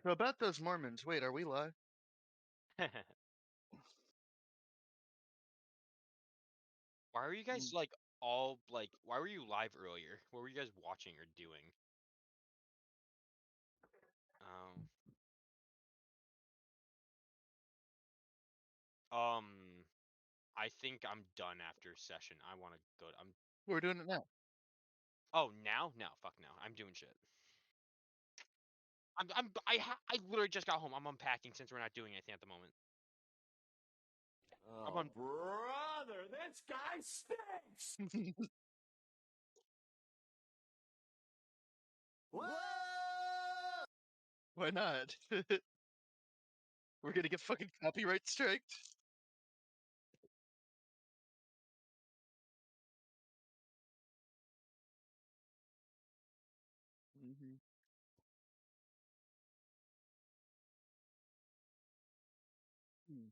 So about those Mormons, wait, are we live? Why are you guys Mm. like all like why were you live earlier? What were you guys watching or doing? Um um I think I'm done after session. I want to go. We're doing it now. Oh, now? No, fuck no. I'm doing shit. I literally just got home. I'm unpacking since we're not doing anything at the moment. I'm Oh, on brother, this guy stinks! Whoa! Why not? We're gonna get fucking copyright striked. Mhm. Hmm.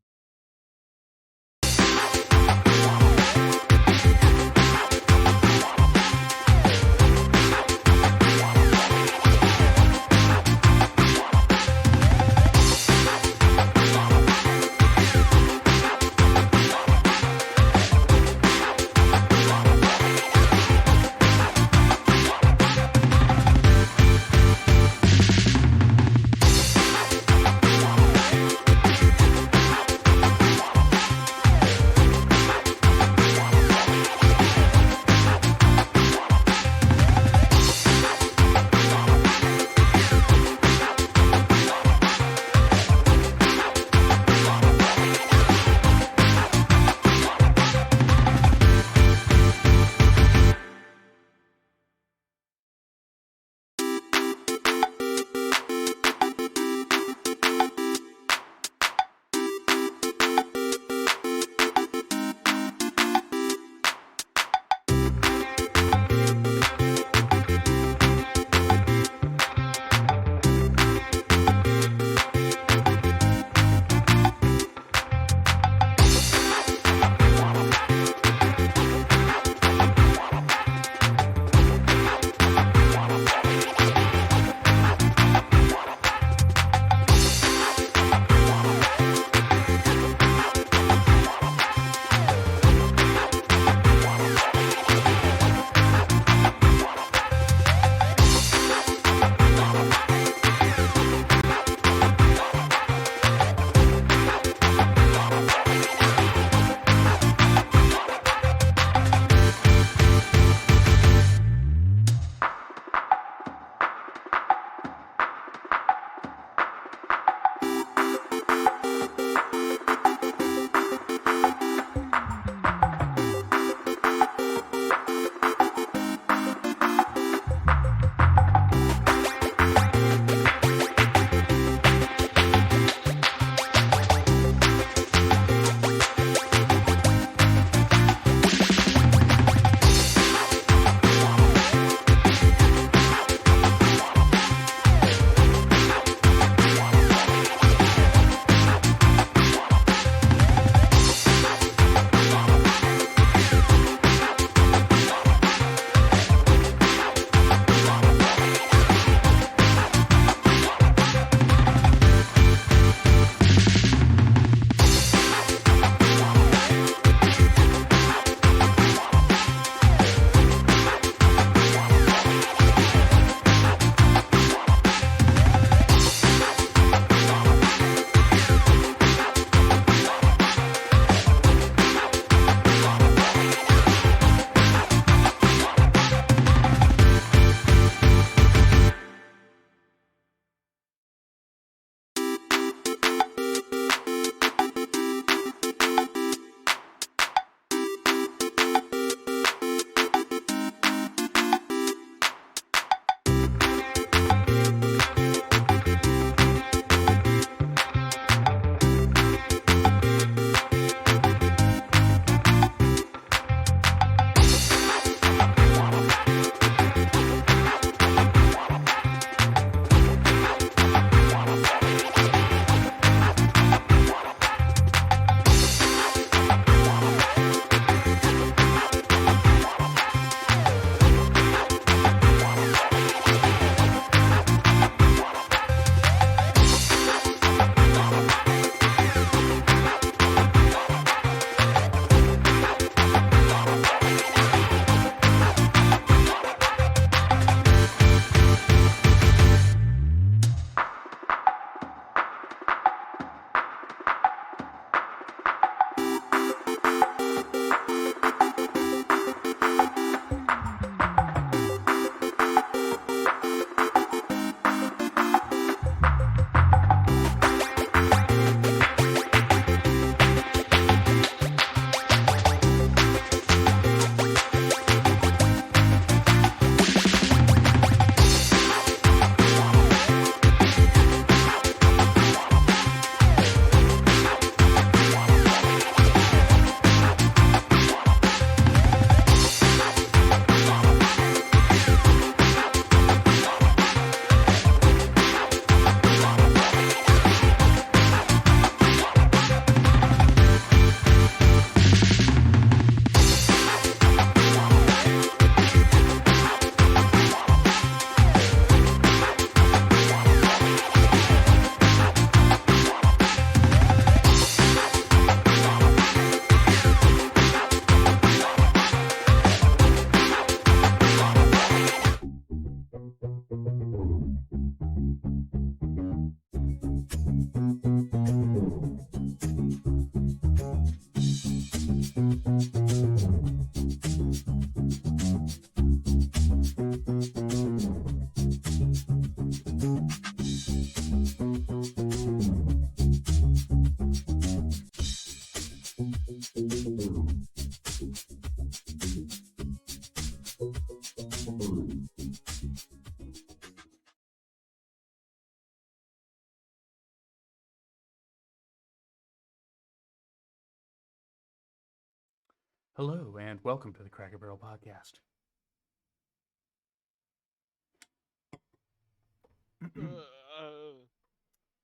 Hello, and welcome to the Cracker Barrel Podcast.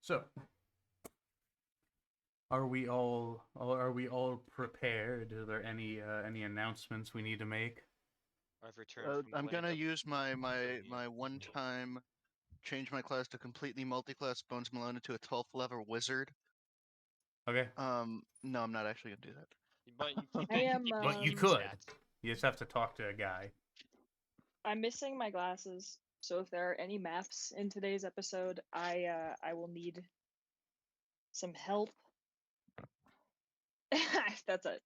So, are we all prepared? Are there any announcements we need to make? I've returned from the I'm land gonna of use my Oblivion. one-time change my class to completely multi-class Bones Malone into a 12th level wizard. Okay, No, I'm not actually gonna do that. But you keep, I am, but you keep could. stats. You just have to talk to a guy. I'm missing my glasses, so if there are any maps in today's episode, I will need some help. That's it.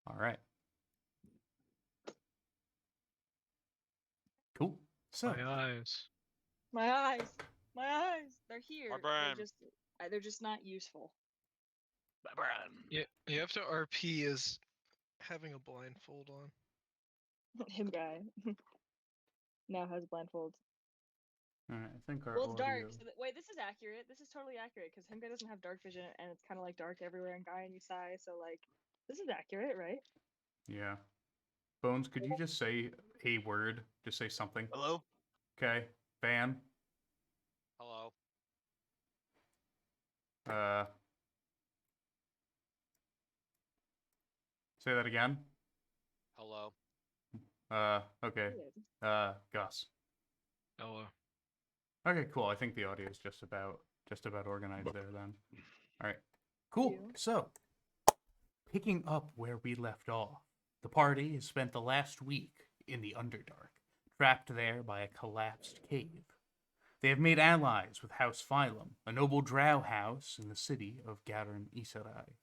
All right. Cool. So, My eyes. My eyes, my eyes, they're here. My brain. They're just not useful. You have to RP as having a blindfold on. Him guy now has blindfolds. all right, I think our Well, it's audio. dark. So wait, this is accurate. This is totally accurate because him guy doesn't have dark vision, and it's kind of like dark everywhere in Guy and Yusai. So like, this is accurate, right? Yeah. Bones, could you just say a word? Just say something. Hello? Okay. Van. Hello. Say that again. Hello. Okay. Weird. Gus. Hello. Okay, cool. I think the audio is just about organized there then. All right. Cool. You. So, picking up where we left off, the party has spent the last week in the Underdark, trapped there by a collapsed cave. They have made allies with House Phylum, a noble drow house in the city of Garin Isarai.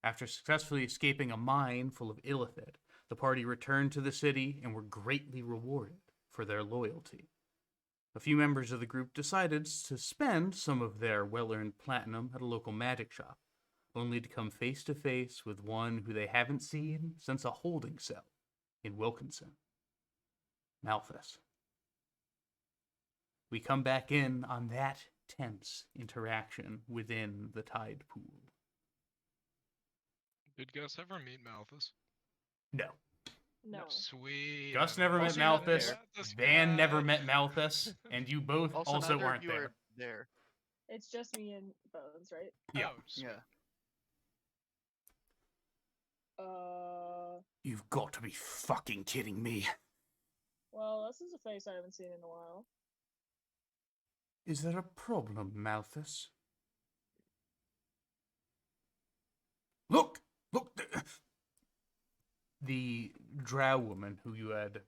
After successfully escaping a mine full of illithid, the party returned to the city and were greatly rewarded for their loyalty. A few members of the group decided to spend some of their well-earned platinum at a local magic shop, only to come face to face with one who they haven't seen since a holding cell in Wilkinson. Malthis. We come back in on that tense interaction within the tide pool. Did Gus ever meet Malthus? No. No. Sweet. Gus I never met Also, haven't you're not Malthus. this Van never guy. met Malthus, and you both also neither weren't of you there. are there. It's just me and Bones, right? Yeah. Oh, sweet. Yeah. You've got to be fucking kidding me. Well, this is a face I haven't seen in a while. Is there a problem, Malthus? Look! Look! The drow woman who you had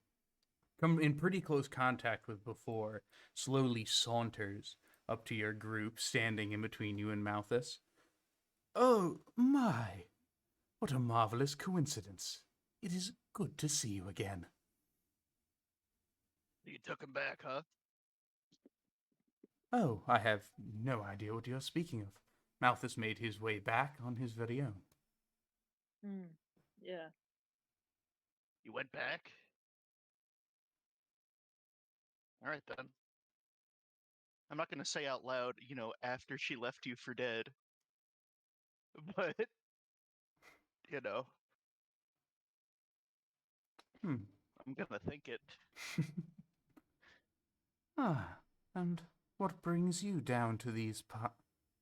come in pretty close contact with before slowly saunters up to your group, standing in between you and Malthus. Oh, my! What a marvelous coincidence. It is good to see you again. You took him back, huh? Oh, I have no idea what you're speaking of. Malthus made his way back on his very own. Yeah. You went back? Alright then. I'm not gonna say out loud, after she left you for dead. But, Hmm. I'm gonna think it. And what brings you down to these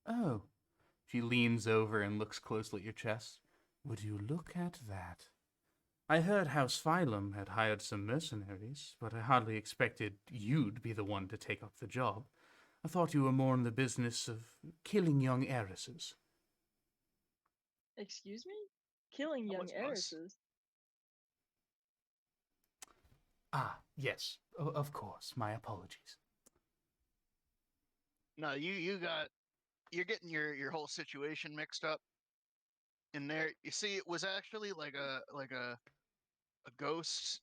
Oh. She leans over and looks closely at your chest. Would you look at that? I heard House Phylum had hired some mercenaries, but I hardly expected you'd be the one to take up the job. I thought you were more in the business of killing young heiresses. Excuse me? Killing That young was us. heiresses? Ah, yes, of course. My apologies. No, you're getting your whole situation mixed up. In there, you see, it was actually like a ghost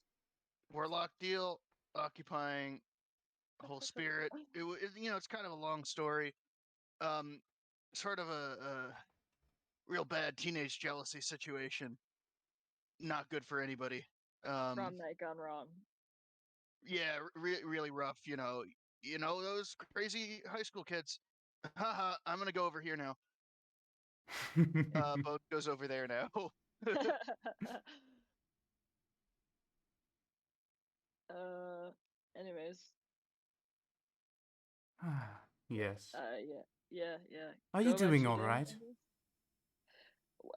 warlock deal occupying evil spirit. It's kind of a long story. Sort of a real bad teenage jealousy situation. Not good for anybody. Prom night gone wrong. Yeah, really rough. Those crazy high school kids. Haha, I'm gonna go over here now. Boat goes over there now. Anyways. Yes. Yeah. Are Go you about doing your all day, right?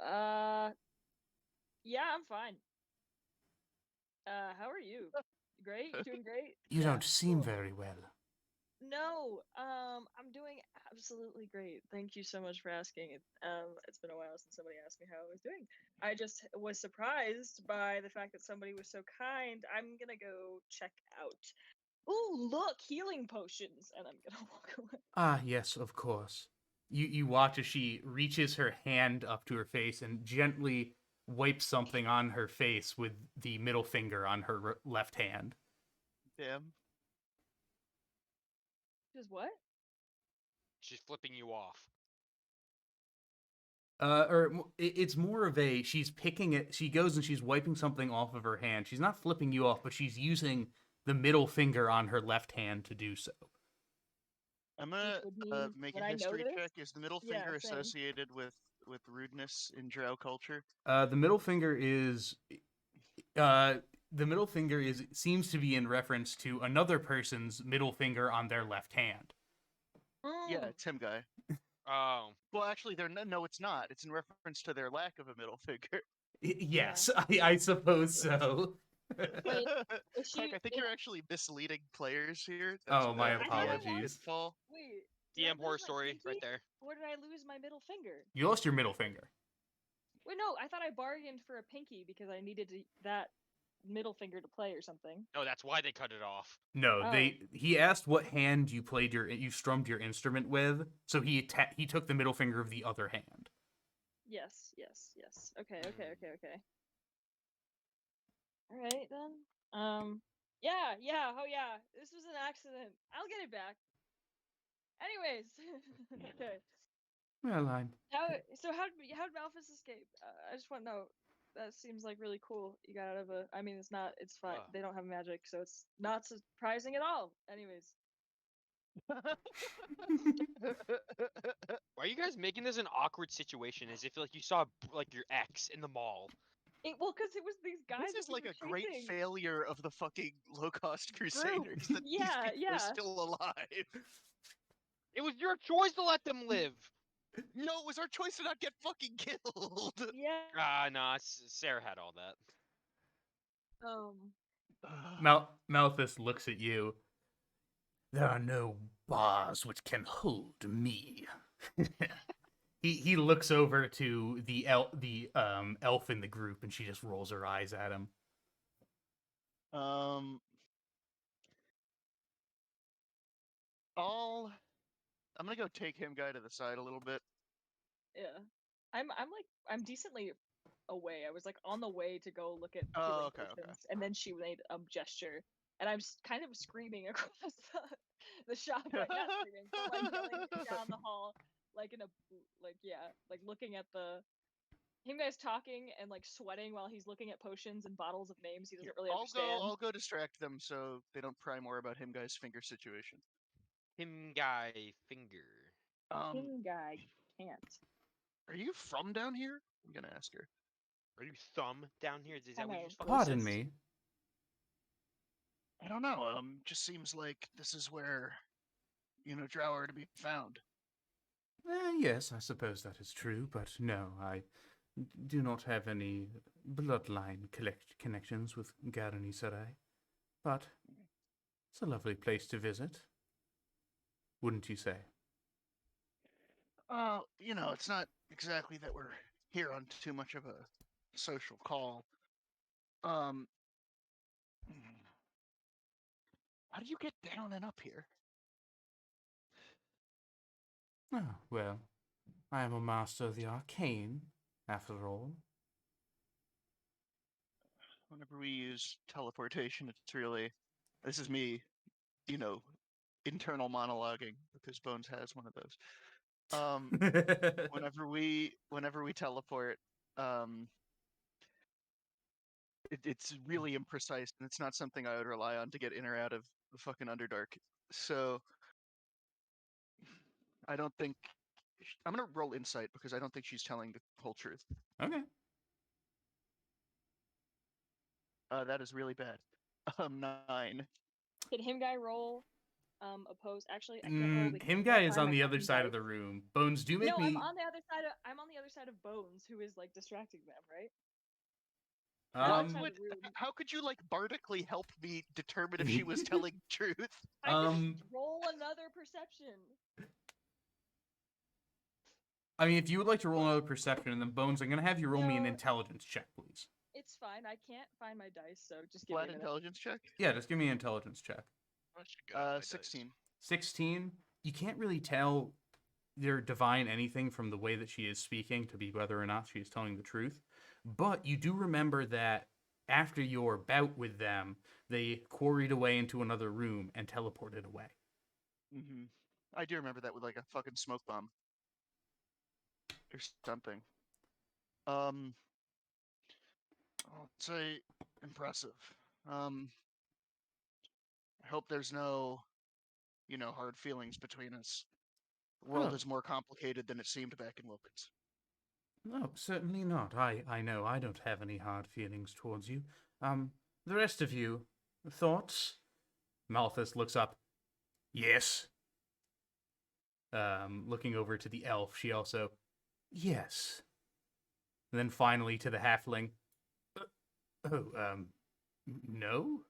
Malthis. Yeah, I'm fine. How are you? Great? Doing great? You Yeah, don't seem cool. very well. No, I'm doing absolutely great. Thank you so much for asking. It's been a while since somebody asked me how I was doing. I just was surprised by the fact that somebody was so kind. I'm gonna go check out. Ooh, look, healing potions, and I'm gonna walk away. Ah, yes, of course. You watch as she reaches her hand up to her face and gently wipes something on her face with the middle finger on her left hand. Damn. Just what? She's flipping you off. It's more of a she's picking it. She goes and she's wiping something off of her hand. She's not flipping you off, but she's using the middle finger on her left hand to do so. I'm Which gonna would mean make a would I know history this? check. Is the middle Yeah, finger same. associated with rudeness in Drow culture? The middle finger is seems to be in reference to another person's middle finger on their left hand. Yeah, Mm. it's him guy. Oh. Well, actually, no, it's not. It's in reference to their lack of a middle finger. Yes, I suppose so. Wait, is she? Heck, I think you're actually misleading players here. Oh, my That would be a apologies. pitfall. Wait, did I DM lose horror my story pinky? right there. Or did I lose my middle finger? You lost your middle finger. Wait, no, I thought I bargained for a pinky because I needed that middle finger to play or something. No, that's why they cut it off. No, Oh. he asked what hand you strummed your instrument with, so he took the middle finger of the other hand. Yes. Okay. All right then. Yeah. Oh yeah. This was an accident. I'll get it back. Anyways. Okay. Well, I'm How'd Malthus escape? I just want to know. That seems like really cool. You got out of a. I mean, it's not. It's fine. Wow. They don't have magic, so it's not surprising at all. Anyways. Why are you guys making this an awkward situation as if like you saw like your ex in the mall? Well, because it was these guys This is that we like were a great chasing. failure of the fucking low-cost group. crusaders that these Yeah, people are yeah. still alive. It was your choice to let them live. No, it was our choice to not get fucking killed. Yeah. Nah, Sarah had all that. Malthus looks at you. There are no bars which can hold me. He looks over to the elf in the group, and she just rolls her eyes at him. I'm gonna go take him guy to the side a little bit. Yeah. I'm decently away. I was like on the way to go look at Oh, healing okay. potions, and then she made a gesture, and I'm kind of screaming across the shop, like not screaming, but like yelling down the hall, like in a like looking at him guys talking and like sweating while he's looking at potions and bottles of names he doesn't really understand. I'll go distract them so they don't pry more about him guy's finger situation. Him guy finger. Him guy can't. Are you from down here? I'm gonna ask her. Are you thumb down here? Is that what you just fucking Pardon said? me. I don't know. Just seems like this is where, drow are to be found. Yes, I suppose that is true, but no, I do not have any bloodline connections with Garani Sarai. But it's a lovely place to visit. Wouldn't you say? It's not exactly that we're here on too much of a social call. How do you get down and up here? Oh, well, I am a master of the arcane, after all. Whenever we use teleportation, it's really... This is me, internal monologuing because Bones has one of those. Whenever we teleport, it's really imprecise, and it's not something I would rely on to get in or out of the fucking Underdark. So I don't think I'm gonna roll insight because I don't think she's telling the whole truth. Okay. That is really bad. 9. Did him guy roll? Opposed. Actually, I can't roll because I Him can't guy is find on my the other fucking side of dice. the room. Bones, do make No, me. I'm on the other side of Bones, who is like distracting them, right? The What other side would? of the room. How could you like bardically help me determine if she was telling the truth? I just roll another perception. I mean, if you would like to roll another perception, and then Bones, I'm gonna have you roll me an No. intelligence check, please. It's fine. I can't find my dice, so just give me Flat a minute. intelligence check. Yeah, just give me an intelligence check. 16. 16. You can't really tell or divine anything from the way that she is speaking to be whether or not she is telling the truth. But you do remember that after your bout with them, they quarried away into another room and teleported away. Mm-hmm. I do remember that with like a fucking smoke bomb or something. I'll say impressive. I hope there's no, hard feelings between us. The world Oh. is more complicated than it seemed back in Wilkins. No, certainly not. I know I don't have any hard feelings towards you. The rest of you, thoughts? Malthis looks up. Yes. Looking over to the elf, she also, yes. And then finally to the halfling. No?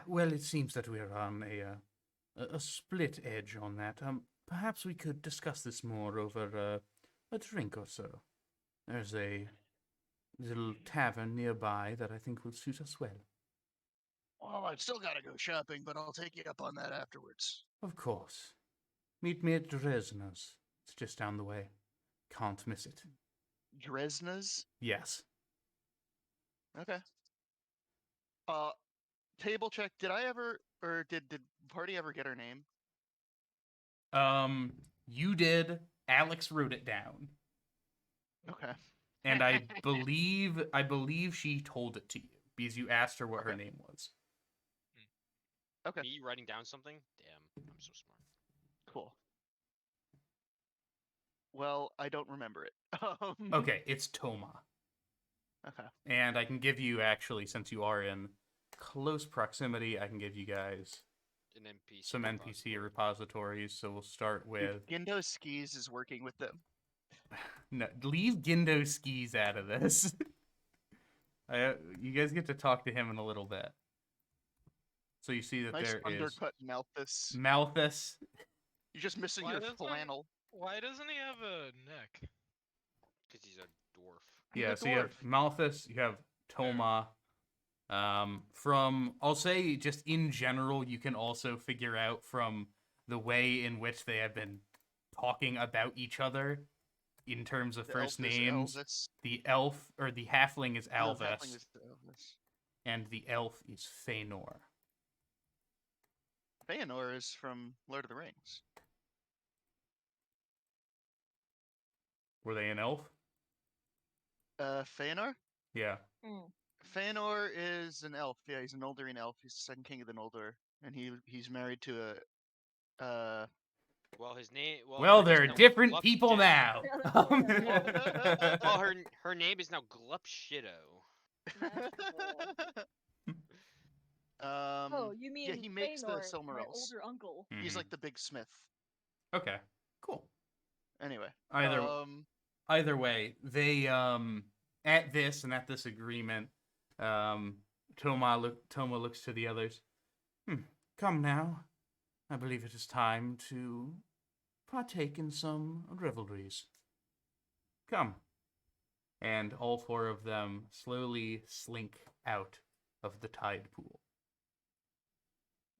Well, it seems that we're on a split edge on that. Perhaps we could discuss this more over a drink or so. There's a little tavern nearby that I think will suit us well. Well, I've still got to go shopping, but I'll take you up on that afterwards. Of course. Meet me at Dresner's. It's just down the way. Can't miss it. Dresna's? Yes. Okay. Table check. Did I ever, or did party ever get her name? You did. Alex wrote it down. Okay. And I believe she told it to you because you asked her what her name was. Okay. Me writing down something? Damn, I'm so smart. Cool. Well, I don't remember it. Okay, it's Toma. Okay. And I can give you, actually, since you are in close proximity, I can give you guys An NPC some NPC repositories. So we'll start with... Gindo Skis is working with them. No, leave Gindo Skis out of this. You guys get to talk to him in a little bit. So you see that Nice there is undercut Malthis. Malthis. You're just missing your flannel. Why doesn't he have a neck? Because he's a dwarf. Yeah, a so you have dwarf. Malthis, you have Toma. I'll say just in general, you can also figure out from the way in which they have been talking about each other in terms of The first elf is names. Elvis. The elf, or the halfling is The Alvis, halfling is Elvis. and the elf is Feanor. Feanor is from Lord of the Rings. Were they an elf? Feanor? Yeah. Feanor is an elf. Yeah, he's an Noldorian elf. He's the second king of the Noldor, and he's married to a. Well, his name. Well, her there are name's now different Glup people Shit- now. Well, her name is now Glup Shitto. Oh, you mean yeah, he makes the Feanor, Silmarils. my older uncle. He's like the big smith. Okay, cool. Anyway, Either way, they at this agreement, Toma looks to the others. Come now, I believe it is time to partake in some revelries. Come. And all four of them slowly slink out of the tide pool.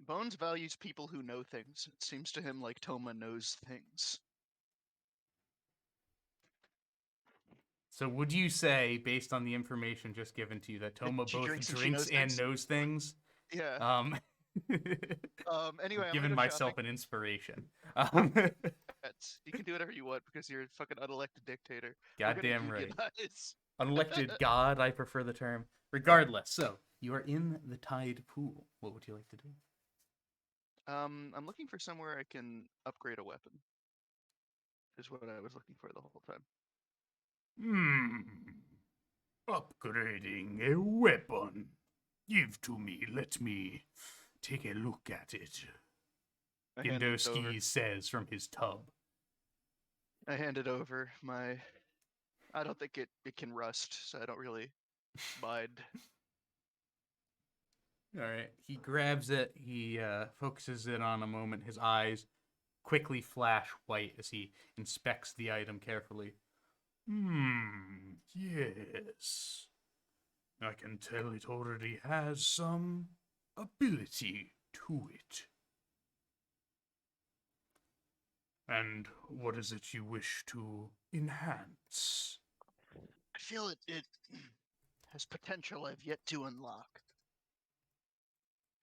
Bones values people who know things. It seems to him like Toma knows things. So would you say, based on the information just given to you, that Toma she both drinks and she drinks knows and things? knows things? Yeah. Anyway, I'm gonna Giving go myself shopping. an inspiration. You can do whatever you want because you're a fucking unelected dictator. Goddamn We're right. gonna unionize. Unelected god, I prefer the term. Regardless, so you are in the tide pool. What would you like to do? I'm looking for somewhere I can upgrade a weapon. Is what I was looking for the whole time. Upgrading a weapon. Give to me. Let me take a look at it. I hand it over. Indoski says from his tub. I handed over my. I don't think it can rust, so I don't really mind. All right. He grabs it. He focuses it on a moment. His eyes quickly flash white as he inspects the item carefully. Yes. I can tell it already has some ability to it. And what is it you wish to enhance? I feel it has potential I've yet to unlock.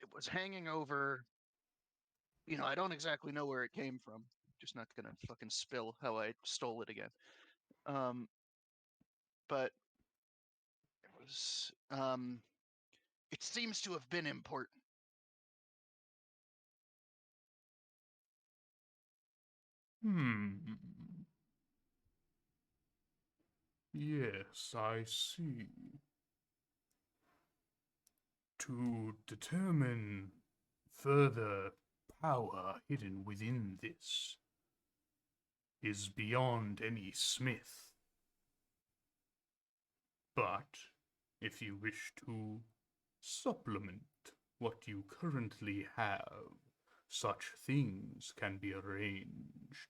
It was hanging over. I don't exactly know where it came from. Just not gonna fucking spill how I stole it again. But it was. It seems to have been important. Yes, I see. To determine further power hidden within this is beyond any smith. But if you wish to supplement what you currently have, such things can be arranged.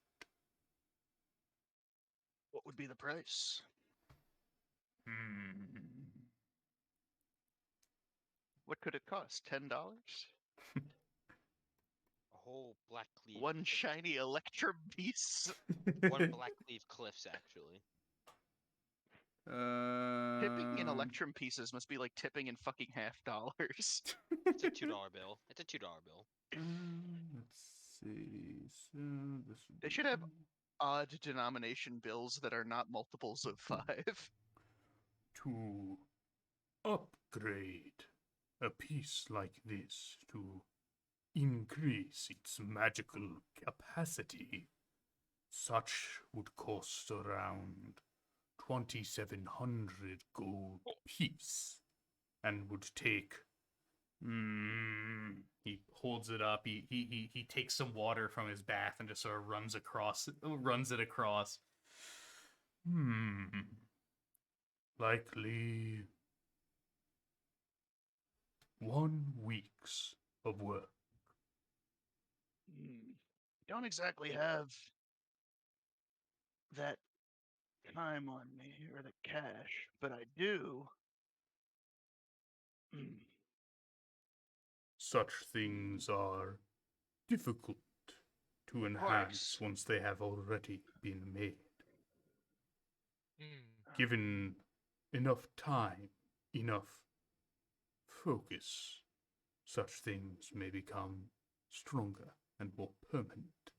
What would be the price? What could it cost? $10? A whole black cleave. One shiny electrum piece. One black cleave cliffs actually. Tipping in electrum pieces must be like tipping in fucking $half. It's a $2 bill. It's a $2 bill. Let's see. So this would They be should have odd denomination bills that are not multiples of 5. to upgrade a piece like this to increase its magical capacity. Such would cost around 2,700 gold piece and would take. He holds it up. He takes some water from his bath and just sort of runs it across. Likely 1 week's of work. Don't exactly have that time on me or the cash, but I do. Such things are difficult to enhance course. once they have already been made. Hmm. Given enough time, enough focus, such things may become stronger and more permanent.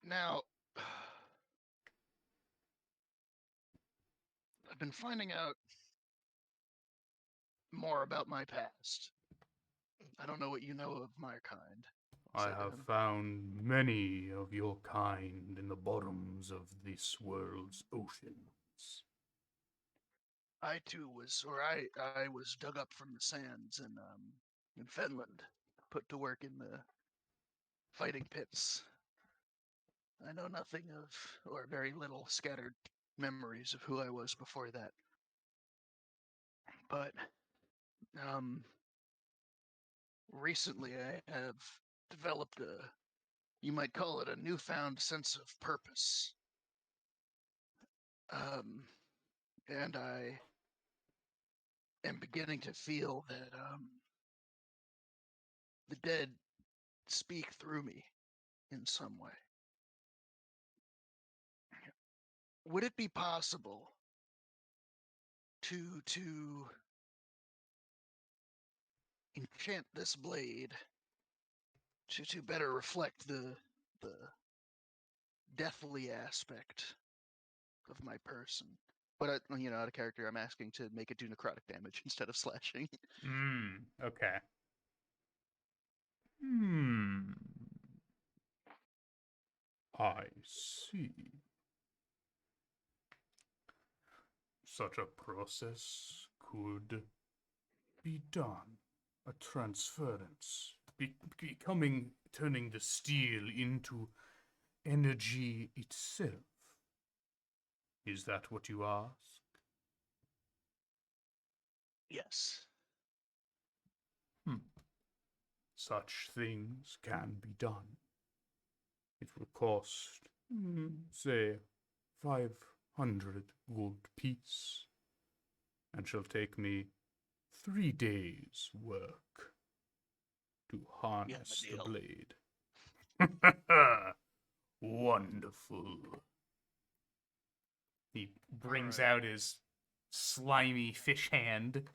Now, I've been finding out more about my past. I don't know what you know of my kind. I Said to have him. found many of your kind in the bottoms of this world's oceans. I too I was dug up from the sands in Finland, put to work in the fighting pits. I know nothing of, or very little scattered memories of who I was before that. But recently I have developed you might call it a newfound sense of purpose. And I am beginning to feel that the dead speak through me in some way. Would it be possible to enchant this blade to better reflect the deathly aspect of my person. But out of character, I'm asking to make it do necrotic damage instead of slashing. Okay. Hmm. I see. Such a process could be done. A transference. Turning the steel into energy itself. Is that what you ask? Yes. Such things can be done. It will cost, say, 500 gold piece, and shall take me 3 days' work to harness the deal. blade. Wonderful. He brings Alright. out his slimy fish hand.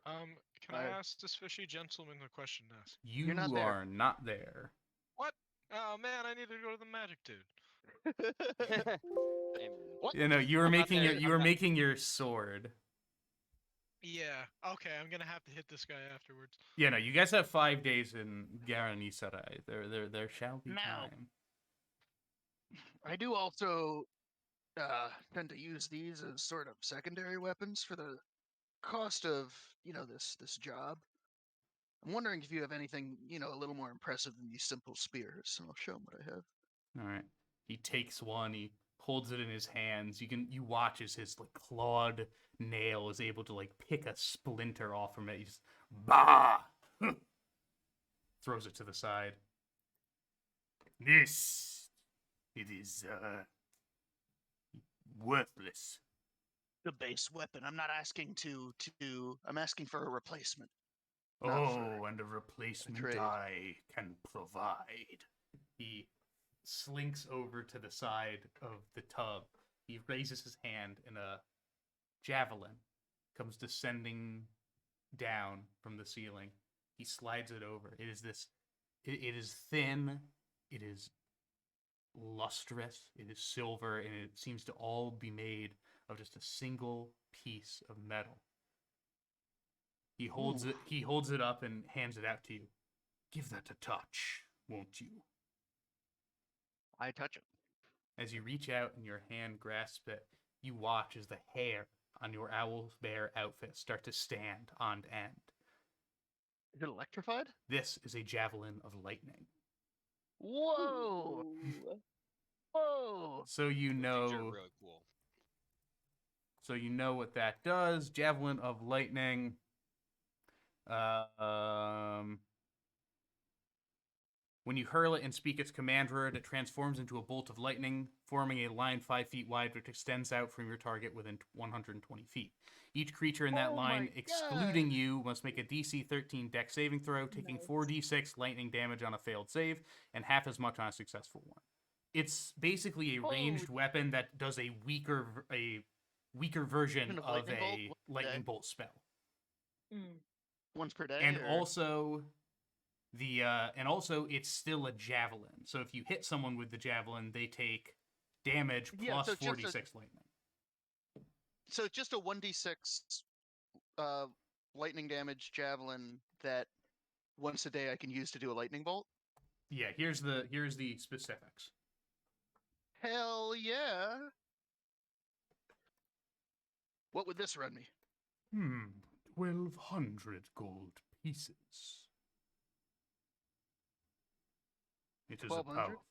Can I I- ask this fishy gentleman a question to ask? You You're not there. are not there. What? Oh man, I need to go to the magic dude. And What? You know, you were I'm not making there, you I'm were not- making your sword. Yeah. Okay, I'm gonna have to hit this guy afterwards. Yeah, no, you guys have 5 days in Garanisarai. There shall be Now. time. I do also tend to use these as sort of secondary weapons for the cost of this job. I'm wondering if you have anything a little more impressive than these simple spears, and I'll show him what I have. All right. He takes one. He holds it in his hands. You watch as his like clawed nail is able to like pick a splinter off from it. He just bah throws it to the side. This it is worthless. The base weapon. I'm not asking to. I'm asking for a replacement. Not for Oh, and a replacement trade. I can provide. He slinks over to the side of the tub. He raises his hand, and a javelin comes descending down from the ceiling. He slides it over. It is this. It is thin. It is lustrous. It is silver, and it seems to all be made of just a single piece of metal. He holds Ooh. it. He holds it up and hands it out to you. Give that a touch, won't you? I touch it. As you reach out and your hand grasps it, you watch as the hair on your owl bear outfit start to stand on end. Is it electrified? This is a javelin of lightning. Whoa! Ooh. Whoa! So you those things are know. really cool. So you know what that does. Javelin of lightning. When you hurl it and speak its command word, it transforms into a bolt of lightning, forming a line 5 feet wide, which extends out from your target within 120 feet. Each creature in that Oh line, my excluding God. you, must make a DC 13 Dex saving throw, taking Nice. 4d6 lightning damage on a failed save, and half as much on a successful one. It's basically a ranged weapon that does a weaker version Of of lightning bolt? a Once a lightning day? bolt spell. Mm. Once per day. And or- also it's still a javelin. So if you hit someone with the javelin, they take damage Yeah, plus so just 46 lightning. So it's just a 1d6 lightning damage javelin that once a day I can use to do a lightning bolt. Yeah, here's the specifics. Hell yeah! What would this run me? 1,200 gold pieces. It is a 1,200? powerful.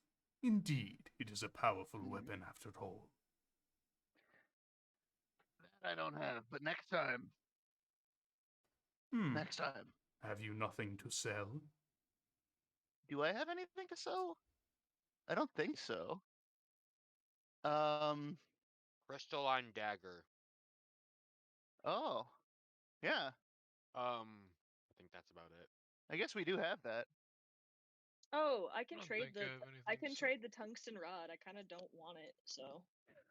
Indeed, it is a powerful Mhm. weapon after all. That I don't have, but next time. Next time. Have you nothing to sell? Do I have anything to sell? I don't think so. Um. Crystalline dagger. Oh. Yeah. I think that's about it. I guess we do have that. Oh, I I can don't trade think the I have I anything. can trade the tungsten rod. I kind of don't want it, so.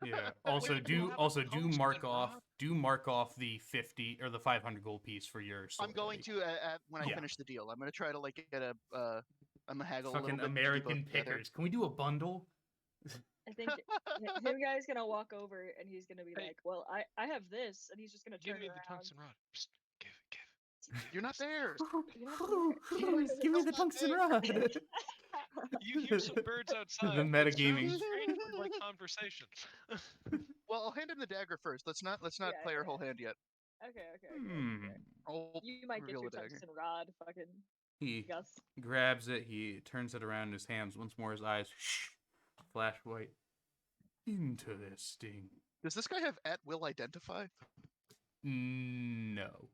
Yeah. Wait, Also, you do have a mark tungsten off rod? the 50 or the 500 gold piece for your sword. I'm going buddy. to when I Yeah. finish the deal. I'm gonna try to like get a I'm gonna haggle a little Fucking bit to do both American together. pickers. Can we do a bundle? I think him guy's gonna walk over and he's gonna be Hey. like, "Well, I have this," and he's just gonna Give turn me the around. tungsten rod. Psst, give it. You're not there. You're not there. Give me the Still not tungsten there. rod. You hear some birds outside. The It's metagaming. sounding strangely like conversation. Well, I'll hand him the dagger first. Let's not Yeah, play our yeah. whole hand yet. Okay. Hmm. I'll You might get reveal your the dagger. tungsten rod, fucking He Gus. grabs it. He turns it around in his hands. Once more, his eyes flash white. Interesting. Does this guy have at will identify? No.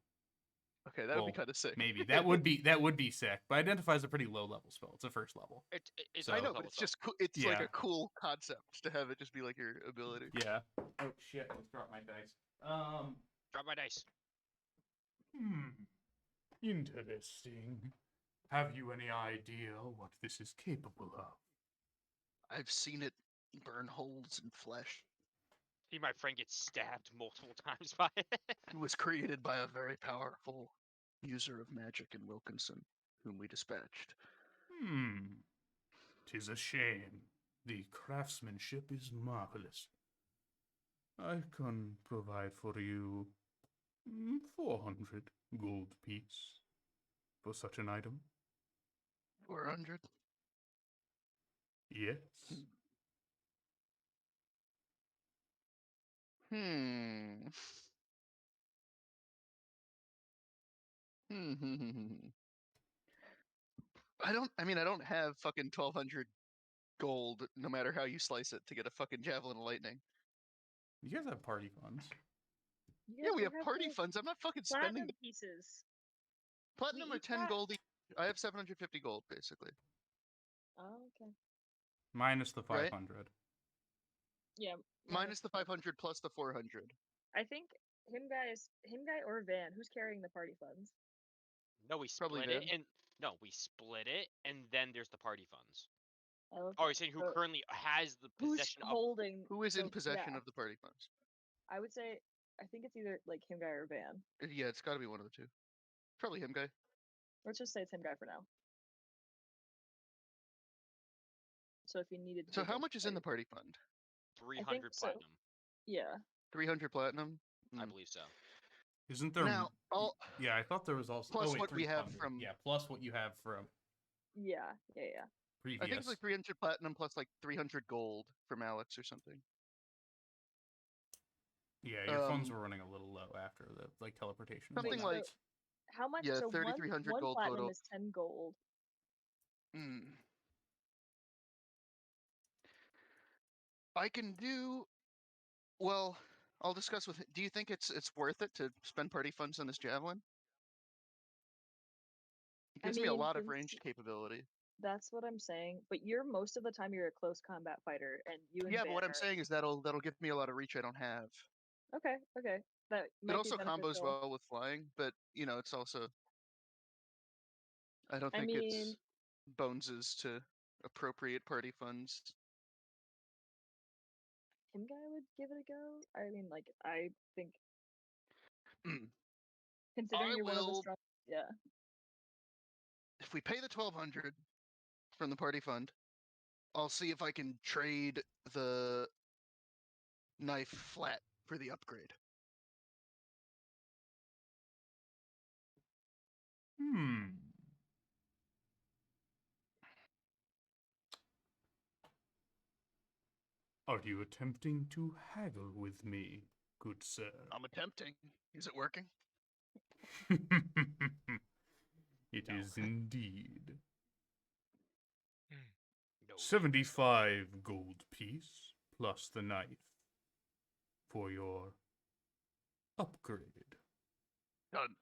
Okay, that would be Well, kind of sick. Maybe that would be sick. But identify is a pretty low level spell. It's a first level. It's So- I a know, level but it's spell. just it's like Yeah. a cool concept to have it just be like your ability. Yeah. Oh shit! Let's drop my dice. Drop my dice. Interesting. Have you any idea what this is capable of? I've seen it burn holes in flesh. See my friend get stabbed multiple times by it. It was created by a very powerful user of magic in Wilkinson, whom we dispatched. Hmm. 'Tis a shame. The craftsmanship is marvelous. I can provide for you 400 gold piece for such an item. 400. Yes. Hmm. I don't have fucking 1200 gold, no matter how you slice it, to get a fucking javelin of lightning. You guys have party funds. You Yeah, guys we don't have party the funds. I'm not fucking spending platinum pieces. platinum we or 10 got- gold. I have 750 gold, basically. Oh, okay. Minus the Right? 500. Yeah. Minus the 500 plus the 400. I think him guy or Van, who's carrying the party funds? No, we Probably split it, Van. and no, we split it, and then there's the party funds. Okay. Oh, you're saying who so currently has the who's possession of? holding? Who is in so, possession yeah, of the party funds? I would say I think it's either like him guy or Van. Yeah, it's got to be one of the two. Probably him guy. Let's just say it's him guy for now. So if you needed to So take how it, much is in the party fund? 300 so. platinum. Yeah. 300 platinum. I Hmm. believe so. Isn't there? Now, all Yeah, I thought there was also. Plus oh, wait, what we have 300. from- Yeah, plus what you have from Yeah. previous. I think it's like 300 platinum plus like 300 gold from Alex or something. Yeah, your funds um, were running a little low after the teleportation. and Something whatnot. like How much? Yeah, so 3,300 one gold platinum total. is 10 gold. I can do. Well, I'll discuss with. Do you think it's worth it to spend party funds on this javelin? It I gives me a mean, lot of since- ranged capability. That's what I'm saying. But you're most of the time you're a close combat fighter, and you and Yeah, but Van what I'm are- saying is that'll give me a lot of reach I don't have. Okay. That might It also be combos beneficial. well with flying, but it's also. I don't I think it's mean, boneses to appropriate party funds. him guy would give it a go. I mean, like I think considering I you're one of the will- strong. Yeah. If we pay the 1,200 from the party fund, I'll see if I can trade the knife flat for the upgrade. Are you attempting to haggle with me, good sir? I'm attempting. Is it working? It No. is indeed. No. 75 gold piece plus the knife for your upgrade. Done.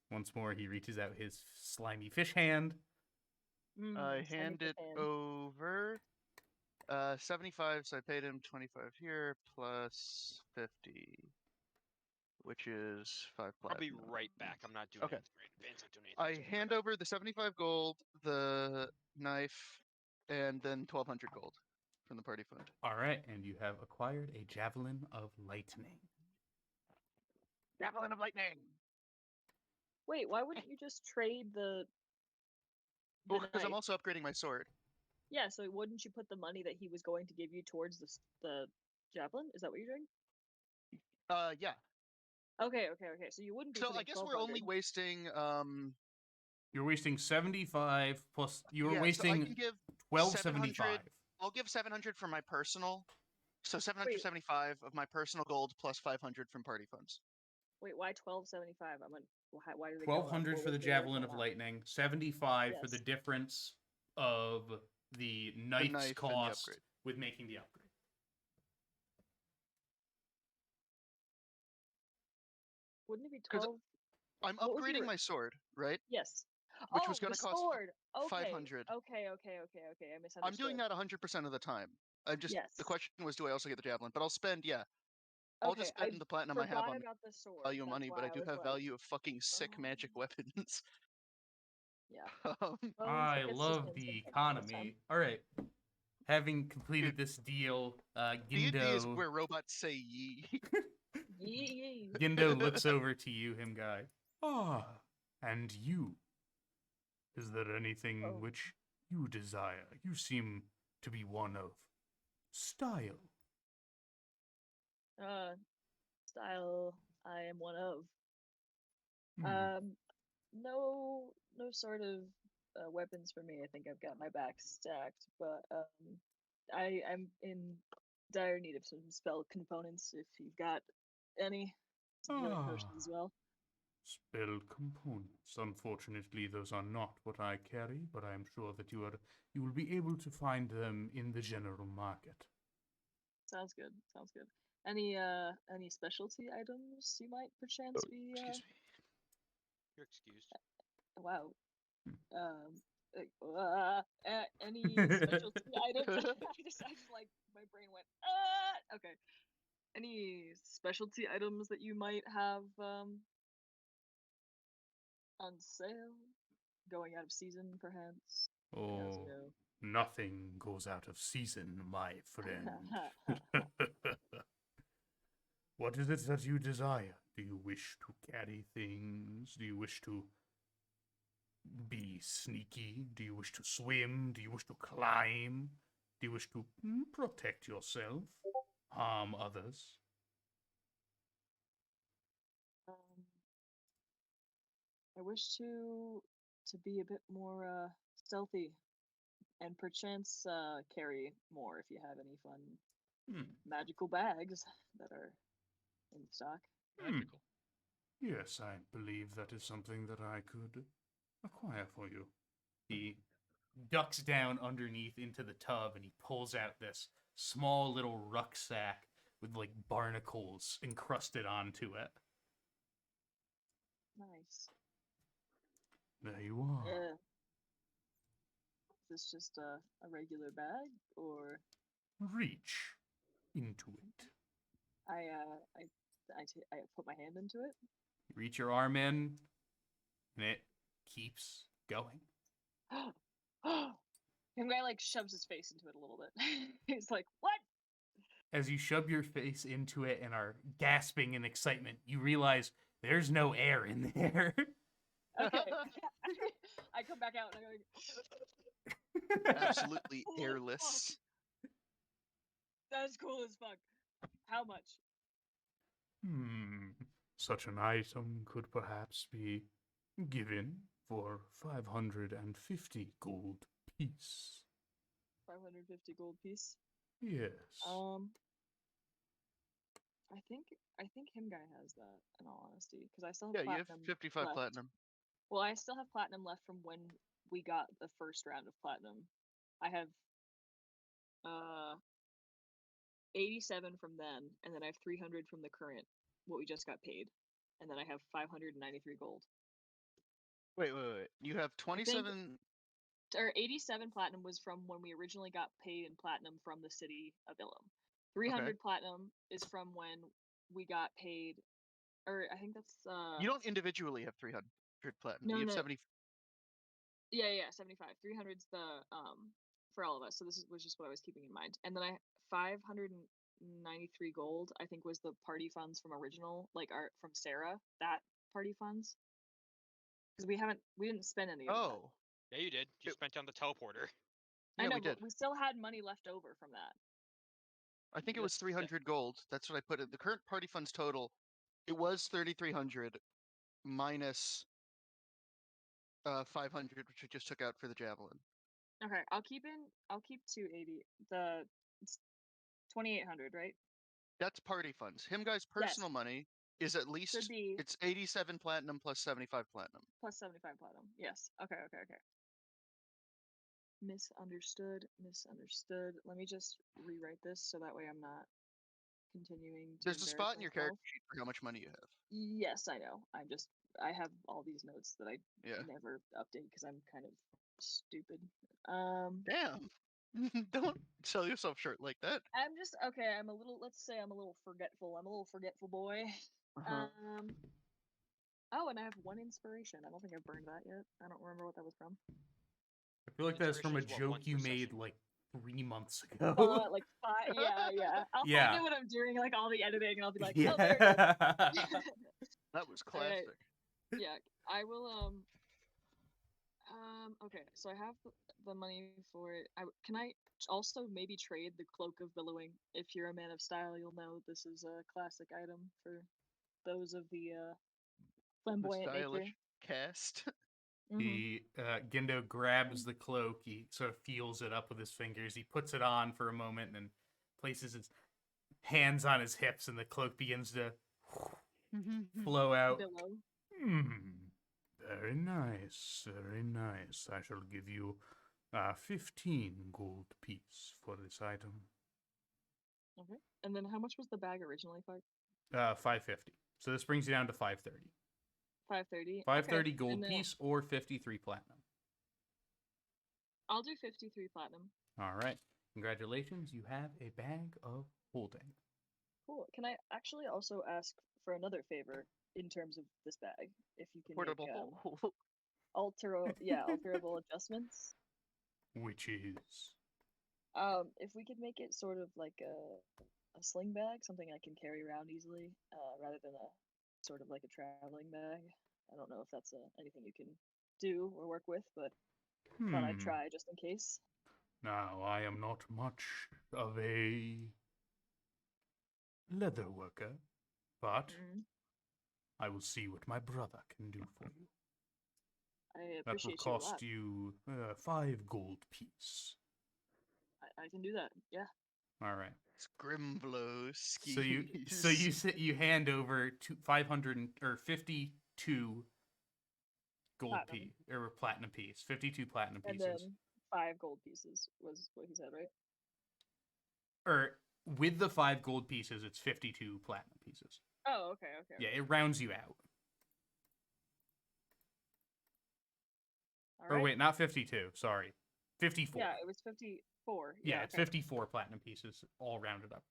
Once more, he reaches out his slimy fish hand. I Slimy hand fish it hand. over. 75, so I paid him 25 here, plus 50. which is 5 I'll be platinum. right back. I'm not doing Okay. anything right in advance. I'm doing anything. I hand over the 75 gold, the knife, and then 1,200 gold from the party fund. All right, and you have acquired a javelin of lightning. Javelin of lightning. Wait, why wouldn't you just trade the Well, because I'm knife? also upgrading my sword. Yeah, so wouldn't you put the money that he was going to give you towards the javelin? Is that what you're doing? Yeah. Okay. So you wouldn't be So putting I guess we're only 1,200. wasting You're wasting 75 plus. You're yeah, so I wasting can give 1275. I'll give 700 for my personal. So Wait. 775 of my personal gold plus 500 from party funds. Wait, why 1275? Why do they go up? 1200 What for was the the javelin original of amount? lightning. 75 for the Yes. difference of the knife's knife and the cost upgrade. with making the upgrade. Wouldn't it be 'Cause 12? I'm What would be upgrading my sword, right? Yes. Which was The gonna cost sword. Okay. 500. Okay. I misunderstood. I'm doing that 100% of the time. I'm just Yes. the question was, do I also get the javelin? But I'll spend, I'll Okay, just I spend the platinum I have forgot on about the sword. value of That's money, but why I I do was have like, value of fucking sick magic oh, weapons. yeah. Um, Well, I it's love systems the that come out this time. economy. All right. Having completed Dude, this deal, D&D is Gindo where robots say ye. Yee. Gindo looks over to you, him guy. Ah, and you. Is there anything Oh. which you desire? You seem to be one of style. Style. I am one of. Hmm. No sort of weapons for me. I think I've got my back stacked, but I'm in dire need of some spell components. If you've got any, some healing potions as well. Spell components. Unfortunately, those are not what I carry, but I am sure that you will be able to find them in the general market. Sounds good. Any specialty items you might perchance be? Excuse me. You're excused. Wow. Hmm. Any specialty items? I just like my brain went. Okay. Any specialty items that you might have on sale, going out of season, perhaps? As you Oh, know. nothing goes out of season, my friend. What is it that you desire? Do you wish to carry things? Do you wish to be sneaky? Do you wish to swim? Do you wish to climb? Do you wish to protect yourself? Harm others? I wish to be a bit more stealthy, and perchance carry more if you have any fun magical bags that are in stock. Magical. Yes, I believe that is something that I could acquire for you. He ducks down underneath into the tub and he pulls out this small little rucksack with like barnacles encrusted onto it. Nice. There you are. Is this just a regular bag, or Reach into it. I put my hand into it? You reach your arm in, and it keeps going. And guy like shoves his face into it a little bit. He's like, "What?" As you shove your face into it and are gasping in excitement, you realize there's no air in there. Okay. I come back out and I go, Absolutely "Holy airless. fuck, that's cool as fuck. How much?" Such an item could perhaps be given for 550 gold piece. 550 gold piece. Yes. I think him guy has that, in all honesty, because I still have Yeah, you have platinum 55 left. platinum. Well, I still have platinum left from when we got the first round of platinum. I have 87 from then, and then I have 300 from the current, what we just got paid, and then I have 593 gold. Wait. You have I think 27. or 87 platinum was from when we originally got paid in platinum from the city of Ilum. 300 platinum is from when we got paid or I think that's You don't individually have 300 platinum. no, You have no. 70. Yeah, 75. 300's the for all of us. So this was just what I was keeping in mind. And then 593 gold, I think, was the party funds from original, like from Sarah, that party funds. Because we didn't spend any of that. Oh, Yeah, you did. You It- spent on the teleporter. I yeah, know, we did. but we still had money left over from that. I think it was That's 300 gold. That's what I put in the current party funds total. It was 3,300 minus 500, which we just took out for the javelin. Okay, I'll keep 280. It's 2,800, right? That's party funds. Him guy's personal money is at least Should be it's 87 platinum plus 75 platinum. plus 75 platinum. Yes. Okay. Misunderstood. Let me just rewrite this so that way I'm not continuing to There's a spot in your embarrass character sheet for how much money you have. Yes, I know. I have all these notes that I Yeah. never update because I'm kind of stupid. Damn. Don't sell yourself short like that. I'm just okay. Let's say I'm a little forgetful. I'm a little forgetful boy. Uh-huh. Oh, and I have one inspiration. I don't think I've burned that yet. I don't remember what that was from. I feel like that's from a Inspiration is what, joke once you per made session? like 3 months ago. Like 5. Yeah. I'll Yeah. find it when I'm doing like all the editing, and I'll be like, oh, there it is. Yeah. That was Alright. classic. Yeah, I will. Okay, so I have the money for it. Can I also maybe trade the Cloak of Billowing? If you're a man of style, you'll know this is a classic item for those of the The flamboyant stylish nature. cast. He Gindo grabs the cloak. He sort of feels it up with his fingers. He puts it on for a moment and places his hands on his hips, and the cloak begins to flow out. Billow. Very nice, very nice. I shall give you 15 gold piece for this item. Okay. And then how much was the bag originally for? 550. So this brings you down to 530. 530. 530 Okay. gold And then piece or 53 platinum. I'll do 53 platinum. All right. Congratulations. You have a bag of holding. Cool. Can I actually also ask for another favor in terms of this bag? If you can Portable. make alterable adjustments. Which is? If we could make it sort of like a sling bag, something I can carry around easily, rather than a sort of like a traveling bag. I don't know if that's anything you can do or work with, but thought I'd try just in case. Now, I am not much of a leather worker, but I will see what my brother can do for you. I That will appreciate you a cost lot. you 5 gold piece. I can do that. Yeah. All right. It's Grimblowski. So you hand over 52 gold Platinum. piece or platinum piece, 52 platinum And pieces. then 5 gold pieces was what he said, right? Or with the 5 gold pieces, it's 52 platinum pieces. Oh, okay. Yeah, it rounds you out. All Or right. wait, not 52. Sorry, 54. Yeah, it was 54. Yeah, it's okay. 54 platinum pieces, all rounded up.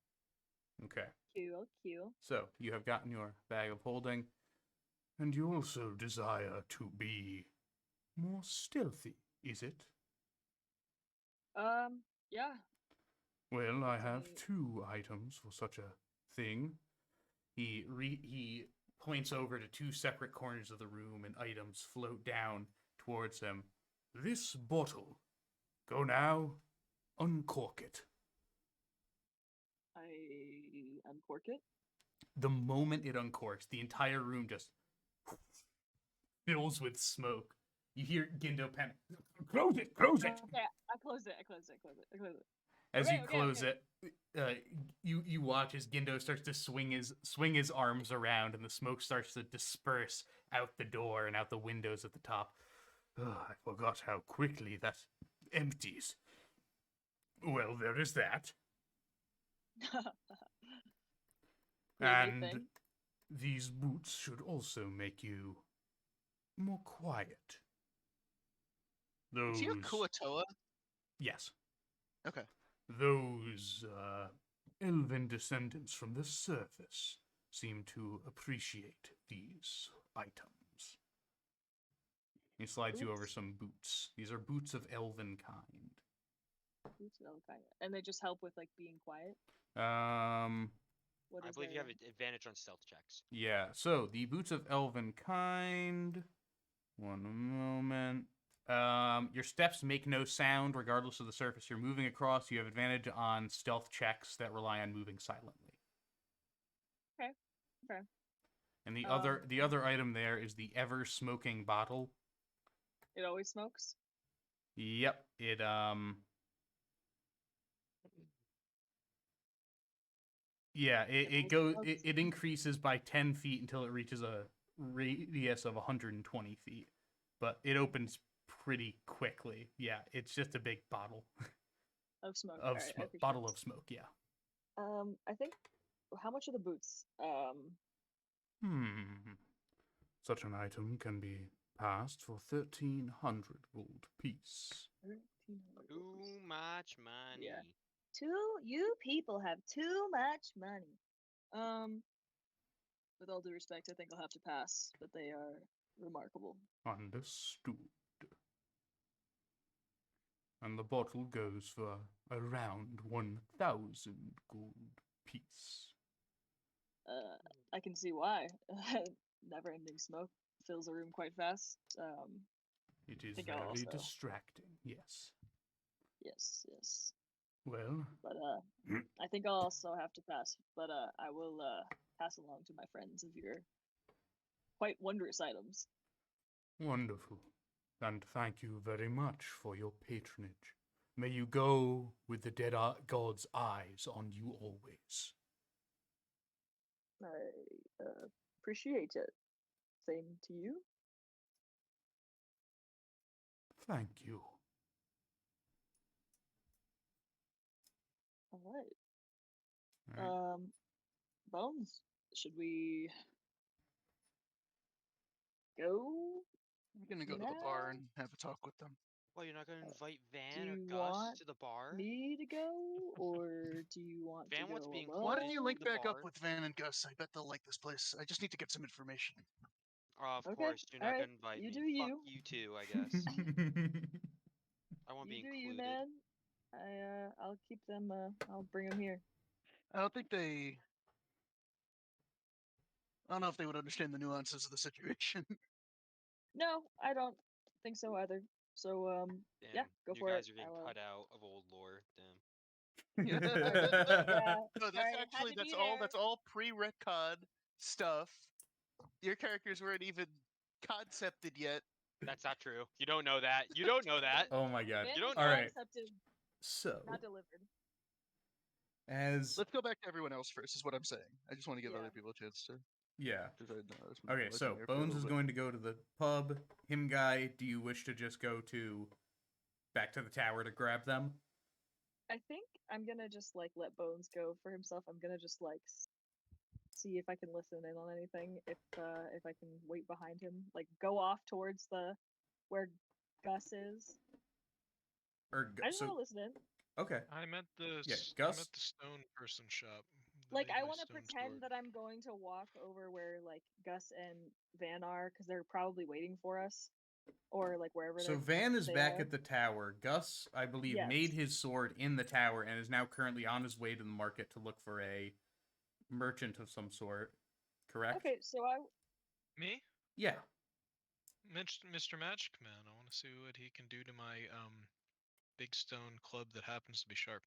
Okay. Cool. So you have gotten your bag of holding, and you also desire to be more stealthy, is it? Yeah. Well, I have Definitely. 2 items for such a thing. He points over to 2 separate corners of the room, and items float down towards him. This bottle. Go now, uncork it. I uncork it. The moment it uncorks, the entire room just fills with smoke. You hear Gindo panic. Close it! Close it! Okay, I close it. As Okay, you okay, close okay. it, you watch as Gindo starts to swing his arms around, and the smoke starts to disperse out the door and out the windows at the top. Oh, I forgot how quickly that empties. Well, there is that. Pretty neat And thing. these boots should also make you more quiet. Is he a Kuatoa? Yes. Okay. Those elven descendants from the surface seem to appreciate these items. He slides you over Boots? some boots. These are boots of elven kind. Boots of elven kind. And they just help with like being quiet. What I is believe you have their- an advantage on stealth checks. Yeah, so the boots of elven kind. One moment. Your steps make no sound regardless of the surface you're moving across. You have advantage on stealth checks that rely on moving silently. Okay. And the Um, other item there is the ever smoking bottle. It always smokes. Yep, it yeah, it goes it increases by 10 feet until it reaches a radius of 120 feet. But it opens pretty quickly. Yeah, it's just a big bottle Of smoke. of Alright, I smoke. appreciate Bottle it. of smoke, yeah. I think. How much are the boots? Such an item can be passed for 1,300 gold piece. 1,300 Too gold. much money. Yeah. You people have too much money. With all due respect, I think I'll have to pass, but they are remarkable. Understood. And the bottle goes for around 1,000 gold piece. I can see why. Never-ending smoke fills a room quite fast. It is think I'll very also- distracting, yes. Yes. Well, But I think I'll also have to pass. But I will pass along to my friends of your quite wondrous items. wonderful. And thank you very much for your patronage. May you go with the dead god's eyes on you always. I appreciate it. Same to you. Thank you. All right. All right. Bones, should we go? I'm gonna go to the bar and have a talk with them. Well, you're not gonna invite Do Van or you Gus want to the bar? me to go, or do you want Van to wants go to be alone? Why don't included. you link the back up bar. with Van and Gus? I bet they'll like this place. I just need to get some information. Of Okay, course, you're not alright, gonna invite you me. do Fuck you. you too, I guess. I want to You be do you, included. man. I'll keep them. I'll bring them here. I don't think they. I don't know if they would understand the nuances of the situation. No, I don't think so either. So Damn, yeah, go you for guys it. are getting I will. cut out of old lore. Damn. Yeah. No, that's Sorry, had actually to that's be all. there. That's all pre-retcon stuff. Your characters weren't even concepted yet. That's not true. You don't know that. You don't know that. Oh my god. Man You don't was know. Alright, concepted, so not delivered. as Let's go back to everyone else first. Is what I'm saying. I just want to give Yeah. other people a chance to. yeah. Okay, Okay, so Bones is going to go to the pub. Him guy, do you wish to just go to back to the tower to grab them? I think I'm gonna just like let Bones go for himself. I'm gonna just like see if I can listen in on anything. If I can wait behind him, like go off towards the where Gus is. I just want to listen in. Okay. I'm at the Yeah, I'm Gus? at the stone person shop. the Like I Melee want to stone pretend sword. that I'm going to walk over where like Gus and Van are because they're probably waiting for us, or like wherever. So Van is they back are. at the tower. Gus, I believe, Yes. made his sword in the tower and is now currently on his way to the market to look for a merchant of some sort. Correct? Okay, so I Me, Yeah. Mr. Magic Man. I want to see what he can do to my big stone club that happens to be sharp.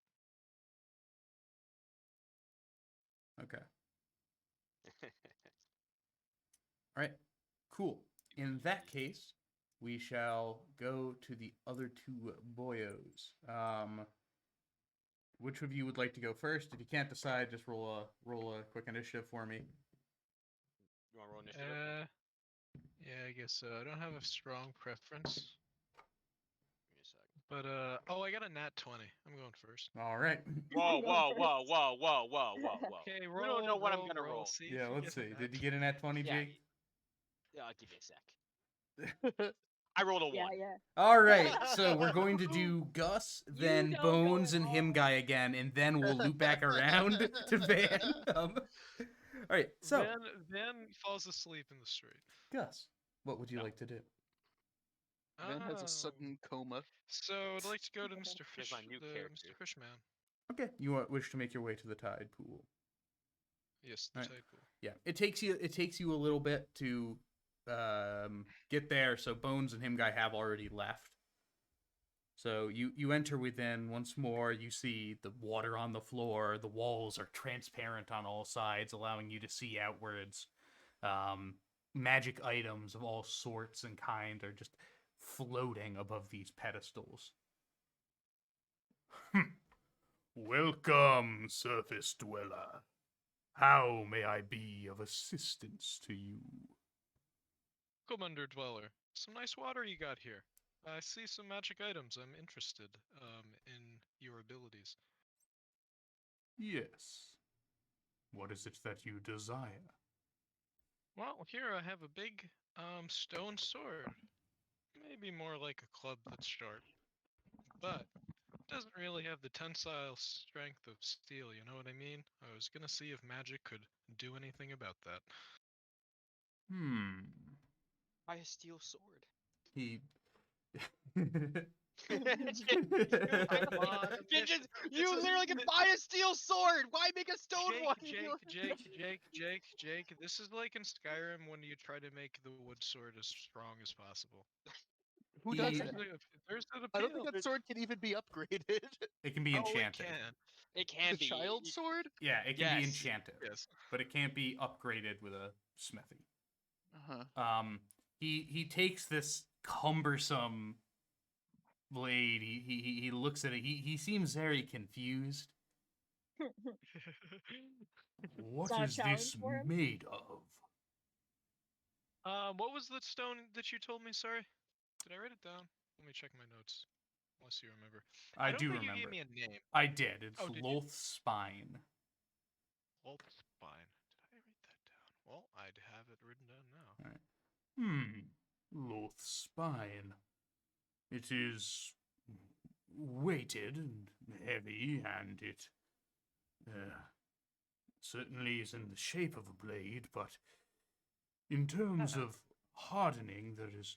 Okay. All right. Cool. In that case, we shall go to the other two boyos. Which of you would like to go first? If you can't decide, just roll a quick initiative for me. You want to roll initiative? Yeah, I guess so. I don't have a strong preference, Give me a sec. but I got a nat 20. I'm going first. All right. Whoa, Go whoa, first. whoa, whoa, whoa, whoa, whoa, whoa. Okay, We don't know what I'm gonna roll. See if Yeah, you let's get a see. nat Did you get an at 20, Yeah. Jake? Yeah, I'll give you a sec. I rolled a yeah, one. yeah. All right, so we're going to do Gus, then don't go Bones, at and him all. guy again, and then we'll loop back around to Van. right, so Van falls asleep in the street. Gus, what would you No. like to do? Van has a Um, sudden coma. So I'd like to go to Mr. Here's Fish, my new character. Mr. Fishman. Okay, wish to make your way to the tide pool. Yes, the Right. tide pool. Yeah, it takes you a little bit to get there. So Bones and Him Guy have already left. So you enter within once more. You see the water on the floor. The walls are transparent on all sides, allowing you to see outwards. Magic items of all sorts and kind are just floating above these pedestals. Welcome, surface dweller. How may I be of assistance to you? Come under dweller. Some nice water you got here. I see some magic items. I'm interested in your abilities. Yes. What is it that you desire? Well, here I have a big stone sword. Maybe more like a club that's sharp. But it doesn't really have the tensile strength of steel, you know what I mean? I was gonna see if magic could do anything about that. Buy a steel sword. He. You literally can buy a steel sword. Why make a stone one? Jake, this is like in Skyrim when you try to make the wood sword as strong as possible. Who He- does There's, that? there's an appeal. I don't think that sword can even be upgraded. It can be Oh, enchanted. it can. It can The be. child sword? Yeah, it can be Yes. enchanted, Yes. but it can't be upgraded with a smithy. Uh-huh. He takes this cumbersome blade. He looks at it. He seems very confused. What not a is challenge this for him? made of? What was the stone that you told me? Sorry, did I write it down? Let me check my notes. Unless you remember. I don't do think remember. you gave me a name. I did. It's Oh, did you? Loth Spine. Walt Spine. Did I write that down? Well, I'd have it written down now. Loth Spine. It is weighted and heavy, and it certainly is in the shape of a blade, but in terms of hardening, there is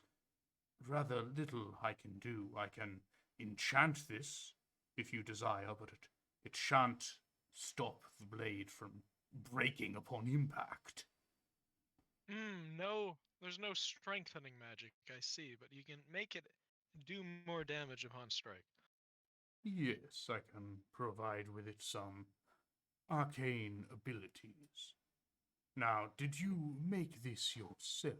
rather little I can do. I can enchant this if you desire, but it shan't stop the blade from breaking upon impact. No, there's no strengthening magic, I see, but you can make it do more damage upon strike. Yes, I can provide with it some arcane abilities. Now, did you make this yourself?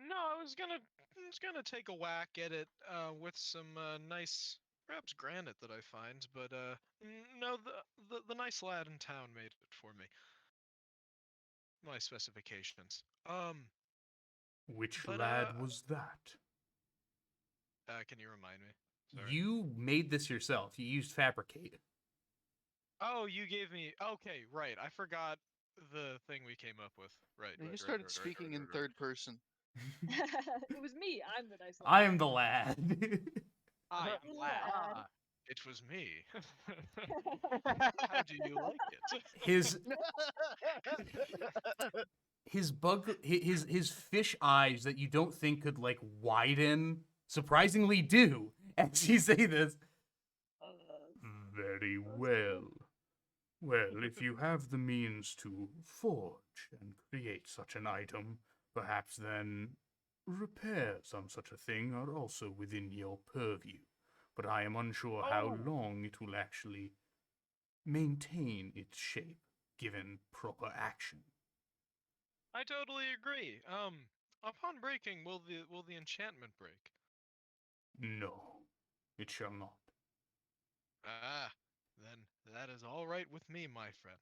No, I was gonna take a whack at it with some nice, perhaps granite that I find, but no, the nice lad in town made it for me. My specifications. Which But, lad was that? Can you remind me? Sorry. You made this yourself. You used fabricate. Oh, you gave me. Okay, right. I forgot the thing we came up with. Right. Yeah, right, you started right, speaking in right. third person. It was me. I'm the nice one. I am the lad. I am Lad. glad. Ah, it was me. How do you like it? his fish eyes that you don't think could like widen surprisingly do as you say this. Very well. Well, if you have the means to forge and create such an item, perhaps then repairs on such a thing are also within your purview. But I am unsure how Oh. long it will actually maintain its shape, given proper action. I totally agree. Upon breaking, will the enchantment break? No, it shall not. Ah, then that is all right with me, my friend.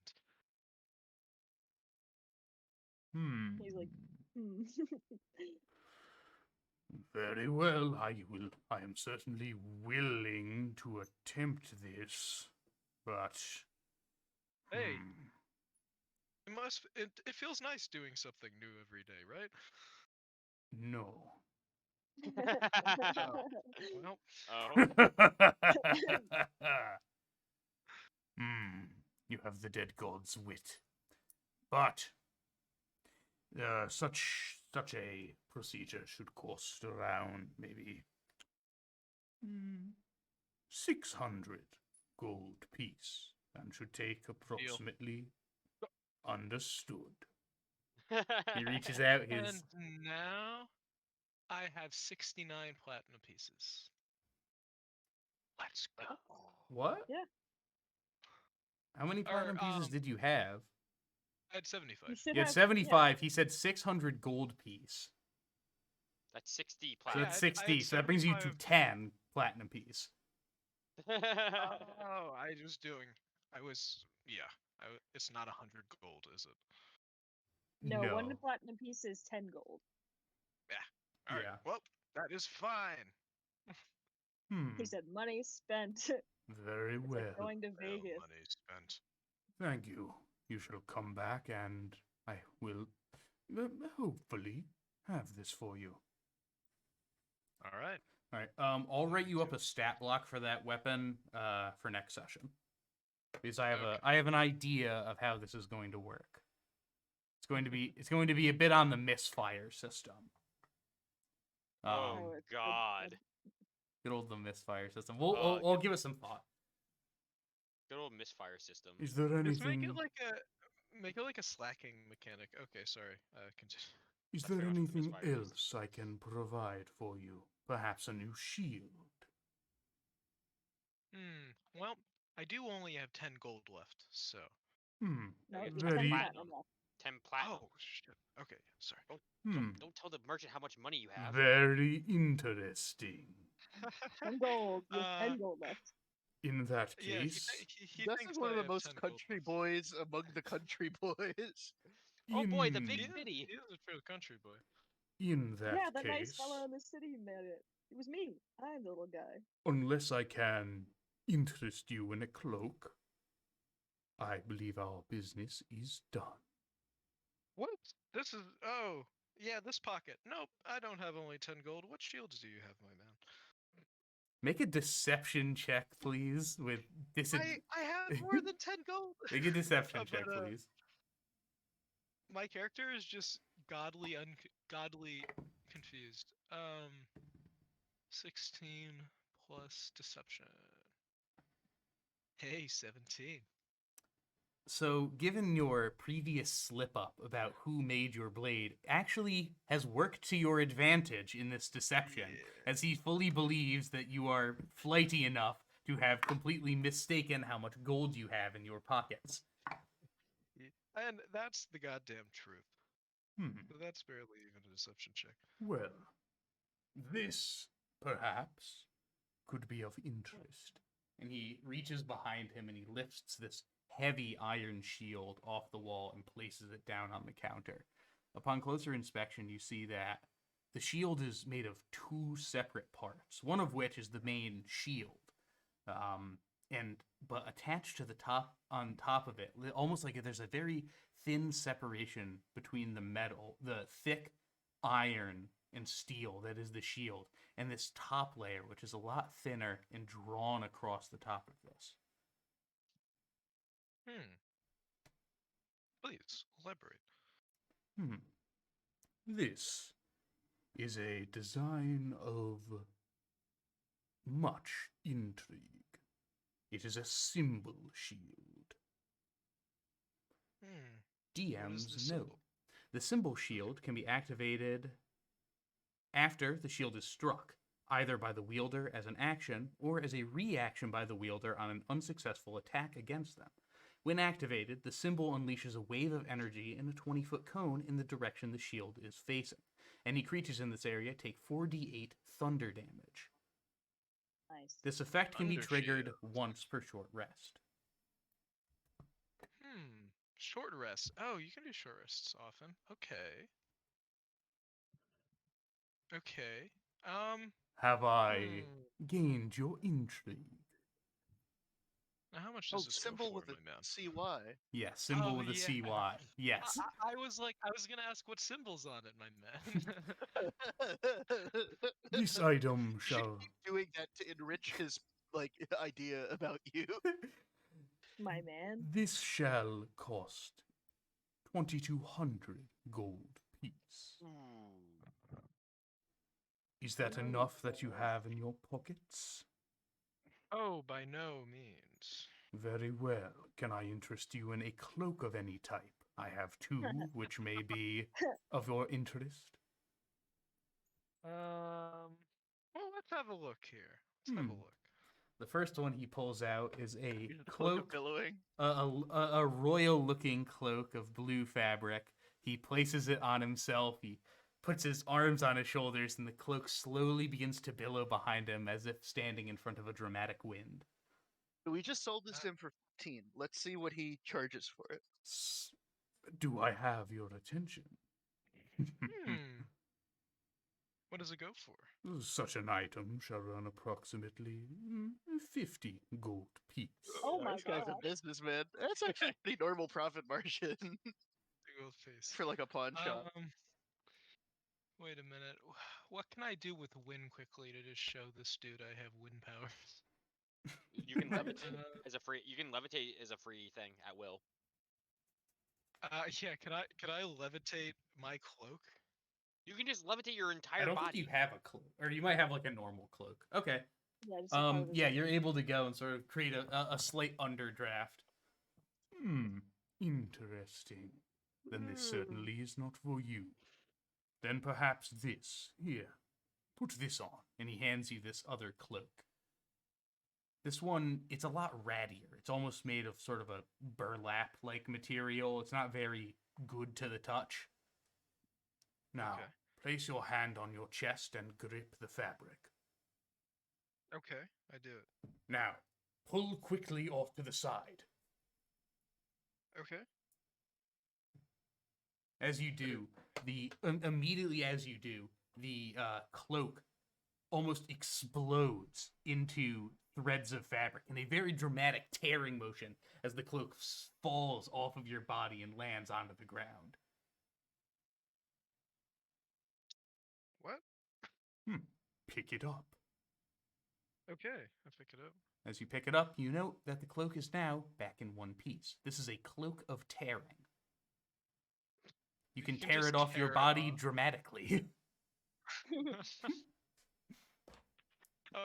He's like, hmm. Very well, I am certainly willing to attempt this, but Hey, it feels nice doing something new every day, right? no. Well, Oh. Hmm. You have the dead god's wit. But such a procedure should cost around maybe 600 gold piece, and should take approximately. Understood. He reaches out his. And now I have 69 platinum pieces. Let's go. What? Yeah. How many platinum pieces did you have? I had 75. You should You had have 75. He said 600 gold piece. That's 60 So Yeah, that's platinum. I had 60. So that brings you to 75. 10 platinum piece. Oh, it's not 100 gold, is it? No, No. 1 platinum piece is 10 gold. All right. Yeah. Well, that is fine. He said money spent. Very It's well. like going to Well, Vegas. money spent. Thank you. You shall come back and I will hopefully have this for you. All right. All right. I'll write you up a stat block for that weapon for next session. Because I have an idea of how this is going to work. It's going to be a bit on the misfire system. Oh God. Good old the misfire system. We'll give it some thought. Good old misfire system. Is there anything? Just make it like a slacking mechanic. Okay, sorry. Continue. Is Fair there enough, anything misfire else I can provide for you? Perhaps a new shield. Well, I do only have 10 gold left, so. No, Okay, you 10 10 very. platinum left. 10 platinum. Oh shit. Okay, sorry. Don't tell the merchant how much money you have. Very interesting. 10 gold. You have 10 Uh, gold left. In that Yeah, case, he That's thinks like one I of the have most 10 gold country left. boys among the country boys. Oh boy, the in big He is, city. he is a true country boy. in that Yeah, the case, nice fellow in the city made it. It was me. I'm the little guy. unless I can interest you in a cloak, I believe our business is done. What? This is. Oh, yeah, this pocket. Nope, I don't have only 10 gold. What shields do you have, my man? Make a deception check, please. With this, I have more than 10 gold. make a deception check, But, please. my character is just godly confused. 16 plus deception. Hey, 17. So, given your previous slip up about who made your blade, actually has worked to your advantage in this deception, as he fully believes that you are flighty enough to have completely mistaken how much gold you have in your pockets. And that's the goddamn truth. Hmm. So that's barely even a deception check. Well, this, perhaps, could be of interest. And he reaches behind him and he lifts this heavy iron shield off the wall and places it down on the counter. Upon closer inspection, you see that the shield is made of two separate parts, one of which is the main shield. But attached to the top, on top of it, almost like there's a very thin separation between the metal, the thick iron and steel that is the shield, and this top layer, which is a lot thinner and drawn across the top of this. Please elaborate. This is a design of much intrigue. It is a symbol shield. What is DMs the know. symbol? The symbol shield can be activated after the shield is struck, either by the wielder as an action or as a reaction by the wielder on an unsuccessful attack against them. When activated, the symbol unleashes a wave of energy in a 20-foot cone in the direction the shield is facing. Any creatures in this area take 4d8 thunder damage. Nice. This effect can be Thunder triggered shield. once per short rest. Short rests. Oh, you can do short rests often. Okay. Okay. Have I gained your intrigue? Now how much Oh, does this go symbol for, with my a man? CY. Yes, symbol Oh, with a yeah. CY. Yes. I was gonna ask what symbol's on it, my man. This item You should shall. keep doing that to enrich his idea about you. My man. This shall cost 2,200 gold piece. Ooh. Is that No, enough that that's you enough. have in your pockets? Oh, by no means. Very well. Can I interest you in a cloak of any type? I have two, which may be of your interest. Well, let's have a look here. Let's have a look. The first one he pulls out is a The cloak of cloak, billowing. a royal-looking cloak of blue fabric. He places it on himself. He puts his arms on his shoulders, and the cloak slowly begins to billow behind him as if standing in front of a dramatic wind. We just sold this to him for 15. Let's see what he charges for it. Do I have your attention? Hmm. What does it go for? Such an item shall run approximately 50 gold piece. Oh my This guy's a gosh. businessman. That's actually a pretty normal profit margin Gold face. for like a pawn shop. Wait a minute. What can I do with win quickly to just show this dude I have win powers? You can levitate Uh, as a free. You can levitate as a free thing at will. Yeah. Could I levitate my cloak? You can just levitate your I entire don't body. think you have a cloak, or you might have like a normal cloak. Okay. Yeah, just a part of his- Yeah, you're able to go and sort of create a slight underdraft. Interesting. Then this certainly is not for you. Then perhaps this. Here, put this on. And he hands you this other cloak. This one, it's a lot rattier. It's almost made of sort of a burlap-like material. It's not very good to the touch. Now, Okay. place your hand on your chest and grip the fabric. Okay, I do it. Now, pull quickly off to the side. Okay. As you do, immediately as you do, the cloak almost explodes into threads of fabric in a very dramatic tearing motion as the cloak falls off of your body and lands onto the ground. What? Pick it up. Okay, I pick it up. As you pick it up, you note that the cloak is now back in one piece. This is a cloak of tearing. You can tear just it off your tear it body off. dramatically.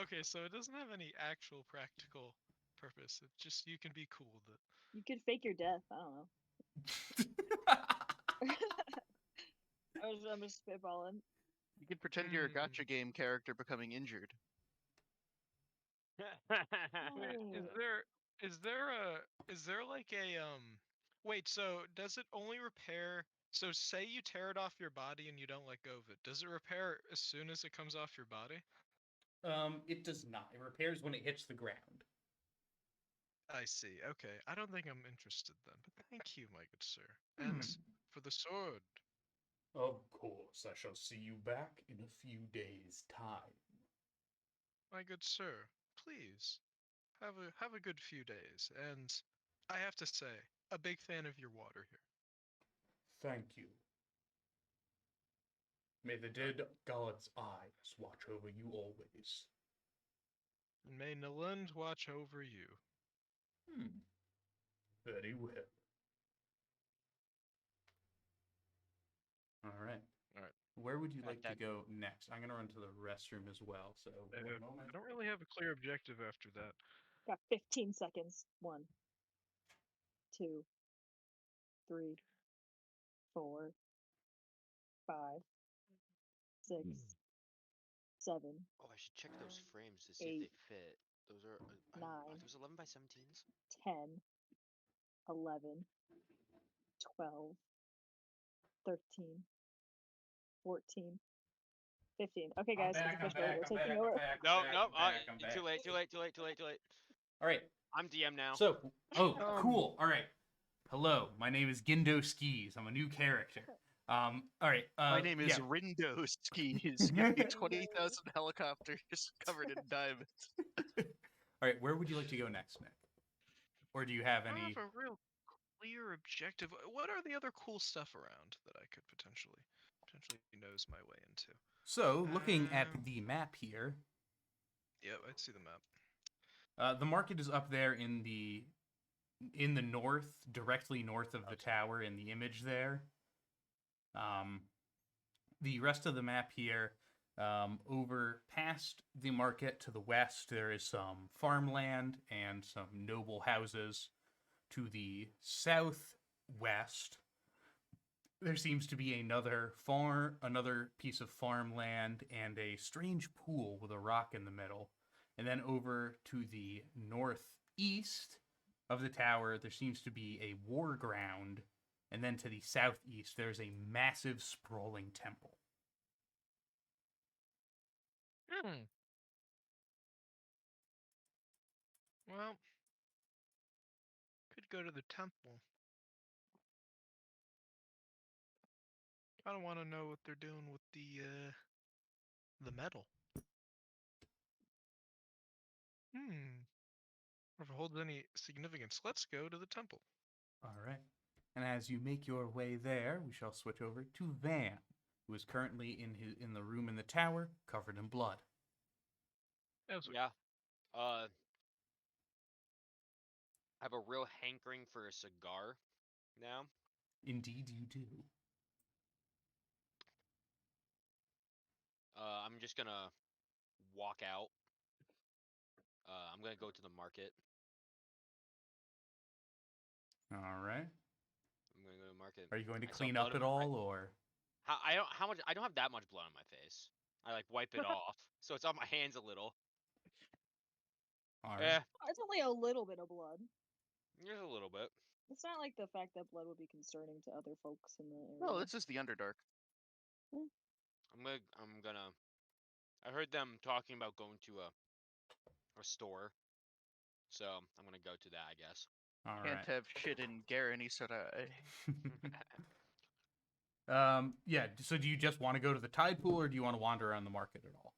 Okay, so it doesn't have any actual practical purpose. It's just you can be cool with it. You could fake your death. I don't know. I'm just spitballing. You can pretend you're a gotcha game character becoming injured. Is there like a wait, so does it only repair, so say you tear it off your body and you don't let go of it, does it repair as soon as it comes off your body? It does not. It repairs when it hits the ground. I see. Okay. I don't think I'm interested then, but thank you, my good sir. And for the sword. Of course, I shall see you back in a few days' time. My good sir, please have a good few days. And I have to say, a big fan of your water here. Thank you. May the dead god's eyes watch over you always. And may Naland watch over you. Very well. All right. Where would you like to go next? I'm going to run to the restroom as well, so one moment. I don't really have a clear objective after that. Got 15 seconds. 1, 2, 3, 4, 5, 6, 7. Oh, I should check those frames to see if they fit. Those are 9. Are those 11 by 17s? 10, 11, 12, 13, 14, 15. Okay, guys, it's official. We're taking over. No, too late. All right. I'm DM now. So, cool. All right. Hello, my name is Gindo Skis. I'm a new character. All right. My name is Rindo Skis. Give me 20,000 helicopters covered in diamonds. All right, where would you like to go next, Nick? Or do you have I any? don't have a real clear objective. What are the other cool stuff around that I could potentially nose my way into? So, looking at the map here. Yeah, I see the map. The market is up there in the in the north, directly north of the Okay. tower in the image there. The rest of the map here, over past the market to the west, there is some farmland and some noble houses. To the southwest, there seems to be another piece of farmland and a strange pool with a rock in the middle. And then over to the northeast of the tower, there seems to be a war ground. And then to the southeast, there's a massive sprawling temple. Hmm. Well, could go to the temple. I don't want to know what they're doing with the metal. Or if it holds any significance. Let's go to the temple. All right. And as you make your way there, we shall switch over to Van, who is currently in the room in the tower, covered in blood. As we Yeah. I have a real hankering for a cigar now. Indeed, you do. I'm just gonna walk out. I'm gonna go to the market. All right. I'm gonna go to the market. Are you going to I saw clean blood up on at all, or? I don't have that much blood on my face. I like wipe it off, so it's on my hands a little. All Eh, right. It's only a little bit of blood. there's a little bit. It's not like the fact that blood would be concerning to other folks in the area. No, this is the Underdark. I'm gonna. I heard them talking about going to a store, so I'm gonna go to that, I guess. All Can't right. have shit in Garany Sarai. Yeah. So, do you just want to go to the tide pool, or do you want to wander around the market at all?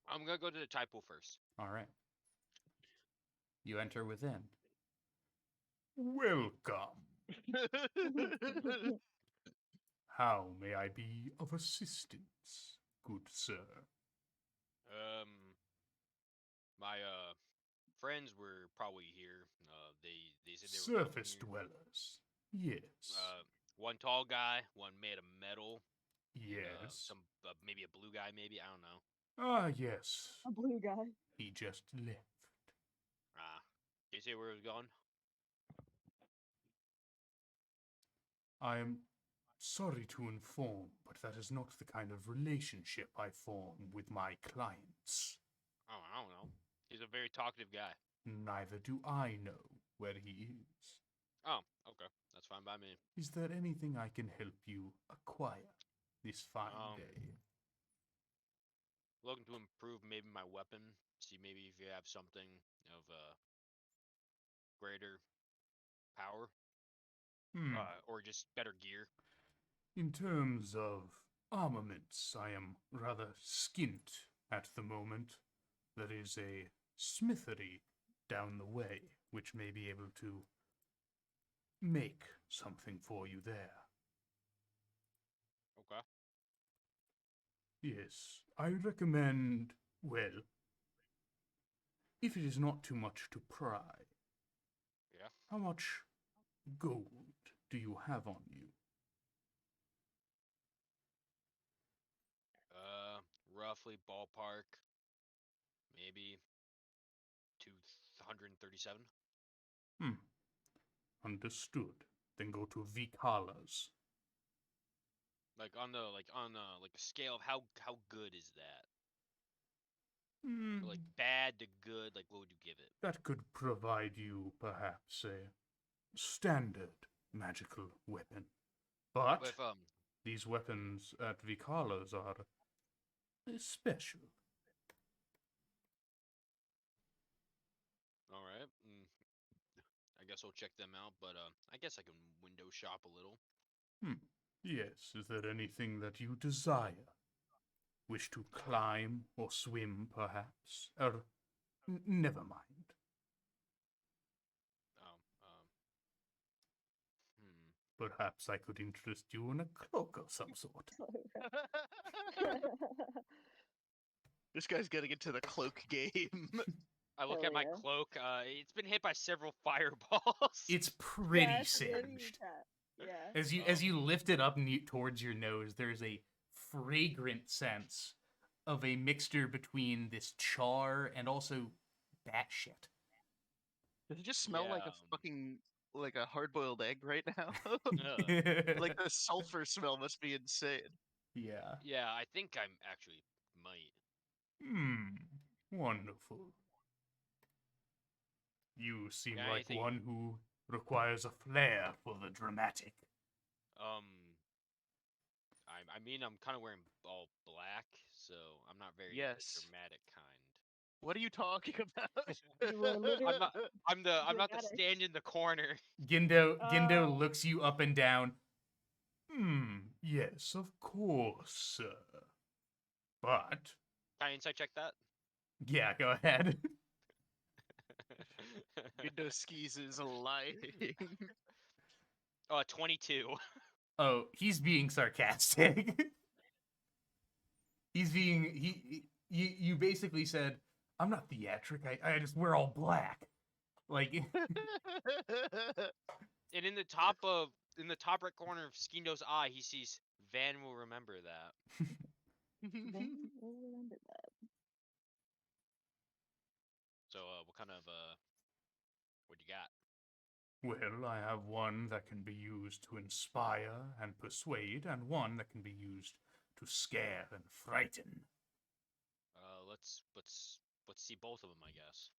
I'm gonna go to the tide pool first. All right. You enter within. Welcome. How may I be of assistance, good sir? My friends were probably here. They said they were coming Surface here. dwellers. Yes. One tall guy, one made of metal, and Yes. some maybe a blue guy, maybe I don't know. Ah, yes. A blue guy. He just left. Did you say where he was going? I am sorry to inform, but that is not the kind of relationship I form with my clients. Oh, I don't know. He's a very talkative guy. Neither do I know where he is. Oh, okay, that's fine by me. Is there anything I can help you acquire this fine day? Looking to improve maybe my weapon. See maybe if you have something of greater power, or just better gear. In terms of armaments, I am rather skint at the moment. There is a smithery down the way, which may be able to make something for you there. Okay. Yes, I recommend, well, if it is not too much to pry. Yeah. How much gold do you have on you? Roughly ballpark, maybe 237. Understood. Then go to Vikala's. Like on a scale of how good is that? Or like bad to good, like what would you give it? That could provide you perhaps a standard magical weapon. But But if these weapons at Vikala's are special. all right, I guess I'll check them out. But I guess I can window shop a little. Yes, is there anything that you desire? Wish to climb or swim, perhaps? Never mind. Perhaps I could interest you in a cloak of some sort. This guy's getting into the cloak game. I look Hell at my yeah. cloak. It's been hit by several fireballs. It's pretty Yes, what do you singed. got? Yeah. As you lift it up towards your nose, there's a fragrant sense of a mixture between this char and also bat shit. Does it just smell like Yeah, a fucking like a hard-boiled egg right now? Ugh. Like the sulfur smell must be insane. Yeah. Yeah, I think I'm actually might. Wonderful. You seem Yeah, like anything. one who requires a flair for the dramatic. Um, I mean, I'm kind of wearing all black, so I'm not very Yes. dramatic kind. What are you talking about? You were literally I'm the dramatic. stand in the corner. Gindo Oh. looks you up and down. Yes, of course, sir. But Can I insight check that? yeah, go ahead. Windows skis is lying. 22. Oh, he's being sarcastic. He's being you basically said, I'm not theatric. I just wear all black. Like And in the top right corner of Skindo's eye, he sees Van will remember that. Then we'll remember that. So, what kind of what do you got? well, I have one that can be used to inspire and persuade, and one that can be used to scare and frighten. Let's see both of them, I guess.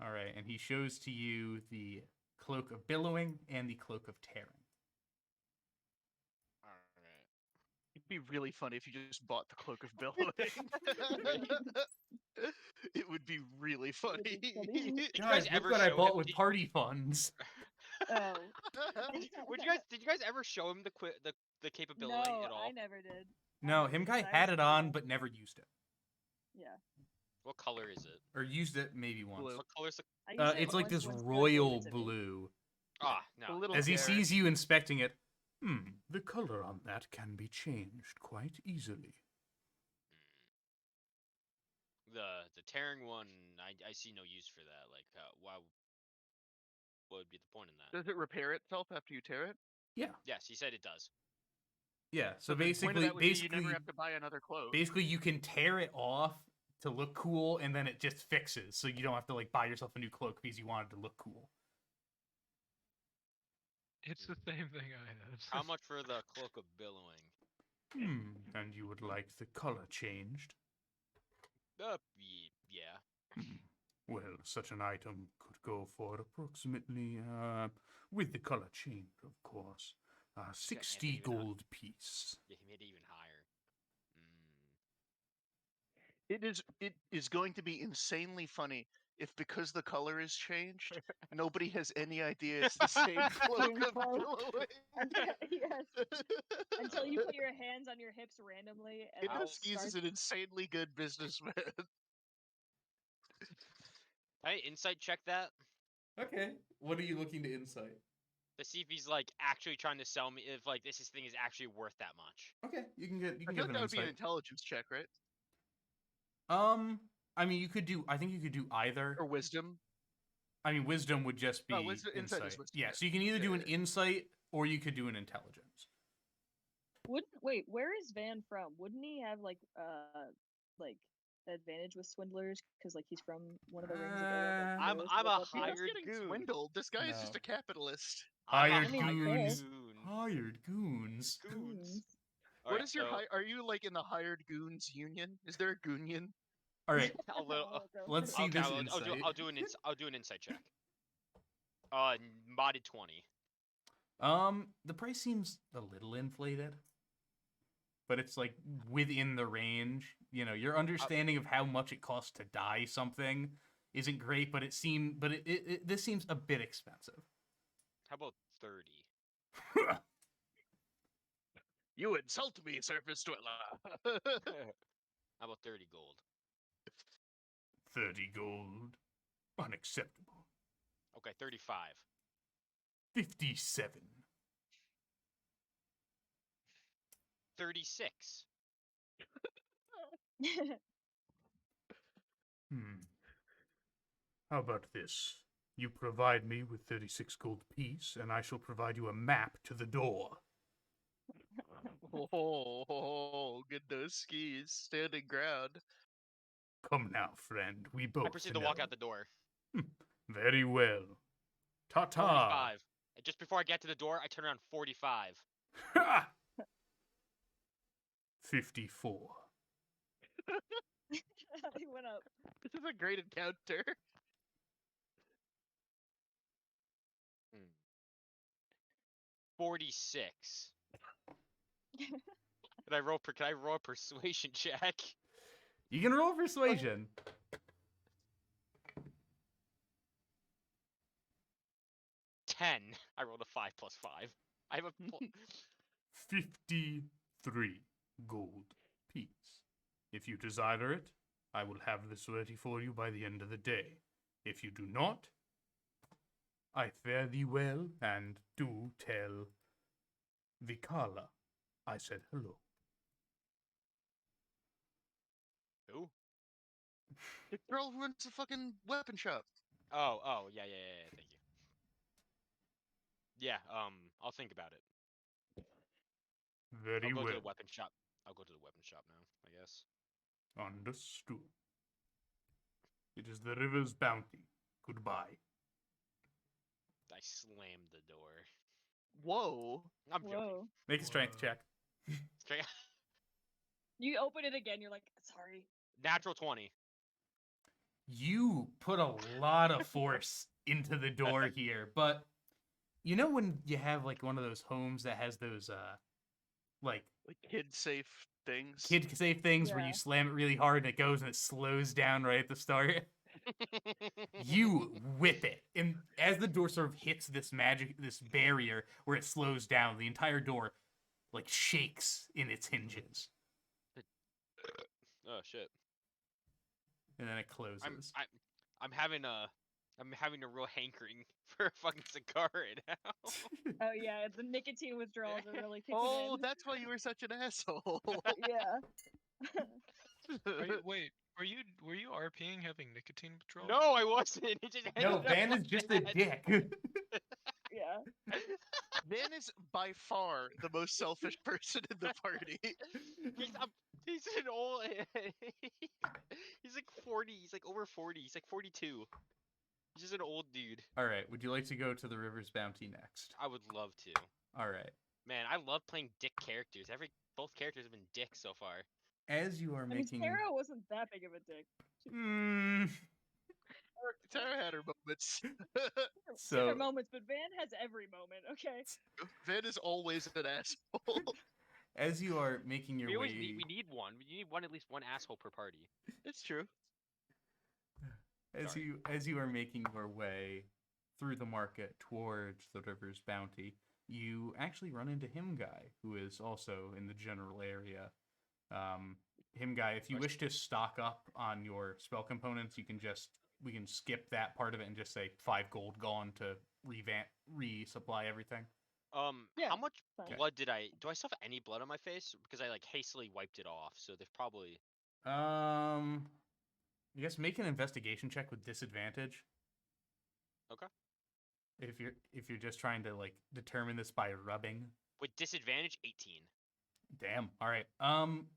All right, and he shows to you the cloak of billowing and the cloak of tearing. All right. It'd be really funny if you just bought the cloak of billowing. It would be really funny. funny. Did you Guys, guys look ever what I show bought him? with party funds. Oh. Did you guys ever show him the capability No, at all? I never did. No, I him never guy did. I had was it on, little. but never used it, Yeah. What color is it? or used it maybe once. Blue. What color's the? I used it It's like once this when Sarah royal gave it to me. blue. Ah, A no. little As he Garrett. sees you inspecting it, the color on that can be changed quite easily. The tearing one, I see no use for that. Like, why? What would be the point in that? Does it repair itself after you tear it? Yes, he said it does. Yeah, so the point of that would be you never have to buy another cloak. basically you can tear it off to look cool, and then it just fixes, so you don't have to like buy yourself a new cloak because you want it to look cool. It's the same thing I had. How much for the cloak of billowing? And you would like the color changed? Yeah. Well, such an item could go for approximately, with the color changed, of course, 60 even up. gold piece. Yeah, he made it even higher. It is going to be insanely funny if, because the color is changed, nobody has any idea it's the same cloak of Cloak. billowing. Yes. Until you put your hands on your hips randomly and Windows it skis is starts. an insanely good businessman. Hey, insight check that Okay, what are you looking to insight? to see if he's like actually trying to sell me. If like this thing is actually worth that much. Okay, you can I give feel like an that would be an insight. intelligence check, right? I mean, I think you could do either. Or wisdom. I mean, wisdom would just be Insight is insight. wisdom, Yeah, yeah. so you can either do an Yeah. insight or you could do an intelligence. Wait, where is Van from? Wouldn't he have like advantage with swindlers because like he's from one of the rings of air? I'm a Who's hired getting goon. swindled? This guy is just No. a capitalist. I'm Hired a goons. goon. Hired goons. Goons. What is your so, are you like in the hired goons union? Is there a goonion? All right, a little, let's see okay, this I'll insight. do an insight check. Modded 20. The price seems a little inflated, but it's like within the range. You know, your understanding of how much it costs to dye something isn't great, but this seems a bit expensive. How about 30? You insult me, surface dweller. How about 30 gold? 30 gold. Unacceptable. Okay, 35. 57. 36. How about this? You provide me with 36 gold apiece, and I shall provide you a map to the door. Oh, get those skis, standing ground. Come now, friend. We both I proceed to walk out the door. Very well. Ta-ta. 45. And just before I get to the door, I turn around 45. Ha! 54. He went up. This is a great encounter. Hmm. 46. Can I roll a persuasion check? You can roll persuasion. 10. I rolled a 5 plus 5. I have a 53 gold piece. If you desire it, I will have this ready for you by the end of the day. If you do not, I fare thee well, and do tell Vikala I said hello. Who? The girl who runs the fucking weapon shop. Oh, yeah, thank you. Yeah, I'll think about it. Very I'll go well. to the weapon shop. I'll go to the weapon shop now, I guess. Understood. It is the river's bounty. Goodbye. I slammed the door. Whoa. I'm joking. Whoa. Make a strength check. Straight You open it again. You're like, sorry. Natural 20. You put a lot of force into the door here, but you know when you have like one of those homes that has those like Kid safe things. kid safe things where Yeah. you slam it really hard and it goes and it slows down right at the start? You whip it, and as the door sort of hits this barrier where it slows down, the entire door like shakes in its hinges, Oh shit. and then it closes. I'm having a real hankering for a fucking cigar right now. Oh yeah, the nicotine withdrawals are really kicking Oh, in. that's why you were such an asshole. Yeah. Were you RPing having nicotine withdrawals? No, I wasn't. It just No, ended up Van is just a bad. dick. Yeah. Van is by far the most selfish person in the party. He's an old. He's like 40. He's like over 40. He's like 42. He's just an old dude. All right, would you like to go to the River's Bounty next? I would love to. All right. Man, I love playing dick characters. Both characters have been dicks so far. As you are I mean, making Sarah wasn't that big of a dick. Sarah had her moments. Different so moments, but Van has every moment. Okay. Van is always an asshole. as you are making your way, We need one. We need at least one asshole per party. It's true. as you are making your way through the market towards the River's Bounty, you actually run into Him Guy, who is also in the general area. Him Guy, if you wish to stock up on your spell components, we can skip that part of it and just say 5 gold gone to resupply everything. Yeah, How much fine. blood do I still have any blood on my face? Because I like hastily wiped it off, so there's probably I guess make an investigation check with disadvantage. Okay. If you're just trying to like determine this by rubbing. with disadvantage 18. Damn. All right.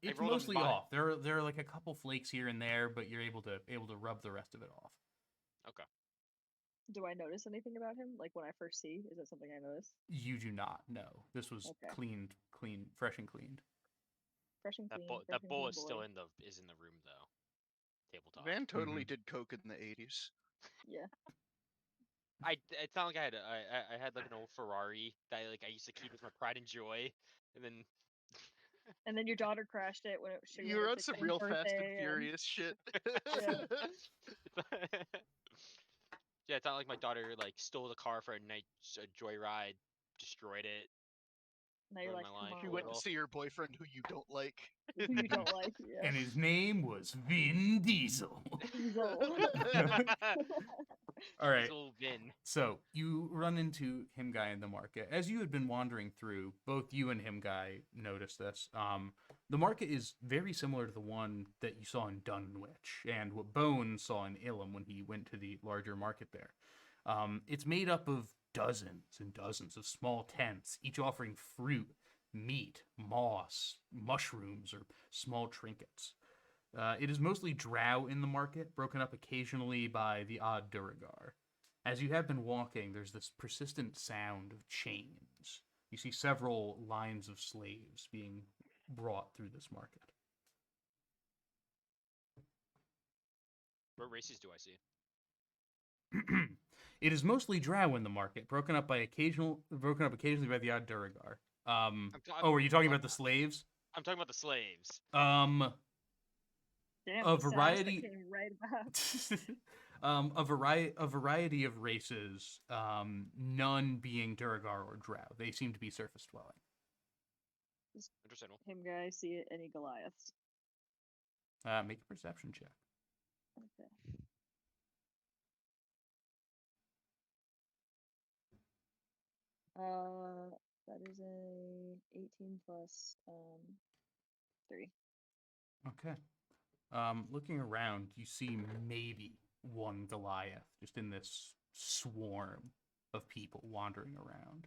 It's rolled a mostly five. off. There are like a couple flakes here and there, but you're able to rub the rest of it off. Okay. Do I notice anything about him? Like when I first see, is that something I notice? You do not. No. This was Okay. clean, fresh and cleaned. Fresh and clean. That fresh and bowl clean is still boy. in the room though. Tabletop. Van totally did coke in the 80s. Yeah. It's not like I had like an old Ferrari that I used to keep as my pride and joy, and then And then your daughter crashed it when she You was were her on some 16th real Fast and birthday, Furious shit. Yeah. Yeah, it's not like my daughter like stole the car for a night joyride, destroyed it. Now you're Ruined like, my come life. on. You went to Well. see your boyfriend who you don't like. Who you don't like. Yeah. And his name was Vin Diesel. Diesel. All right. Diesel Vin. So you run into Him Guy in the market. As you had been wandering through, both you and Him Guy noticed this. The market is very similar to the one that you saw in Dunwich and what Bones saw in Ilum when he went to the larger market there. It's made up of dozens and dozens of small tents, each offering fruit, meat, moss, mushrooms, or small trinkets. It is mostly drow in the market, broken up occasionally by the odd Duragar. As you have been walking, there's this persistent sound of chains. You see several lines of slaves being brought through this market. What races do I see? It is mostly drow in the market, broken up occasionally by the odd Duragar. Are you talking about the slaves? I'm talking about the slaves. Damn, A the sash that variety came right about. a variety of races, none being Duragar or Drow. They seem to be surface dwelling. Understandable. Him guy see any Goliaths? Make a perception check. Okay. That is a 18 plus 3. Okay. Looking around, you see maybe one Goliath just in this swarm of people wandering around.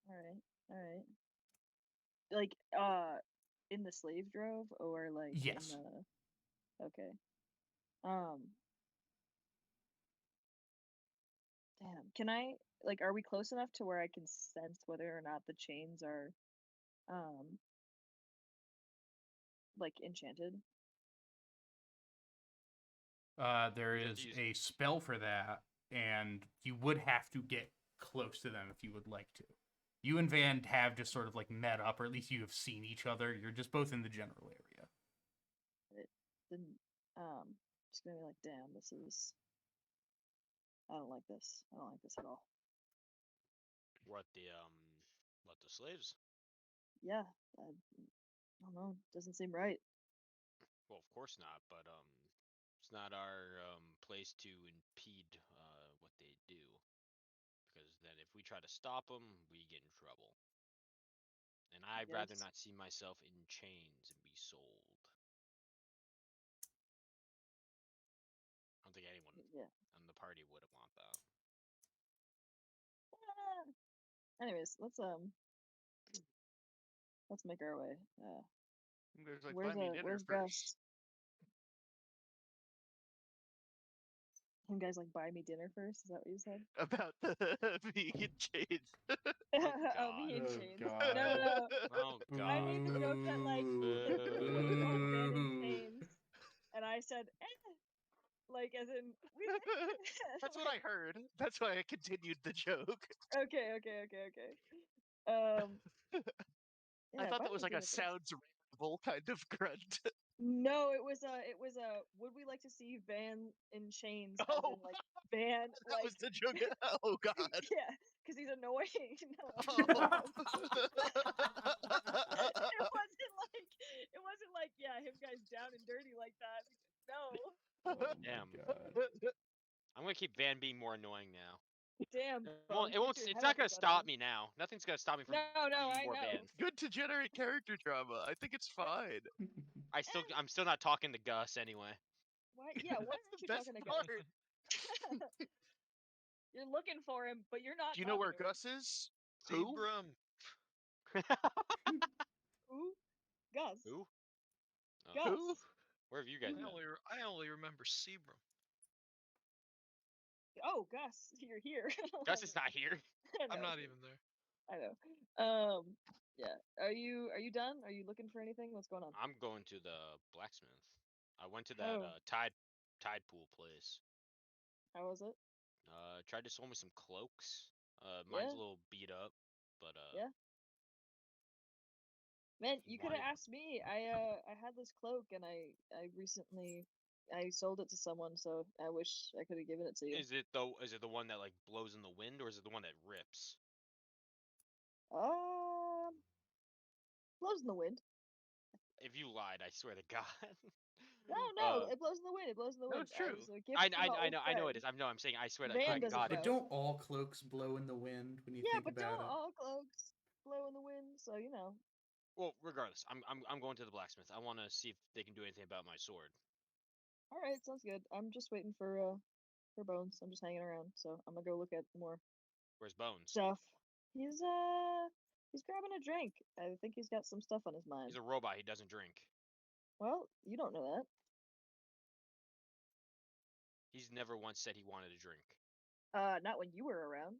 All right. Like in the slave drove or like Yes. in the okay. Um Damn. Can I like are we close enough to where I can sense whether or not the chains are um like enchanted? There You have to is use- a spell for that, and you would have to get close to them if you would like to. You and Van have just sort of like met up, or at least you have seen each other. You're just both in the general area. Then just gonna be like, damn, this is I don't like this. I don't like this at all. What the slaves? Yeah, I don't know. Doesn't seem right. Well, of course not. But it's not our place to impede what they do. Because then, if we try to stop them, we get in trouble. And I'd rather Yes. not see myself in chains and be sold. I don't think anyone Yeah. on the party would want that. Anyways, let's make our way. There's like, buy me dinner Where's first. Gus? Him guys like buy me dinner first. Is that what you said? About the vegan chains. Oh, me in Oh, chains. God. No. Oh I made the joke that like the group was called Van in Chains, and I said, like as in we. That's what I heard. That's why I continued the joke. Okay. I Yeah, thought buy that me was like a dinner first. sounds reasonable kind of grunt. No, it was a. Would we like to see Van in chains? As Oh, in like Van, that like was the joke. Oh God. yeah, because he's annoying. No, Oh. it wasn't like yeah, him guy's down and dirty like that. No, Oh my Damn. God. I'm gonna keep Van being more annoying now. damn. It Bones, won't. It get won't. your It's head not out the gonna stop gutter. me now. Nothing's gonna stop me from No, being I more know. Van. It's good to generate character drama. I think it's fine. I'm still not talking to Gus anyway. Why? Yeah, why That's aren't you the best talking to part. Gus? You're looking for him, but you're not. Do you know where talking to him. Gus is? Who? Zebrum. Who? Gus. Who? Oh, Gus. Who? where have you guys been? I only remember Sebrum. Oh, Gus, you're here. Gus is not here. I'm No, not even there. I know. Yeah. Are you done? Are you looking for anything? What's going on? I'm going to the blacksmith. I went to that Oh. tide pool place. How was it? Tried to sell me some cloaks. Mine's Yeah. a little beat up, but Yeah. Man, he you could have wanted- asked me. I had this cloak and I recently I sold it to someone, so I wish I could have given it to you. Is it the one that like blows in the wind, or is it the one that rips? Blows in the wind. If you lied, I swear to God. No, it blows in the wind. It blows in the No, wind. it's true. It was a gift I from an old I know it friend. is. I'm saying I swear to Van God. doesn't God. know. But don't all cloaks blow in the wind when you Yeah, think but about don't it? all cloaks. blow in the wind, so you know. Well, regardless, I'm going to the blacksmith. I want to see if they can do anything about my sword. All right, sounds good. I'm just waiting for Bones. I'm just hanging around, so I'm gonna go look at more Where's Bones? stuff. He's grabbing a drink. I think he's got some stuff on his mind. He's a robot. He doesn't drink. Well, you don't know that. He's never once said he wanted to drink. Not when you were around.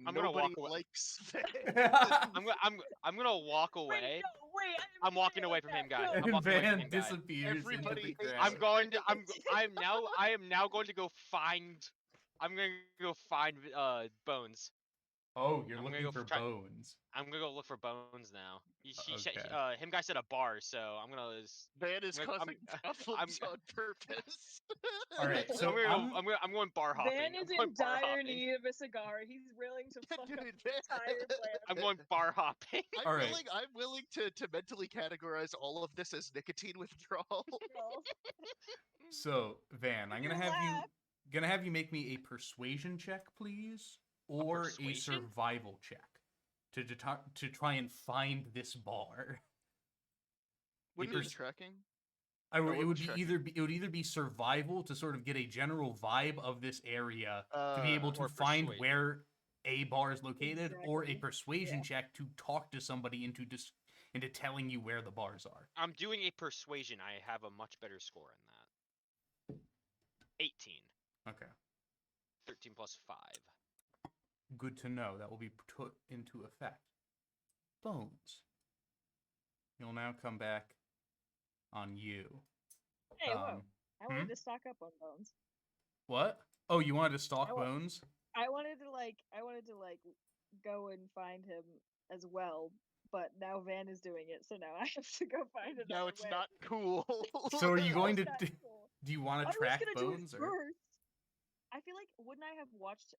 I'm gonna Nobody walk away. likes I'm gonna walk away. Wait, no, wait. I didn't I'm mean to walking say it away like from him, that. guys. No. I'm And walking away from Van him, guys. disappears into Everybody the hates ground. I'm going to. I am now going to go find. I'm gonna go find Bones. Oh, you're I'm gonna looking go for try- Bones. I'm gonna go look for Bones now. Okay. Him guy said a bar, so I'm gonna. Van is I'm gonna- causing problems on purpose. All right, so I'm going bar hopping. Van is I'm going in bar dire hopping. need of a cigar. He's willing to fuck up Dude, the entire plan. I'm going bar hopping. All right. I'm willing to mentally categorize all of this as nicotine withdrawal. Girl. So Van, I'm Your gonna have you make me a persuasion check, please, or a persuasion? survival check to try and find this bar. Wouldn't it be pers- tracking? It what would was be tracking? it would either be survival to sort of get a general vibe of this area to be able to or find persuasion. where a bar is located, or a Exactly. persuasion Yeah. check to talk to somebody into telling you where the bars are. I'm doing a persuasion. I have a much better score in that. 18. Okay, 13 plus 5. good to know. That will be put into effect. Bones. You'll now come back on you. Hey, whoa. Um, I wanted to stock up on Bones. What? Oh, you wanted to stalk I wa- Bones? I wanted to go and find him as well, but now Van is doing it, so now I have to go find him. Now it's not cool. So are you going to? That's cool. Do you want I to was track gonna do it Bones? Or? first. I feel like wouldn't I have watched?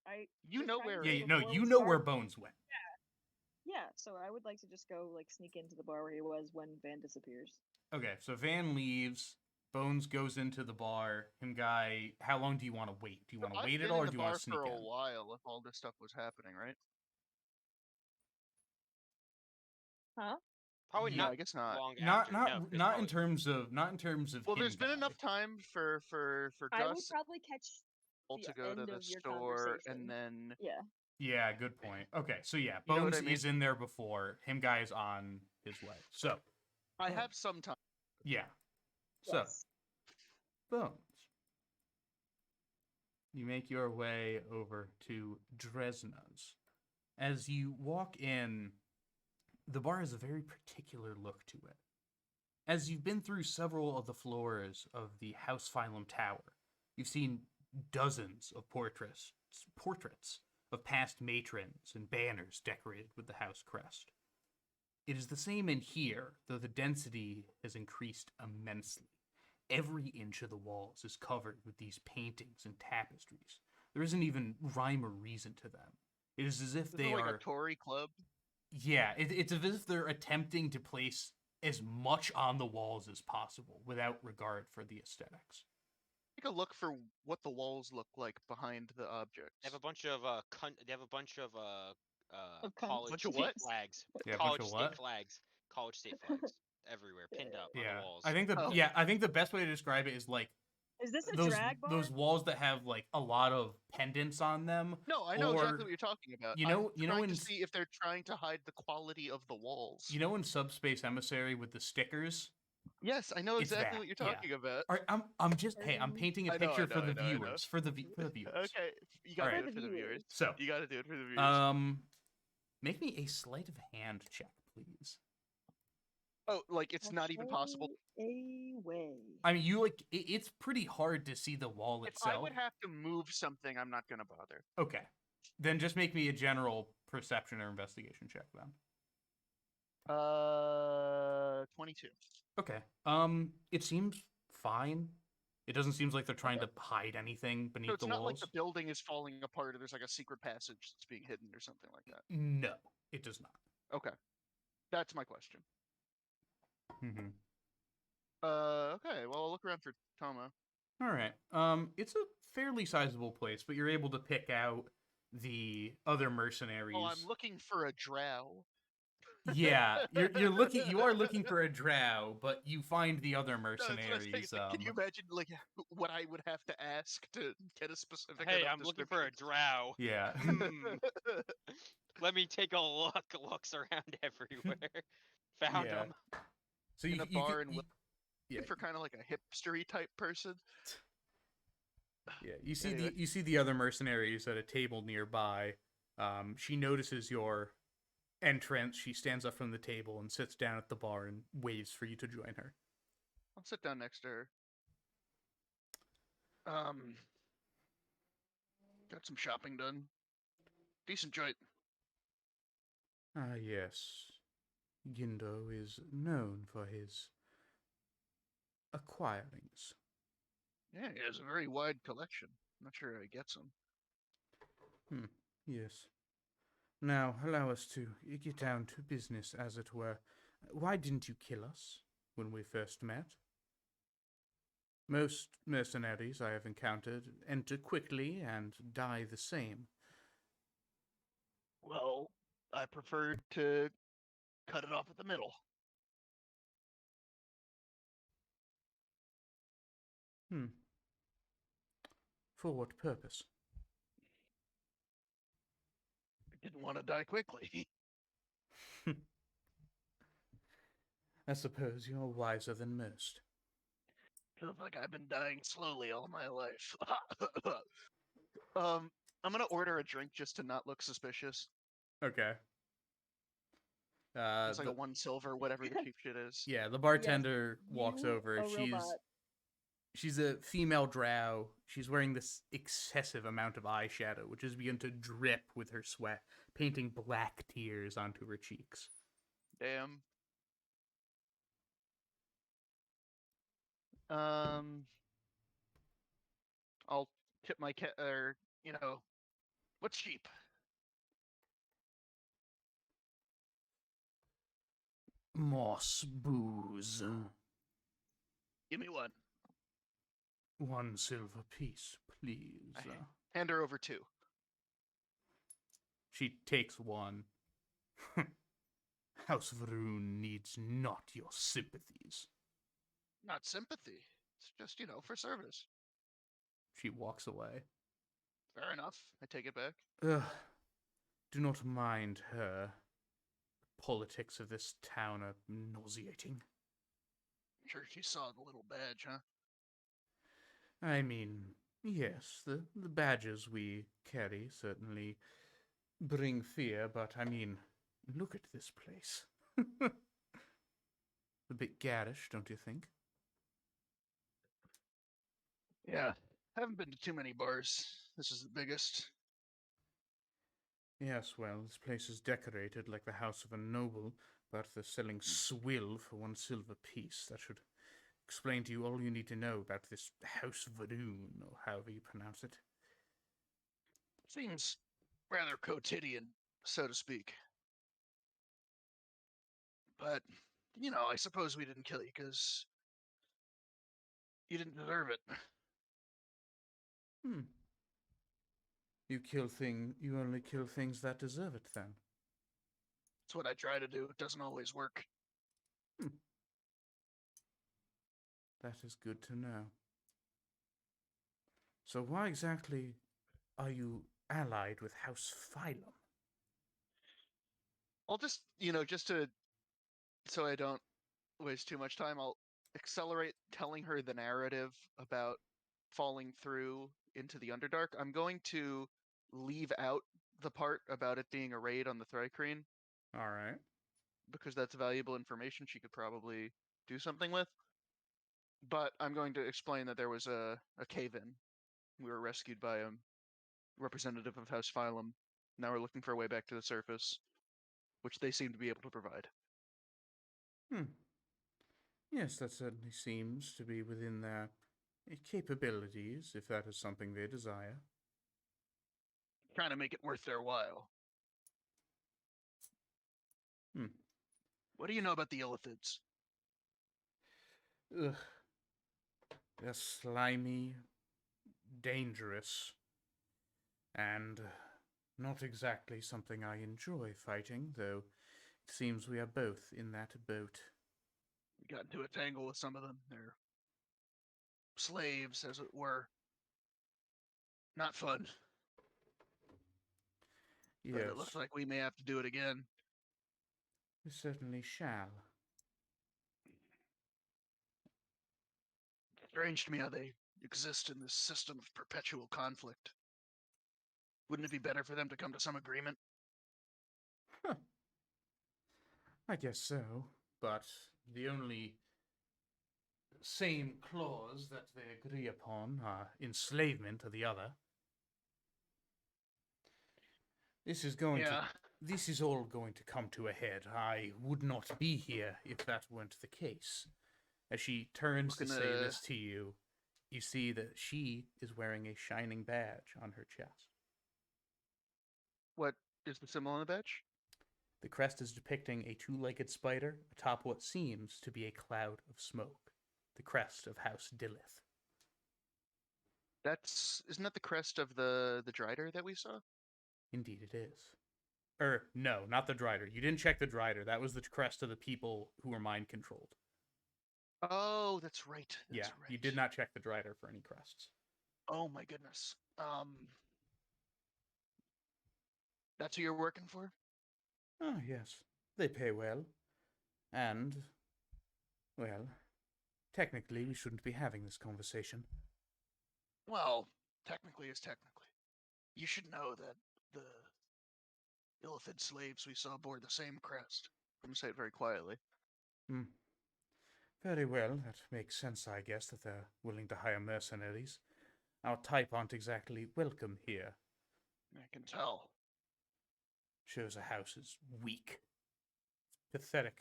You was know trying where to it do Yeah, it no, before you we know where started. Bones went. Yeah, so I would like to just go sneak into the bar where he was when Van disappears. Okay, so Van leaves. Bones goes into the bar. Him guy, how long do you want to wait? Do you want to I've wait been at all, in or the do you want bar to sneak for a in? while if all this stuff was happening, right? Huh? Probably Yeah, not I guess not. long Not after. No, 'cause not in probably- terms of Well, him there's been guy. enough time for I would Gus probably catch the to go to end the of your store conversation. and then Yeah. Yeah, good point. Okay, so yeah, You know what Bones I mean? is in there before. Him guy is on his way. So I have some time. yeah, Yes. Bones. You make your way over to Dresna's. As you walk in, the bar has a very particular look to it. As you've been through several of the floors of the House Phylum Tower, you've seen dozens of portraits of past matrons and banners decorated with the house crest. It is the same in here, though the density has increased immensely. Every inch of the walls is covered with these paintings and tapestries. There isn't even rhyme or reason to them. It is as if This they is like are... a Tory club. Yeah, it's as if they're attempting to place as much on the walls as possible without regard for the aesthetics. Take a look for what the walls look like behind the objects. They have a bunch of they have a bunch of Of cunts. college Bunch of state what? flags. Yeah, a bunch College of state what? flags. College state flags everywhere, pinned up on Yeah, the walls. I think Oh. I think the best way to describe it is like Is this a those drag bar? those walls that have like a lot of pendants on them. No, I know or- exactly what you're talking about. you know- I'm you know trying in to s- see if they're trying to hide the quality of the walls. You know in Subspace Emissary with the stickers? Yes, I know It's exactly that, what you're yeah. talking about. All right, I'm just I'm painting a I know, picture for I the know, I know. viewers, for the viewers. Okay, you gotta Alright. do it for the viewers. So, You gotta do it for the viewers. make me a sleight of hand check, please. Oh, like it's not even possible. Away. I mean, it's pretty hard to see the wall If itself. I would have to move something, I'm not gonna bother. Okay, then just make me a general perception or investigation check then. 22. Okay. It seems fine. It doesn't seem like they're trying to hide anything beneath So it's the not like walls. the building is falling apart or there's like a secret passage that's being hidden or something like that. No, it does not. Okay. That's my question. Mm-hmm. Okay, well I'll look around for Toma. All right. It's a fairly sizable place, but you're able to pick out the other mercenaries. Oh, I'm looking for a drow. Yeah, you're looking. You are looking for a drow, but you find the other No, that's what I was thinking. mercenaries. Can you imagine like what I would have to ask to get a specific Hey, enough I'm looking for a drow. Yeah. Hmm. Let me take a look. Looks around everywhere. Found Yeah. him. So in a bar and yeah, looking for kind of like a hipstery type person. yeah. You see Anyway. you see the other mercenaries at a table nearby. She notices your entrance. She stands up from the table and sits down at the bar and waves for you to join her. I'll sit down next to her. Got some shopping done. Decent joint. Ah, yes. Gindo is known for his acquirings. Yeah, he has a very wide collection. Not sure how he gets them. Yes. Now, allow us to get down to business, as it were. Why didn't you kill us when we first met? Most mercenaries I have encountered enter quickly and die the same. Well, I preferred to cut it off at the middle. For what purpose? I didn't want to die quickly. I suppose you're wiser than most. Feels like I've been dying slowly all my life. I'm gonna order a drink just to not look suspicious. Okay. It's like a 1 silver, whatever the cheap shit is. Yeah, the bartender Yes, walks you over. a robot. She's a female drow. She's wearing this excessive amount of eyeshadow, which has begun to drip with her sweat, painting black tears onto her cheeks. Damn. I'll tip my cat, or what's cheap? Moss booze. Give me one. 1 silver piece, please. Hand her over 2. She takes one. House Varun needs not your sympathies. Not sympathy. It's just, for service. She walks away. Fair enough. I take it back. Ugh. Do not mind her. Politics of this town are nauseating. Sure she saw the little badge, huh? I mean, yes, the badges we carry certainly bring fear, but I mean, look at this place. A bit garish, don't you think? Yeah. Haven't been to too many bars. This is the biggest. Yes, well, this place is decorated like the house of a noble, but they're selling swill for 1 silver piece. That should explain to you all you need to know about this House Vadoon, or however you pronounce it. Seems rather quotidian, so to speak. But, I suppose we didn't kill you because you didn't deserve it. You only kill things that deserve it, then. That's what I try to do. It doesn't always work. That is good to know. So why exactly are you allied with House Phylum? I'll just, so I don't waste too much time, I'll accelerate telling her the narrative about falling through into the Underdark. I'm going to leave out the part about it being a raid on the Thrycreen, All right. because that's valuable information she could probably do something with. But I'm going to explain that there was a cave-in. We were rescued by a representative of House Phylum. Now we're looking for a way back to the surface, which they seem to be able to provide. Yes, that certainly seems to be within their capabilities, if that is something they desire. Trying to make it worth their while. What do you know about the Illithids? Ugh. They're slimy, dangerous, and not exactly something I enjoy fighting, though it seems we are both in that boat. We got into a tangle with some of them. They're slaves, as it were. Not fun, but it looks Yes, like we may have to do it again. we certainly shall. Strange to me how they exist in this system of perpetual conflict. Wouldn't it be better for them to come to some agreement? Huh. I guess so, but the only same clause that they agree upon are enslavement of the other. This is going to Yeah, this is all going to come to a head. I would not be here if that weren't the case. As she turns to looking say to. this to you, you see that she is wearing a shining badge on her chest. What is the symbol on the badge? The crest is depicting a two-legged spider atop what seems to be a cloud of smoke. The crest of House Dillith. Isn't that the crest of the Drider that we saw? Indeed it is. No, not the Drider. You didn't check the Drider. That was the crest of the people who were mind controlled. Oh, that's right. Yeah, That's right. you did not check the Drider for any crests. Oh my goodness. That's who you're working for? Oh, yes. They pay well. And, well, technically we shouldn't be having this conversation. Well, technically is technically. You should know that the Illithid slaves we saw bore the same crest. I'm gonna say it very quietly. Hmm. Very well, that makes sense, I guess, that they're willing to hire mercenaries. Our type aren't exactly welcome here. I can tell. Shows a house is weak. Pathetic.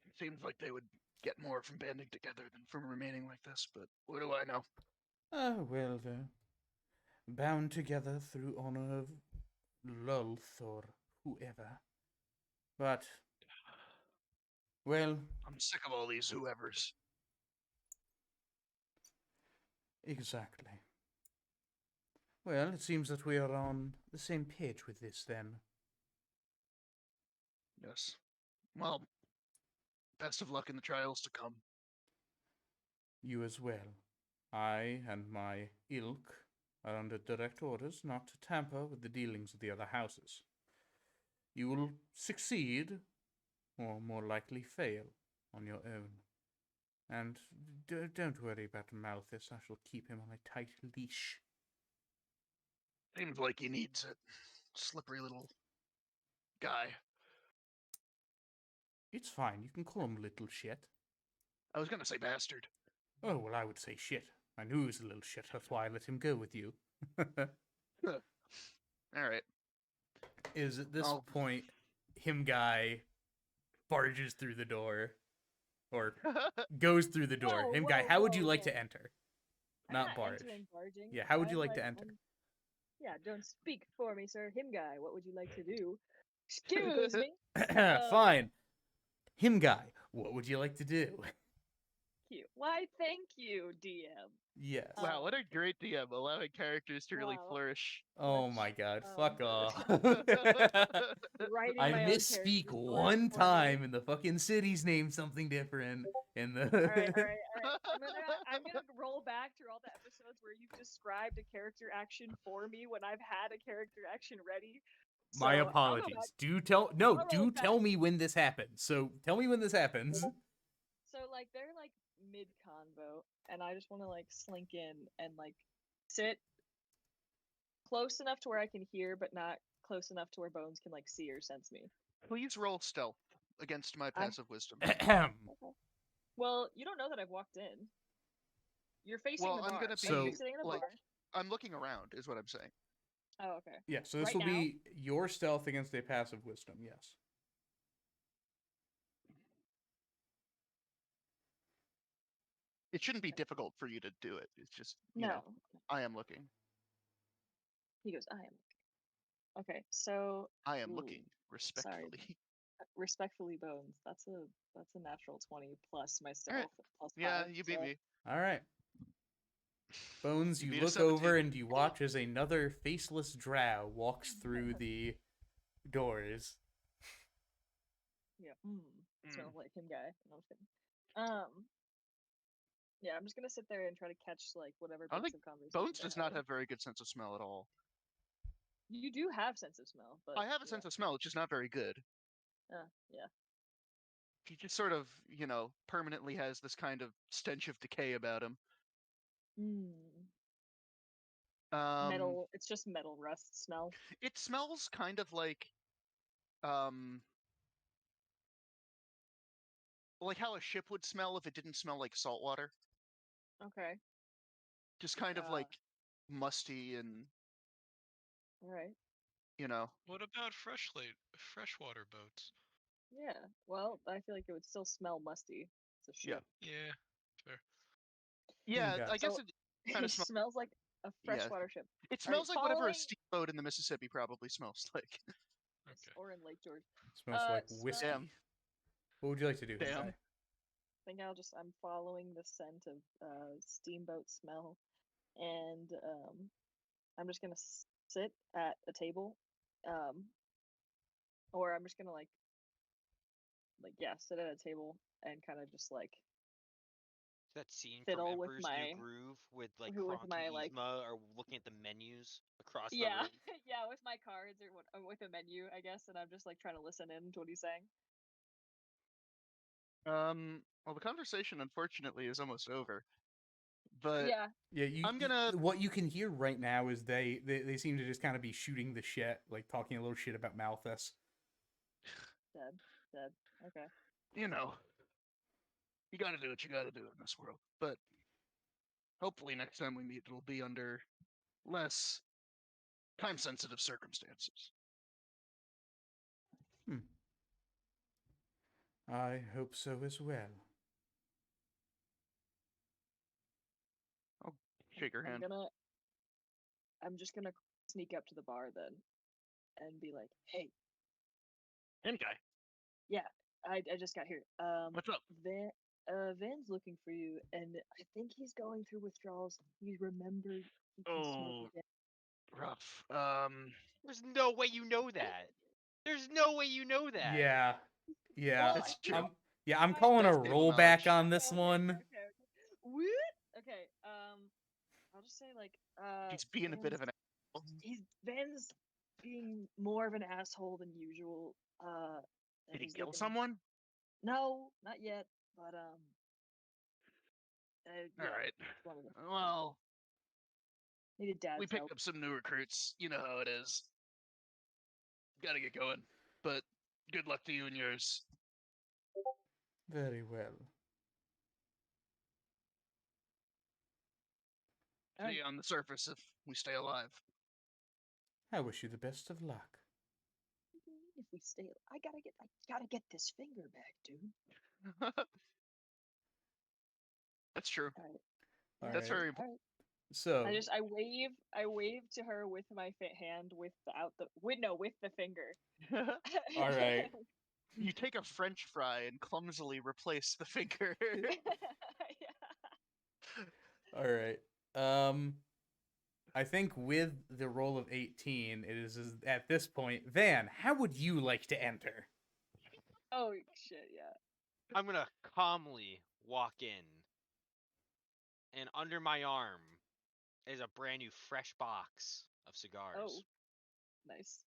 It seems like they would get more from banding together than from remaining like this, but what do I know? Ah, well, they're bound together through honor of Lulth or whoever. But, well, I'm sick of all these whoever's. exactly. Well, it seems that we are on the same page with this, then. Yes. Well, best of luck in the trials to come. You as well. I and my ilk are under direct orders not to tamper with the dealings of the other houses. You will succeed, or more likely fail, on your own. And don't worry about Malthis. I shall keep him on a tight leash. Seems like he needs it. Slippery little guy. It's fine. You can call him little shit. I was gonna say bastard. Oh, well, I would say shit. I knew he was a little shit. That's why I let him go with you. Alright. Is at this Oh. point, him guy barges through the door. Or goes through the door. Whoa, Him guy, whoa, how would you whoa, like to whoa. enter? I'm Not not barge. entering barging. Yeah, how would you I'm like to enter? Yeah, don't speak for me, sir. Him guy, what would you like to do? Excuse me. Fine. Him guy, what would you like to do? Cute. Why, thank you, DM. Yes. Wow, what a great DM, allowing characters to really Wow. flourish. Oh Much, my god, um, fuck off. Writing I my own misspeak character's story one for me. time and the fucking city's named something different. And the All right. I'm gonna roll back through all the episodes where you've described a character action for me when I've had a character action ready. My So, I'll go apologies. back. No, I'll do roll it tell back. me when this happens. So tell me when this happens. So like they're like mid convo, and I just want to like slink in and like sit close enough to where I can hear, but not close enough to where Bones can like see or sense me. Please roll stealth against my I- passive wisdom. Okay. Well, you don't know that I've walked in. You're facing Well, the I'm bar. gonna So, You're sitting in the like, bar. I'm looking around, is what I'm saying. Oh, okay. Yeah, so this Right will now? be your stealth against a passive wisdom, yes. It shouldn't be difficult for you to do it. It's just, No. I am looking. He goes, I am. Okay, so I am ooh, looking respectfully. Respectfully, Bones. That's a natural 20 plus my Alright. stealth plus Yeah, 5. you beat so- me. All right. Bones, You you beat a look 17. over and you watch as another faceless drow walks through the doors. Yeah. Mm. Smells like him, guy. No, I'm just kidding. Yeah, I'm just gonna sit there and try to catch like whatever I don't bits think of conversation. Bones they're does not having. have very good sense of smell at all. You do have sense of smell, but I have a sense of smell, it's just not very good. yeah. He just sort of, permanently has this kind of stench of decay about him. Metal. It's just metal rust smell. It smells kind of like how a ship would smell if it didn't smell like salt water. Okay. Just kind of like musty and All right. What about freshwater boats? Yeah. Well, I feel like it would still smell musty. It's a Yeah. ship. Yeah, fair. Yeah, Okay. I guess So it kind it of smells. smells like a Yeah. freshwater ship. It All right, smells like whatever a following- steamboat in the Mississippi probably smells like. Okay. Or in Lake George. Smells like smell- whiskey. Damn. What would you like to do, Damn. Hentai? I think I'm following the scent of steamboat smell, and I'm just gonna sit at a table, or I'm just gonna sit at a table and kind of just like That scene from fiddle with Emperor's my New Groove with like with Kronk my and like Yzma are looking at the menus across the yeah room. yeah with my cards or with a menu, I guess, and I'm just like trying to listen in to what he's saying. Well, the conversation unfortunately is almost over, but Yeah. Yeah, I'm gonna. what you can hear right now is they seem to just kind of be shooting the shit, like talking a little shit about Malthis. Dead. Okay. You gotta do what you gotta do in this world. But hopefully next time we meet, it'll be under less time-sensitive circumstances. I hope so as well. I'll shake her hand. I'm just gonna sneak up to the bar then, and be like, "Hey, Hand guy, yeah, I just got here. what's up? Van's looking for you, and I think he's going through withdrawals. He remembered he can smoke Oh, again." rough. There's no way you know that. There's no way you know that. Yeah, yeah. That's true. I'm calling a That's table rollback knowledge. on this one. Okay. What? Okay. I'll just say like He's being a bit of an. Van's being more of an asshole than usual. And Did he he's kill looking- someone? No, not yet. But All right. one of the- Well, needed dad's we picked help. up some new recruits. You know how it is. Gotta get going. But good luck to you and yours. Very well. See you on the surface if we stay alive. I wish you the best of luck. If we stay, I gotta get this finger back, dude. That's true. All right. All That's right. very important. So I wave to her with my hand with the finger. all right. You take a French fry and clumsily replace the finger. All right. I think with the roll of 18, it is at this point, Van, how would you like to enter? Oh shit, yeah. I'm gonna calmly walk in, and under my arm is a brand new fresh box of cigars. Oh, nice.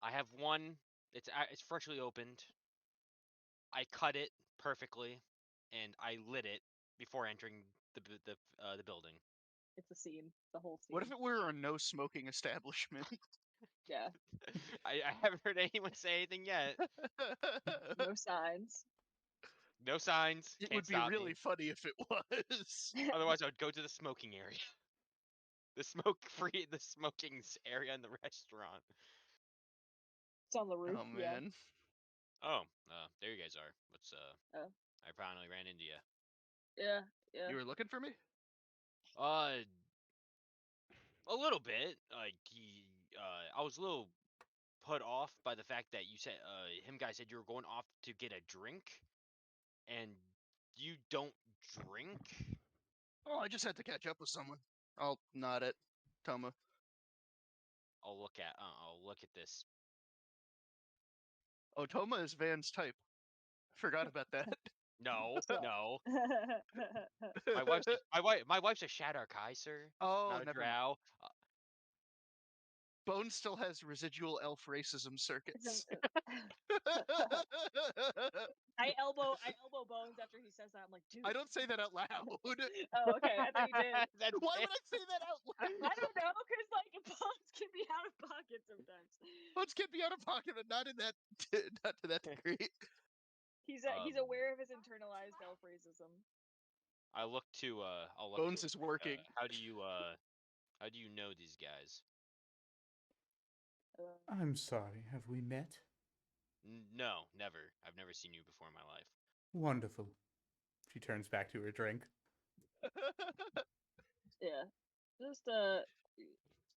I have one. It's freshly opened. I cut it perfectly, and I lit it before entering the building. It's a scene. The whole scene. What if it were a no smoking establishment? Yeah. I haven't heard anyone say anything yet. No signs. No signs. It Can't would be stop really me. funny if it was. Otherwise, I would go to the smoking area. The smoking area in the restaurant. It's on the roof. Oh Yeah. man. Oh, there you guys are. Oh. I finally ran into you. Yeah. Yeah. You were looking for me? A little bit. I was a little put off by the fact that you said him guy said you were going off to get a drink, and you don't drink. Oh, I just had to catch up with someone. I'll nod at Toma. I'll look at this. Oh, Toma is Van's type. Forgot about that. No, So- no. That's My wife's a Shadar-kai, sir. Oh, Not a never mind. drow. Bone still has residual elf racism circuits. I elbow Bones after he says that. I'm like, dude. I don't say that out loud. Oh, okay. I thought you did. That's Why it. would I say that out loud? I don't know, because like Bones can be out of pocket sometimes. Bones can't be out of pocket, but not in that, not to that degree. He's Um, aware of his internalized elf racism. I'll look to Bones is working. how do you know these guys? I'm sorry, have we met? No, never. I've never seen you before in my life. Wonderful. She turns back to her drink. Yeah, just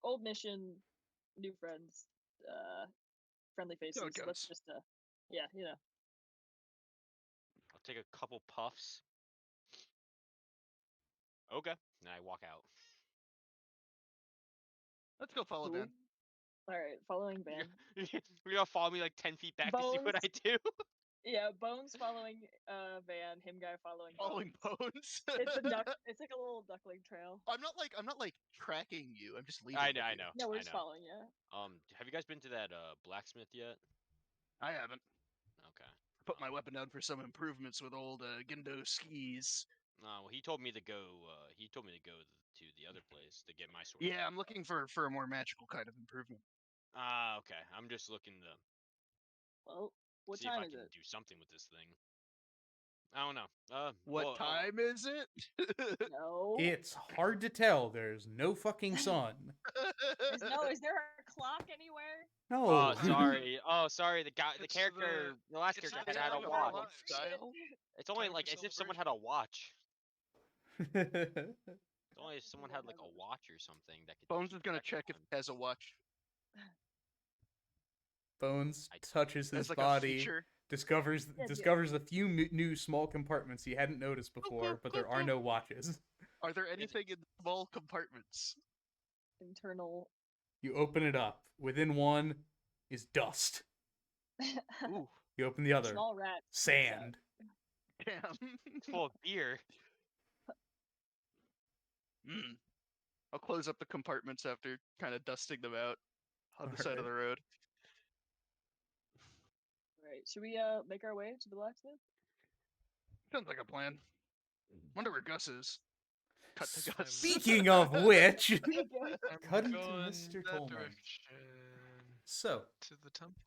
old mission, new friends, friendly faces. So it Let's goes. just yeah, you know. I'll take a couple puffs. Okay, and I walk out. Let's go follow Van. All right, following Van. You're gonna follow me like 10 feet back to see what I do. Yeah, Bones following Van, him guy following Following Bones. Bones. It's a duck. It's like a little duckling trail. I'm not like tracking you. I'm just leaving. I with know, I you. know. No, we're I just know. following. Yeah. Have you guys been to that blacksmith yet? I haven't. Okay. Put my weapon down for some improvements with old Gindo skis. Well, he told me to go. He told me to go to the other place to get my sword. Yeah, I'm looking for a more magical kind of improvement. Ah, okay. I'm just looking to Well, what see if time I is can it? do something with this thing. I don't know. What well, time is it? No. It's hard to tell. There's no fucking sun. Is there a clock anywhere? No. Oh, sorry. Oh, sorry. The It's character, the last it's character the had a time of watch. our lives. Style. It's only Time like for as if someone had a watch. It's only if someone had like a watch or something that could. Bones keep is gonna track of check if time. he has a watch Bones I- touches his as like a body, feature. discovers Yeah. discovers a few new small compartments he hadn't noticed before, but there are no watches. Are there anything in the small compartments? Internal. You open it up. Within one is dust. Ooh, You open the other, Small rat. sand. damn. It's full of beer. Mm. I'll close up the compartments after kind of dusting them out on the side of Alright. the road. Right. Should we make our way to the blacksmith? Sounds like a plan. Wonder where Gus is. Cut to Gus. Speaking of which, I'm Cutting to going Mr. that Tolman. direction so to the temple.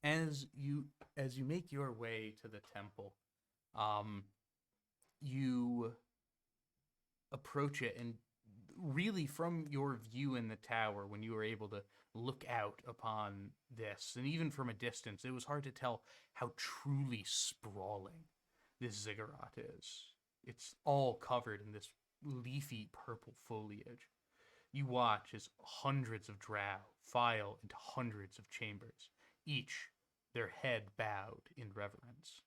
as you make your way to the temple, you approach it, and really from your view in the tower, when you were able to look out upon this, and even from a distance, it was hard to tell how truly sprawling this ziggurat is. It's all covered in this leafy purple foliage. You watch as hundreds of drow file into hundreds of chambers, each their head bowed in reverence.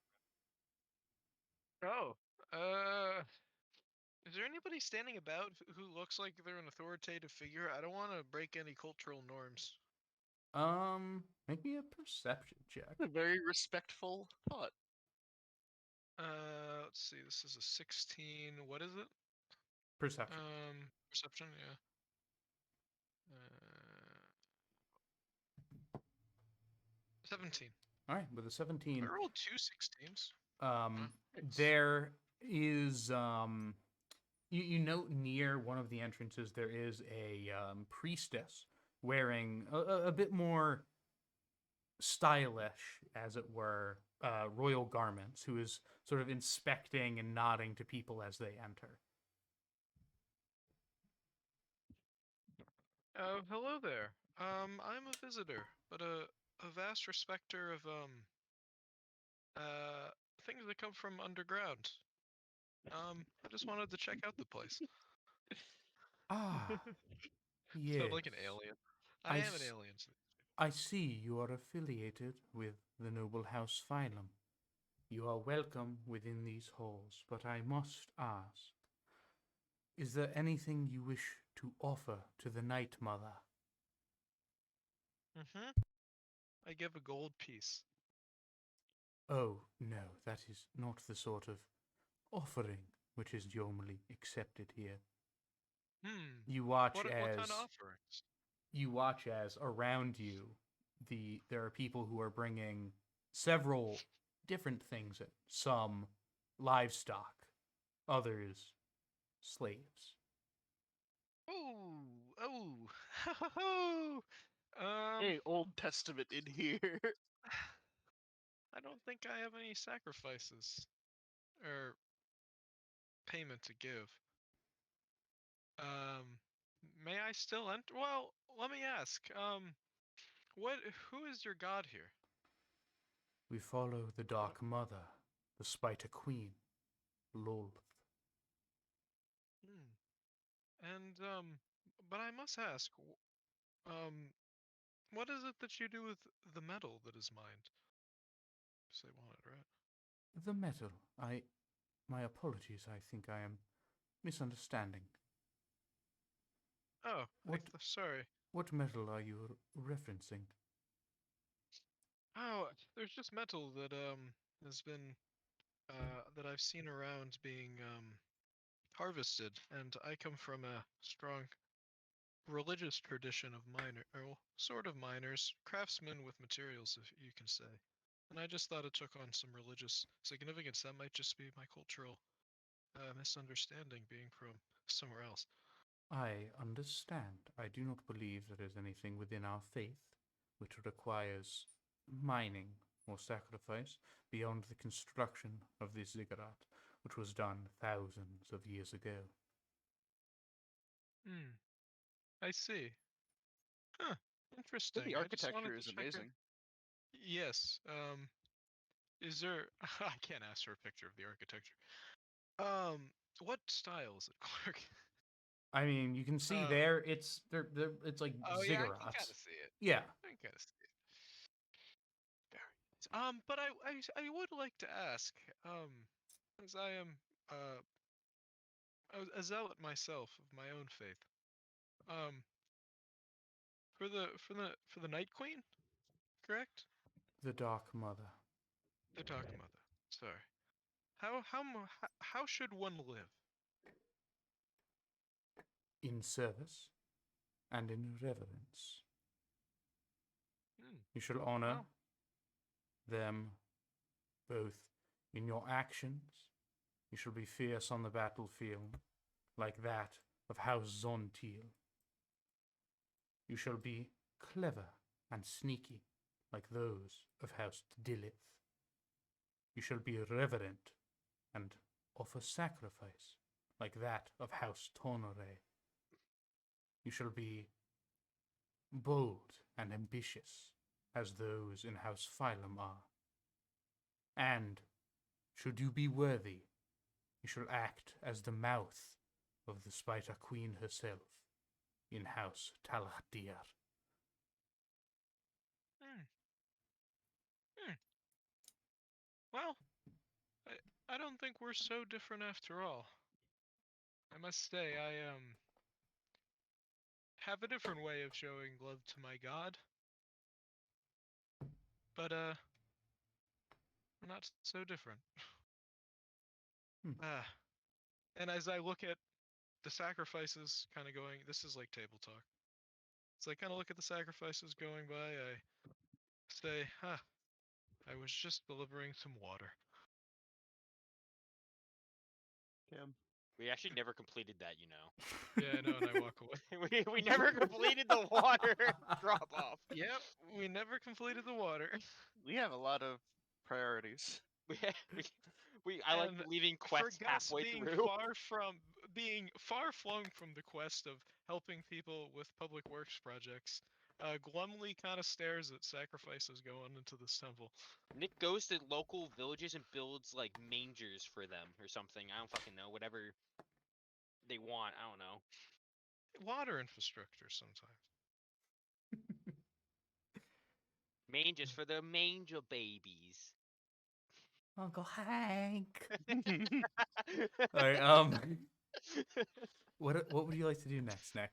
Oh, is there anybody standing about who looks like they're an authoritative figure? I don't want to break any cultural norms. Make me a perception check. A very respectful thought. Let's see. This is a 16. What is it? Perception. Perception. Yeah. 17. All right, with a 17, I rolled two 16s. there is you note near one of the entrances there is a priestess wearing a bit more stylish, as it were, royal garments, who is sort of inspecting and nodding to people as they enter. Oh, hello there. I'm a visitor, but a vast respecter of things that come from underground. I just wanted to check out the place. Ah, Sound yes. like an alien. I am an s- alien. I see you are affiliated with the noble house Phylum. You are welcome within these halls, but I must ask, is there anything you wish to offer to the Night Mother? Mm-hmm. I give a gold piece. Oh, no, that is not the sort of offering which is normally accepted here. Hmm. You watch What kind of as offerings? around you there are people who are bringing several different things in. Some livestock, others slaves. Oh, oh, oh. Hey, Old Testament in here. I don't think I have any sacrifices or payment to give. Um, may I still enter? Well, let me ask. What? Who is your god here? We follow the Dark Mother, the Spider Queen, Lolth. Hmm. And but I must ask, what is it that you do with the metal that is mined? Say wanted, right? The metal. My apologies, I think I am misunderstanding. Oh, What sorry. what metal are you referencing? Oh, there's just metal that has been that I've seen around being harvested, and I come from a strong religious tradition of miner, or sort of miners, craftsmen with materials, if you can say. And I just thought it took on some religious significance. That might just be my cultural misunderstanding, being from somewhere else. I understand. I do not believe there is anything within our faith which requires mining or sacrifice beyond the construction of this ziggurat, which was done thousands of years ago. Hmm. I see. Huh. Interesting. The I just wanted architecture to is check it. amazing. Yes. Is there? I can't ask for a picture of the architecture. Um. What style is it, Clark? I mean, you can see Um. there it's it's like Oh yeah, I can kind ziggurats. of see it. Yeah, I can kind of see it. Very nice. But I would like to ask, um, as I am uh a zealot myself of my own faith, um, for the Night Queen, correct? the Dark Mother. The Dark Mother. Sorry. How should one live? In service and in reverence. Hmm. You shall honor Well, them both in your actions. You shall be fierce on the battlefield, like that of House Zontiel. You shall be clever and sneaky, like those of House Dilith. You shall be reverent and offer sacrifice, like that of House Tonore. You shall be bold and ambitious, as those in House Phylum are. And, should you be worthy, you shall act as the mouth of the Spider Queen herself in House Talahdir. hmm, hmm. Well, I don't think we're so different after all. I must say, I have a different way of showing love to my god, but we're not so different. Hmm. Ah, and as I look at the sacrifices kind of going, this is like table talk. So I kind of look at the sacrifices going by, I say, huh, I was just delivering some water. Cam. We actually never completed that, you know. Yeah, I know, and I walk away. We never completed the water drop off. Yep, we never completed the water. We have a lot of priorities. We, we, I like And leaving for quests Gus halfway through. being far flung from the quest of helping people with public works projects, glumly kind of stares at sacrifices going into this temple. Nick goes to local villages and builds like mangers for them or something. I don't fucking know. Whatever they want. I don't know. Water infrastructure sometimes. Mangers for the manger babies. Uncle Hank. All right. What would you like to do next, Nick?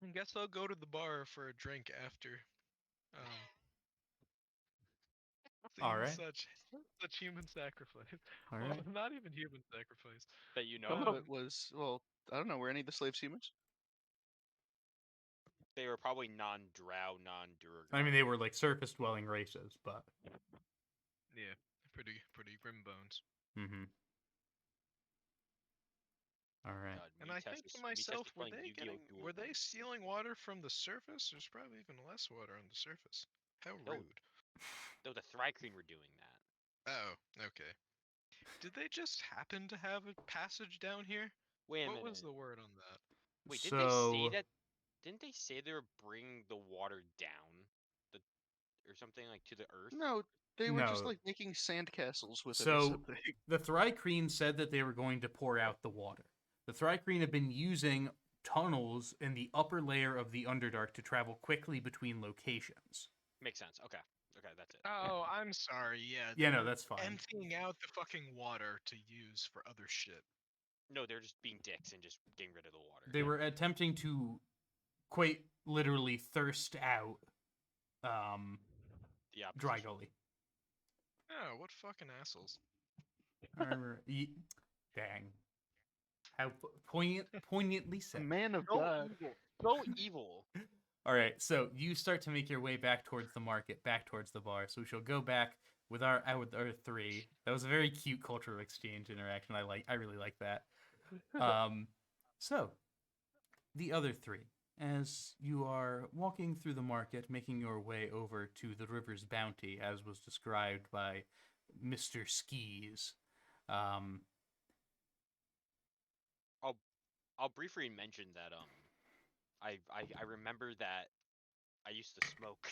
I guess I'll go to the bar for a drink after. All Seeing right. such human sacrifice. All Well, right. not even human sacrifice. That you know Some of. of it was, well, I don't know. Were any of the slaves humans? They were probably non-drow, non-Duergar. I mean, they were like surface dwelling races, but. Yeah, pretty grim bones. Mm-hmm. All right. God, And I think to myself, were they stealing water from the surface? There's probably even less water on the surface. How No. rude. Though the Thrycreen were doing that. Oh, okay. Did they just happen to have a passage down here? Wait a What minute. was the word on that? Wait, So... didn't they say that? Didn't they say they were bringing the water down, or something like to the earth? No, they were just No. like making sandcastles with it or So something. the Thrycreen said that they were going to pour out the water. The Thrycreen have been using tunnels in the upper layer of the Underdark to travel quickly between locations. Makes sense. Okay. Okay, that's it. Oh, I'm sorry. Yeah. Yeah, no, they're that's fine. Emptying out the fucking water to use for other shit. No, they're just being dicks and just getting rid of the water. They were attempting to quite literally thirst out the opposition. Dry Gully. Oh, what fucking assholes. Dang. How poignantly A said. man of So God. evil. So evil. All right, so you start to make your way back towards the market, back towards the bar. So we shall go back with our three. That was a very cute cultural exchange interaction. I really like that. So the other three, as you are walking through the market, making your way over to the river's bounty, as was described by Mr. Skis. I'll briefly mention that I remember that I used to smoke.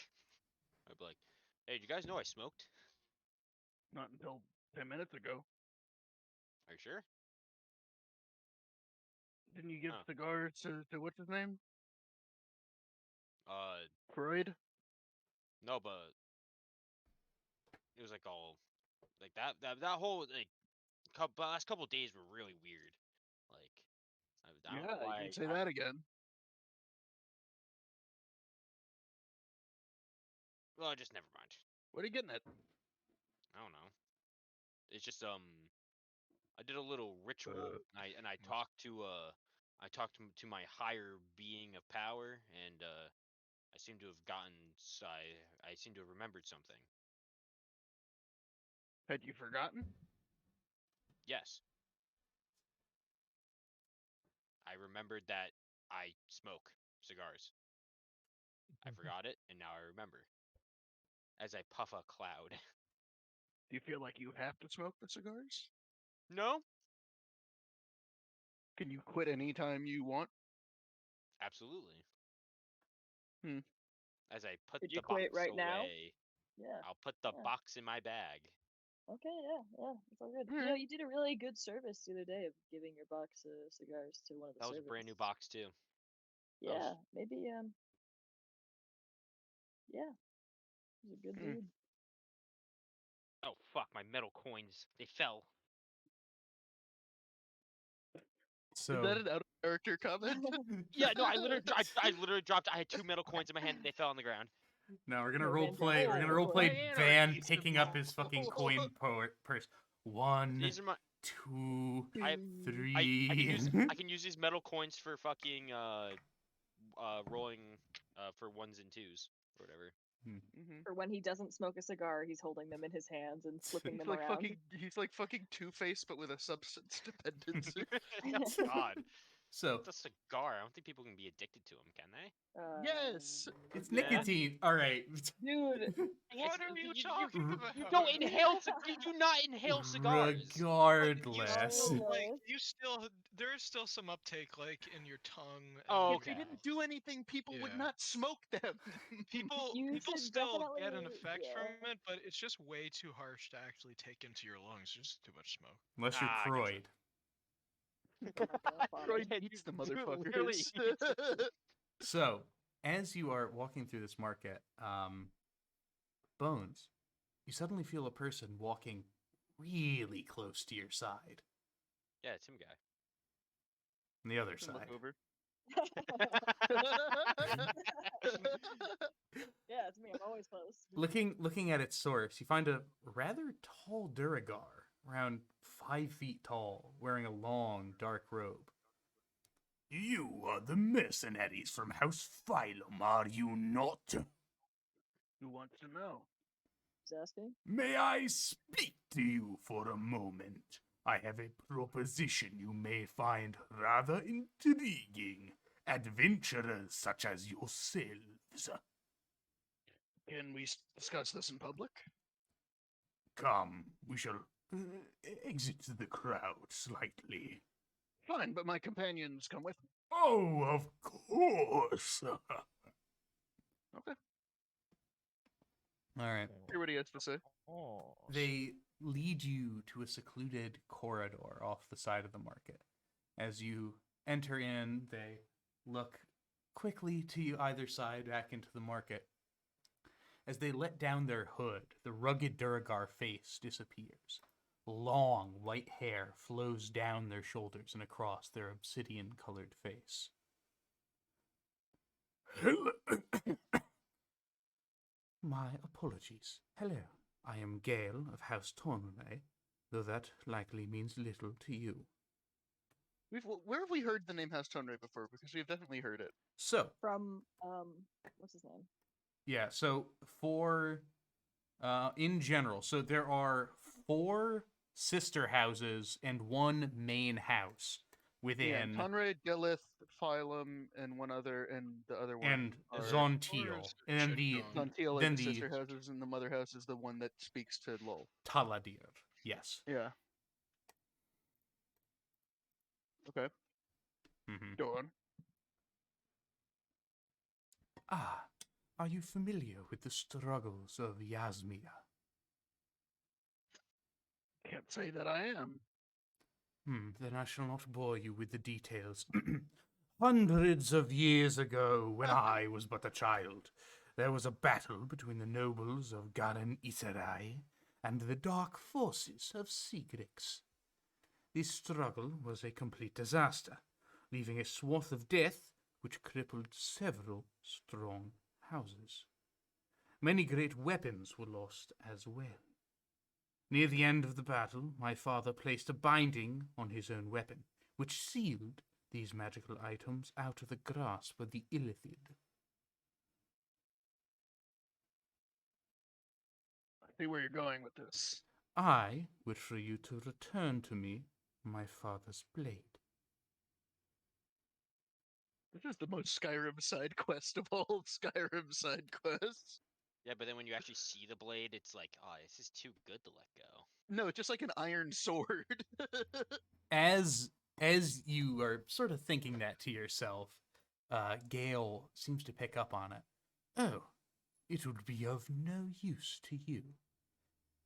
I'd be like, hey, do you guys know I smoked? Not until 10 minutes ago. Are you sure? Didn't you give Huh. cigars to what's his name? Uh, Freud? no, but it was like all like that whole like last couple days were really weird. Like, I don't know Yeah, why. you can say that again. Well, just never mind. What are you getting at? I don't know. It's just I did a little ritual and I talked to my higher being of power, and I seem to have I seem to have remembered something. Had you forgotten? Yes. I remembered that I smoke cigars. I forgot it, and now I remember. As I puff a cloud. Do you feel like you have to smoke the cigars? No? Can you quit anytime you want? Absolutely. Hmm. As I put Could you the box quit right now? away, Yeah. I'll put the Yeah. box in my bag. Okay, yeah, it's all good. You Alright. know, you did a really good service the other day of giving your box of cigars to one of the That was a brand new box too. Yeah, maybe yeah, he's a good Hmm. dude. Oh fuck, my metal coins. They fell. So Is that an out of character comment? Yeah, no, I literally dropped. I had 2 metal coins in my hand and they fell on the ground. now we're gonna No, role Van play. We're gonna Damme. role play My Van anarchy's picking up his fucking coin purse. 1, These are my 2, I 3. I can use these metal coins for fucking rolling for ones and twos or whatever. Mm-hmm. For when he doesn't smoke a cigar, he's holding them in his hands and flipping them around. He's like fucking Two-Face, but with a substance dependency. Oh god. So It's a cigar. I don't think people can be addicted to them, can they? Yes! it's Yeah. nicotine. All right. Dude, What are you talking about? You don't inhale. You do not inhale cigars. Regardless. Like there is still some uptake like in your tongue. And, Oh, If he okay. didn't do anything, people would Yeah. not smoke them. People You people should still get an definitely- effect yeah. from it, but it's just way too harsh to actually take into your lungs. There's just too much smoke. Unless you're Ah, I getcha. Croyd. Freud Yeah, eats the dude, literally motherfuckers. eats So as you are walking through this market, Bones, you suddenly feel a person walking really close to your side. Yeah, it's him guy. On the other Can side. look over. Yeah, it's me. I'm always close. Looking at its source, you find a rather tall Duragar, around 5 feet tall, wearing a long, dark robe. You are the mercenaries from House Phylum, are you not? Who wants to know? Who's asking? May I speak to you for a moment? I have a proposition you may find rather intriguing. Adventurers such as yourselves. Can we discuss this in public? Come, we shall exit the crowd slightly. Fine, but my companions come with me. Oh, of course. Okay. All right. Hear what he has to say. They lead you to a secluded corridor off the side of the market. As you enter in, they look quickly to either side back into the market. As they let down their hood, the rugged Duragar face disappears. Long white hair flows down their shoulders and across their obsidian-colored face. My apologies. Hello, I am Gale of House Tournay, though that likely means little to you. Where have we heard the name House Tonray before? Because we've definitely heard it. So, From what's his name? yeah, so for in general, so there are 4 sister houses and 1 main house Yeah, within Tonray, Gelith, Phylum, and one other, and the other one. and are Zontiel, and then the Zontiel then are the the sister houses, and the mother house is the one that speaks to Lol. Taladir. Yes. Yeah. Okay. Mm-hmm. Go on. Ah, are you familiar with the struggles of Yasmia? Can't say that I am. Then I shall not bore you with the details. Hundreds of years ago, when I was but a child, there was a battle between the nobles of Garen Iserai and the dark forces of Sigrix. This struggle was a complete disaster, leaving a swath of death which crippled several strong houses. Many great weapons were lost as well. Near the end of the battle, my father placed a binding on his own weapon, which sealed these magical items out of the grasp of the Illithid. I see where you're going with this. I wish for you to return to me my father's blade. This is the most Skyrim side quest of all Skyrim side quests. Yeah, but then when you actually see the blade, it's like, oh, this is too good to let go. No, it's just like an iron sword. As you are sort of thinking that to yourself, Gale seems to pick up on it. Oh, it would be of no use to you.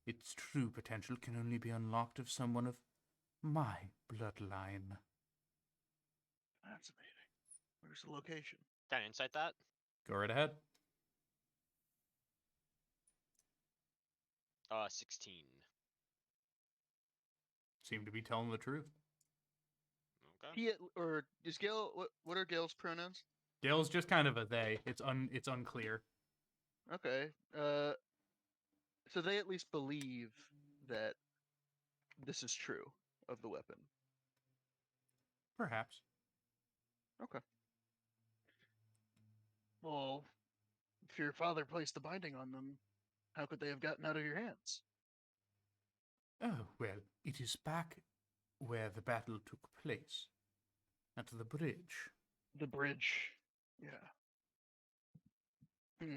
Its true potential can only be unlocked of someone of my bloodline. Fascinating. Where's the location? Can I insight that? Go right ahead. 16. Seem to be telling the truth. Okay. He or is Gale? What are Gale's pronouns? Gale's just kind of a they. It's unclear. Okay. So they at least believe that this is true of the weapon. Perhaps. Okay. Well, if your father placed the binding on them, how could they have gotten out of your hands? Oh, well, it is back where the battle took place. At the bridge. The bridge. Yeah. Boop.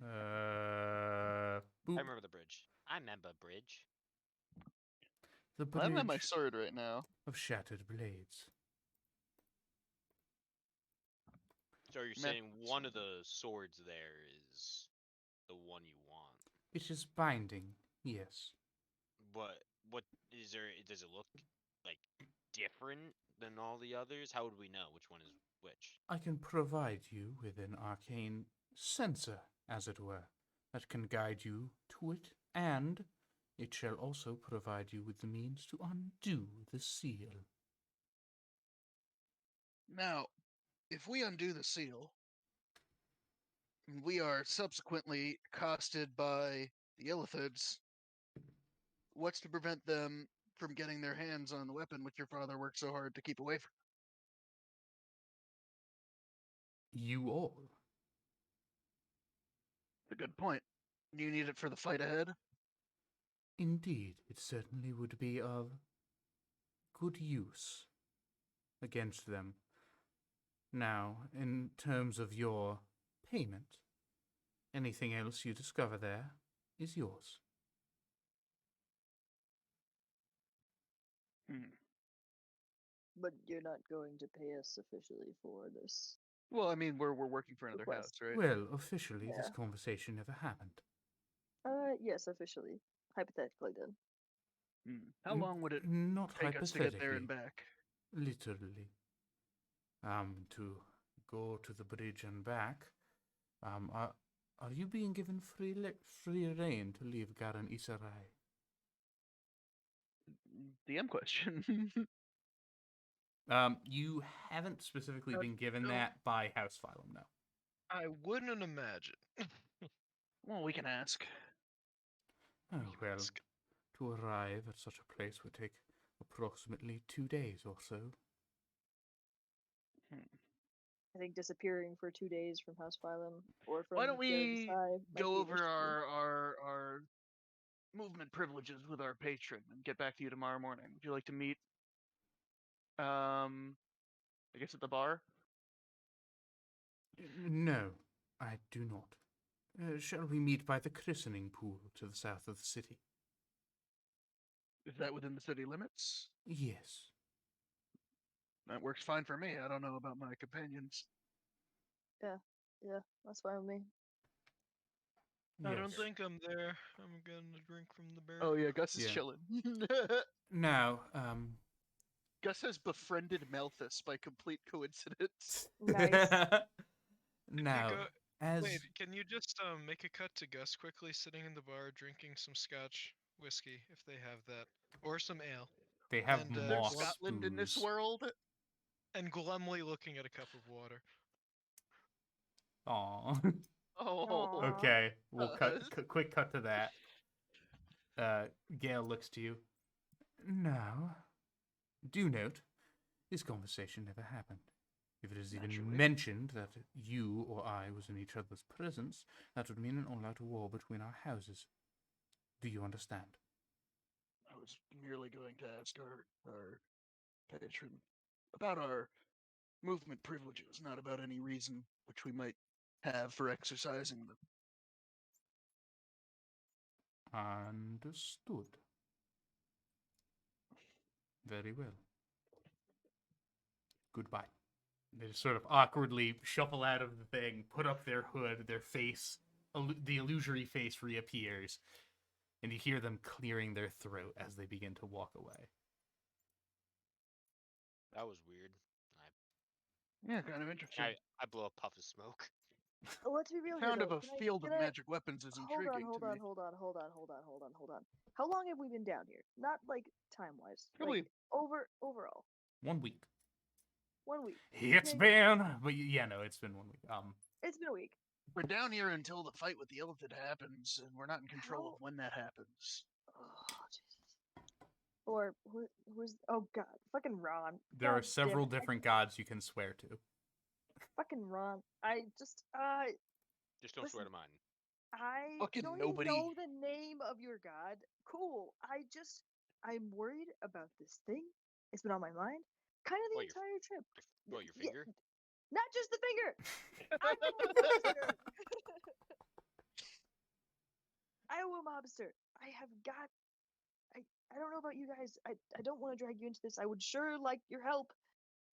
I remember the bridge. I remember bridge. The Well, I'm at my bridge sword right now. of shattered blades. So you're Map- saying one of the swords there is the one you want? It is binding, yes. What is there? Does it look like different than all the others? How would we know which one is Which? I can provide you with an arcane sensor, as it were, that can guide you to it, and it shall also provide you with the means to undo the seal. Now, if we undo the seal, and we are subsequently accosted by the Illithids, what's to prevent them from getting their hands on the weapon which your father worked so hard to keep away from? You all. That's a good point. You need it for the fight ahead? Indeed, it certainly would be of good use against them. Now, in terms of your payment, anything else you discover there is yours. Hmm. But you're not going to pay us officially for this Well, I mean, we're working for another request. house, right? Well, officially, this Yeah. conversation never happened. Yes, officially. Hypothetically, then. How long would it Not take us to get there and hypothetically, back? literally. To go to the bridge and back. Are you being given free reign to leave Garan Isarai? DM question. You haven't specifically Uh, been given no. that by House Phylum, no. I wouldn't imagine. Well, we can ask. Oh, We can well, ask. to arrive at such a place would take approximately 2 days or so. I think disappearing for 2 days from House Phylum or from Why don't Garing we Sai might go be an over issue. our movement privileges with our patron and get back to you tomorrow morning? Would you like to meet? I guess at the bar. No, I do not. Shall we meet by the christening pool to the south of the city? Is that within the city limits? Yes. That works fine for me. I don't know about my companions. Yeah, that's fine with me. I don't Yes. think I'm there. I'm getting a drink from the bar. Oh yeah, Gus is Yeah. chilling. Now, Gus has befriended Malthis by complete coincidence. Nice. now, go- as Wait, can you just make a cut to Gus quickly sitting in the bar drinking some scotch whiskey if they have that, or some ale, they have and, There's moss Scotland in this booze. world. and glumly looking at a cup of water? Aw. Oh, Aw. Okay, we'll cut. Gus. Quick cut to that. Gale looks to you. Now, do note, this conversation never happened. If it is even Naturally. mentioned that you or I was in each other's presence, that would mean an all-out war between our houses. Do you understand? I was merely going to ask our patron about our movement privileges, not about any reason which we might have for exercising them. Understood. Very well. Goodbye. They just sort of awkwardly shuffle out of the thing, put up their hood, their face, the illusory face reappears, and you hear them clearing their throat as they begin to walk away. That was weird. Yeah, kind of interesting. I blow a puff of smoke. Let's be real The sound here, of though. a field of magic weapons is Hold on, intriguing hold to on, me. hold on, hold on, hold on, hold on, hold on. How long have we been down here? Not like time-wise. Probably Like overall. 1 week. 1 week. It's Okay. been, but yeah, no, it's been 1 week. It's been a week. we're down here until the fight with the Illithid happens, and we're not in control of How- when that happens. Oh, Jesus. Or who's? Oh God, fucking Ron. There God are several damn it. different gods you can swear to. Fucking Ron. I just Just don't swear Listen. to mine. I Fucking don't nobody. even know the name of your god. Cool. I'm worried about this thing. It's been on my mind. Kind of the What, your- entire trip. What, your Yeah, finger? not just the finger. I'm a mobster. I'm a mobster. I have got. I don't know about you guys. I don't want to drag you into this. I would sure like your help.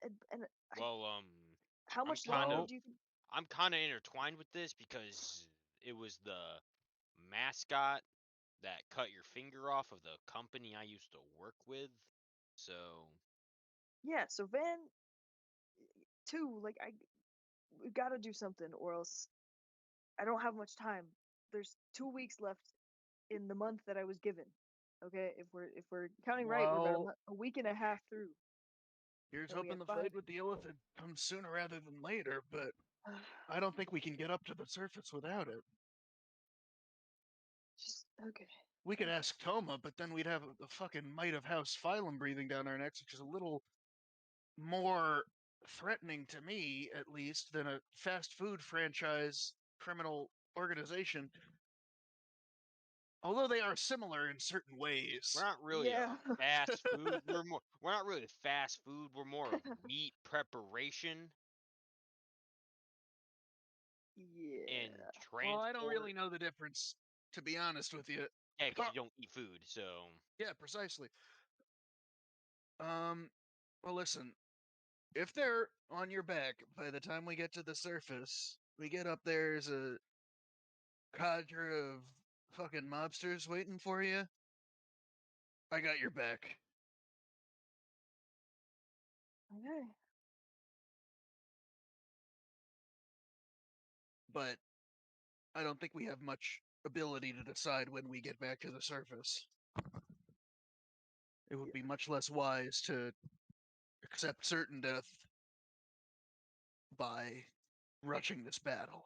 And Well, how I'm much kind longer of do you think? I'm kind of intertwined with this because it was the mascot that cut your finger off of the company I used to work with. So Yeah. So Van, too. Like we gotta do something, or else I don't have much time. There's 2 weeks left in the month that I was given. Okay, if we're counting right, we're about Well, a week and a half through. here's So we hoping have the 5. fight with the elephant comes sooner rather than later, but I don't think we can get up to the surface without it. Just okay. We could ask Toma, but then we'd have a fucking Might of House Phylum breathing down our necks, which is a little more threatening to me, at least, than a fast food franchise criminal organization. Although they are similar in certain ways. We're not really Yeah. fast food. We're not really fast food. We're more of meat preparation Yeah. and Well, I transport. don't really know the difference, to be honest with you. Yeah, because you don't eat food, so Yeah, precisely. Well, listen, if they're on your back by the time we get to the surface, we get up there's a cadre of fucking mobsters waiting for you. I got your back. Okay. But I don't think we have much ability to decide when we get back to the surface. It would be much less wise to accept certain death by rushing this battle.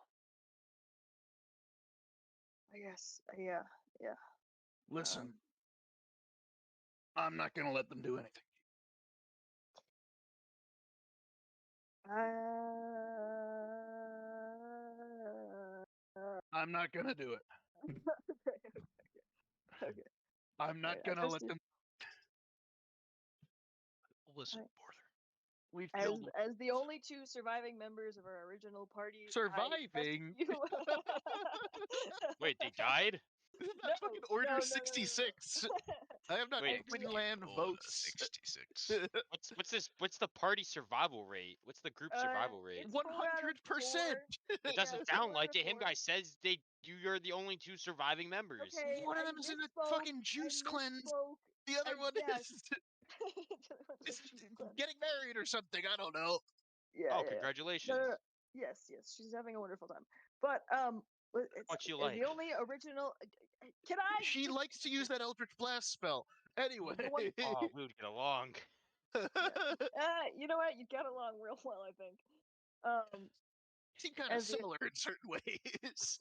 I guess. Yeah. Yeah. Listen, I'm not gonna let them do anything. I'm not gonna do it. Okay. I'm not I gonna trust let you. them. Listen, Alright. brother. We've As killed them. as the only 2 surviving members of our original party, I trust Surviving? you. wait, they died? Isn't No, that fucking Order no. 66? I have not Wait, Quinlan Order votes. 66. what's the party survival rate? What's the group survival rate? It's 4 out of 4. 100%. It Yeah, doesn't it's sound 4 out like of it. Him 4. guy says you're the only 2 surviving members. Okay, One of I them is in a misspoke. fucking juice I cleanse. misspoke. The other one Yeah. is getting married or something. I don't know. Yeah, Oh, yeah, yeah. congratulations. No. Yes, she's having a wonderful time. But What you as like? the only original. Can I? She just- likes to use that Eldritch Blast spell. Anyway. The one- Oh, we would get along. You know what? You get along real well, I think. Seem kind of As the similar in certain ways.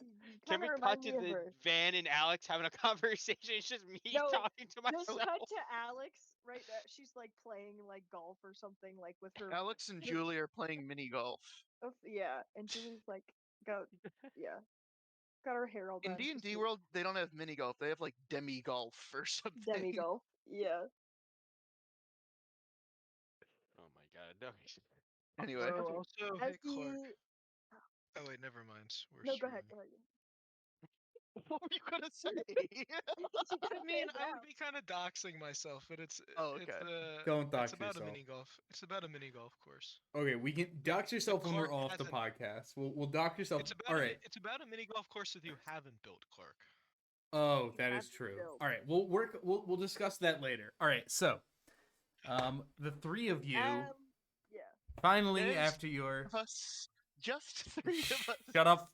you Can kind we of cut remind to me of the her. Van and Alex having a conversation? It's just me No, talking to Just myself. cut to Alex right there. She's like playing like golf or something, like with her. Alex and Julie are playing mini golf. Yeah, and Julie's like got her hair all In done. She's D&D world, they don't have mini golf. They have like demi golf or something. demi golf. Yeah. Oh my god, no. Anyway, Oh, also, As hey, Clark. the Oh, wait, never mind. We're no, go ahead. streaming. what were you gonna say? You gotta I say mean, it I now. would be kind of doxing myself, but it's Oh, it's okay. Don't dox it's about yourself. a mini golf. It's about a mini golf course. Okay, we can dox yourself when we're Clark off the hasn't- podcast. We'll dox yourself. It's about All right. it's about a mini golf course that you haven't built, Clark. Oh, You that have is to true. build. All right, we'll discuss that later. All right, so the 3 of you Yeah. finally There's after your Of us, just 3 of us. shut up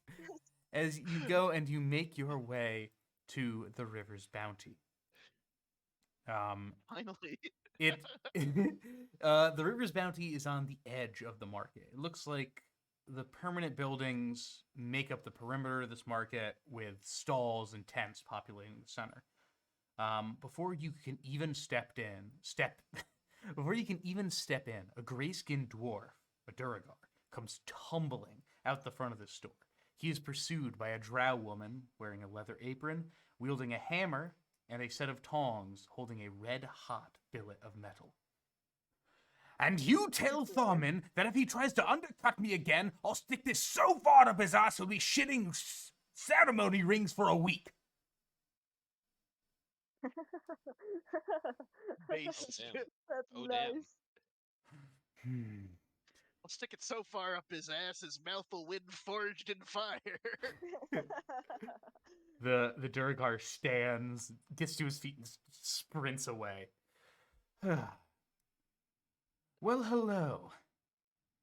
as you go and you make your way to the river's bounty. Finally. It the river's bounty is on the edge of the market. It looks like the permanent buildings make up the perimeter of this market with stalls and tents populating the center. Before you can even step in, a gray-skinned dwarf, a Duragar, comes tumbling out the front of the store. He is pursued by a drow woman wearing a leather apron, wielding a hammer and a set of tongs holding a red-hot billet of metal. And you tell Thorman that if he tries to undercut me again, I'll stick this so far up his ass he'll be shitting ceremony rings for a week. Based. damn. That's Oh, nice. damn. I'll stick it so far up his ass his mouth will win forged in fire. The Duragar stands, gets to his feet, and sprints away. Well, hello.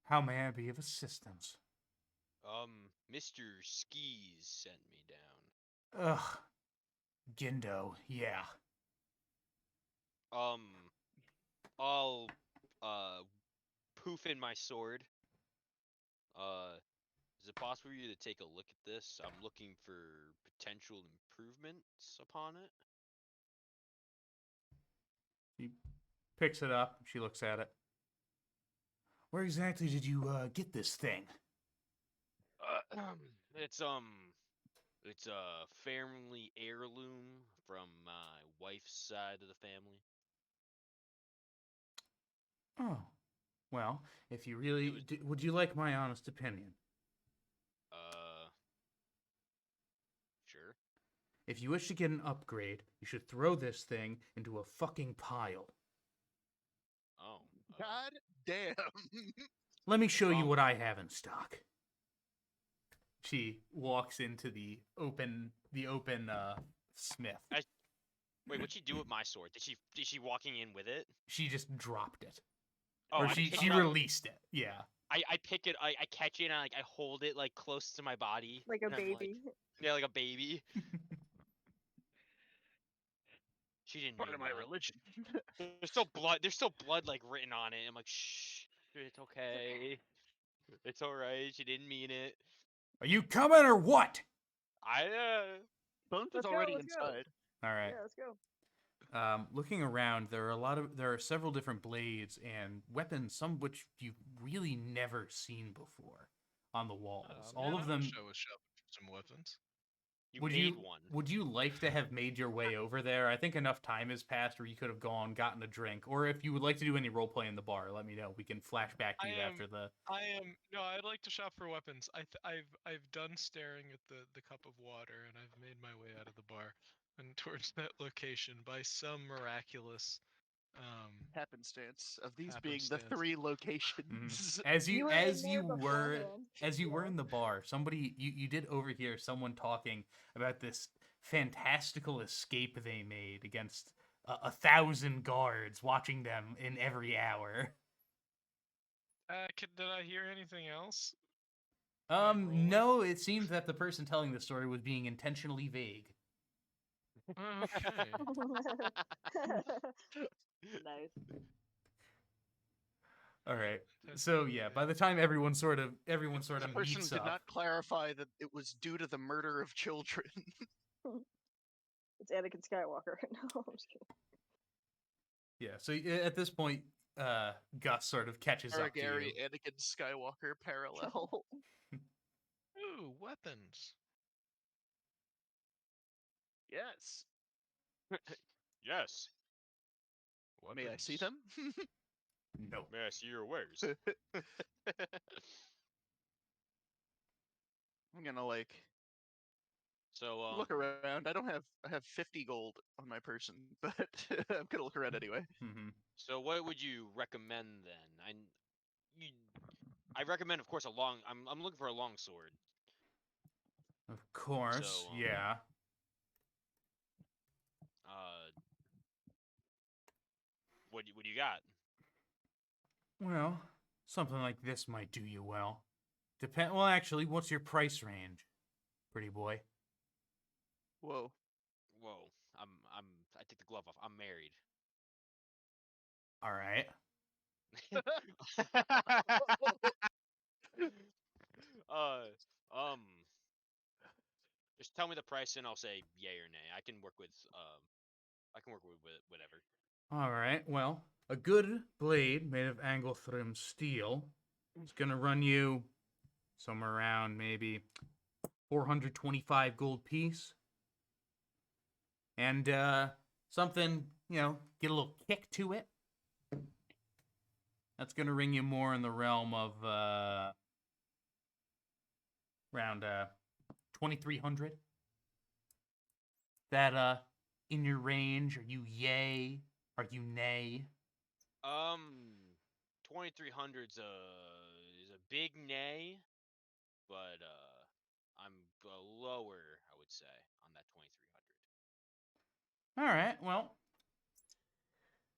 How may I be of assistance? Mr. Skis sent me down. Ugh. Gindo, yeah. I'll poof in my sword. Is it possible for you to take a look at this? I'm looking for potential improvements upon it. She picks it up. She looks at it. Where exactly did you get this thing? It's it's a family heirloom from my wife's side of the family. Oh, well, if you It really was would you like my honest opinion? uh sure. If you wish to get an upgrade, you should throw this thing into a fucking pile. Oh. God damn. Let me show you Um, what I have in stock. She walks into the open smith. Wait, what'd she do with my sword? Did she walking in with it? She just dropped it. Oh, Or I she pick she it up. released it. Yeah. I pick it. I catch it and I hold it like close to my body. Like a and I'm like, baby. yeah, like a baby. She didn't Part mean of my that. religion. There's still blood. There's still blood like written on it. I'm like, shh, it's okay. It's all right. She didn't mean it. Are you coming or what? I Bones is Let's go, already let's go. inside. All right. Yeah, let's go. Looking around, there are several different blades and weapons, some of which you've really never seen before, on the walls. All Man, of I'll them. show us some weapons. you Would made you one. would you like to have made your way over there? I think enough time has passed where you could have gone, gotten a drink, or if you would like to do any role play in the bar, let me know. We can flash back to you after the. No, I'd like to shop for weapons. I've done staring at the cup of water, and I've made my way out of the bar and towards that location by some miraculous Happenstance of these being the happenstance. 3 locations. As you You were in as there you were beforehand. as you were Yeah. in the bar, you did overhear someone talking about this fantastical escape they made against 1,000 guards watching them in every hour. Did I hear anything else? Can I roll it? No, it seemed that the person telling the story was being intentionally vague. Okay. Nice. All right. That's So yeah, by the time everyone sort of The person meets did up. not clarify that it was due to the murder of children. It's Anakin Skywalker. No, I'm just kidding. Yeah. So at this point, Gus sort of catches up to you. Gary, Anakin Skywalker parallel. Ooh, weapons. Yes. Yes. May I see Weapons. them? No. May I see your wares? I'm gonna like So look around. I have 50 gold on my person, but I'm gonna look around anyway. Mm-hmm. So what would you recommend then? I recommend, of course, a long. I'm looking for a long sword. Of course. So Yeah. uh, what do you got? Well, something like this might do you well. Well, actually, what's your price range, pretty boy? Whoa. Whoa, I take the glove off. I'm married. All right. uh, um, just tell me the price and I'll say yay or nay. I can work with whatever. All right. Well, a good blade made of angle-trim steel is gonna run you somewhere around maybe 425 gold piece, and something get a little kick to it. That's gonna ring you more in the realm of around 2,300. That in your range? Are you yay? Are you nay? 2300's is a big nay, but I'm lower, I would say, on that 2300. All right. Well,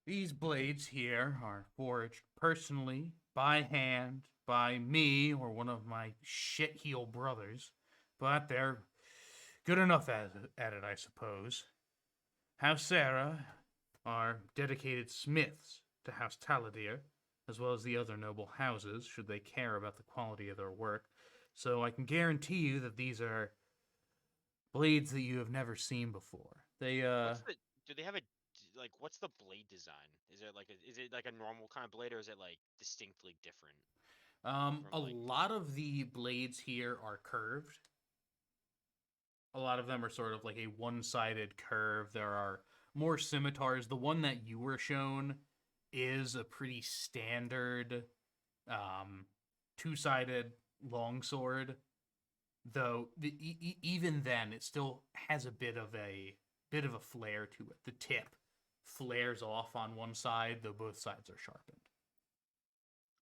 these blades here are forged personally by hand by me or one of my shitheel brothers, but they're good enough at it, I suppose. House Sarah are dedicated smiths to House Taladir, as well as the other noble houses, should they care about the quality of their work. So I can guarantee you that these are blades that you have never seen before. They Do they have what's the blade design? Is it like a normal kind of blade, or is it like distinctly different from a lot of the blades here are curved. A lot of them are sort of like a one-sided curve. There are more scimitars. The one that you were shown is a pretty standard two-sided longsword, though even then it still has a bit of a flare to it. The tip flares off on one side, though both sides are sharpened.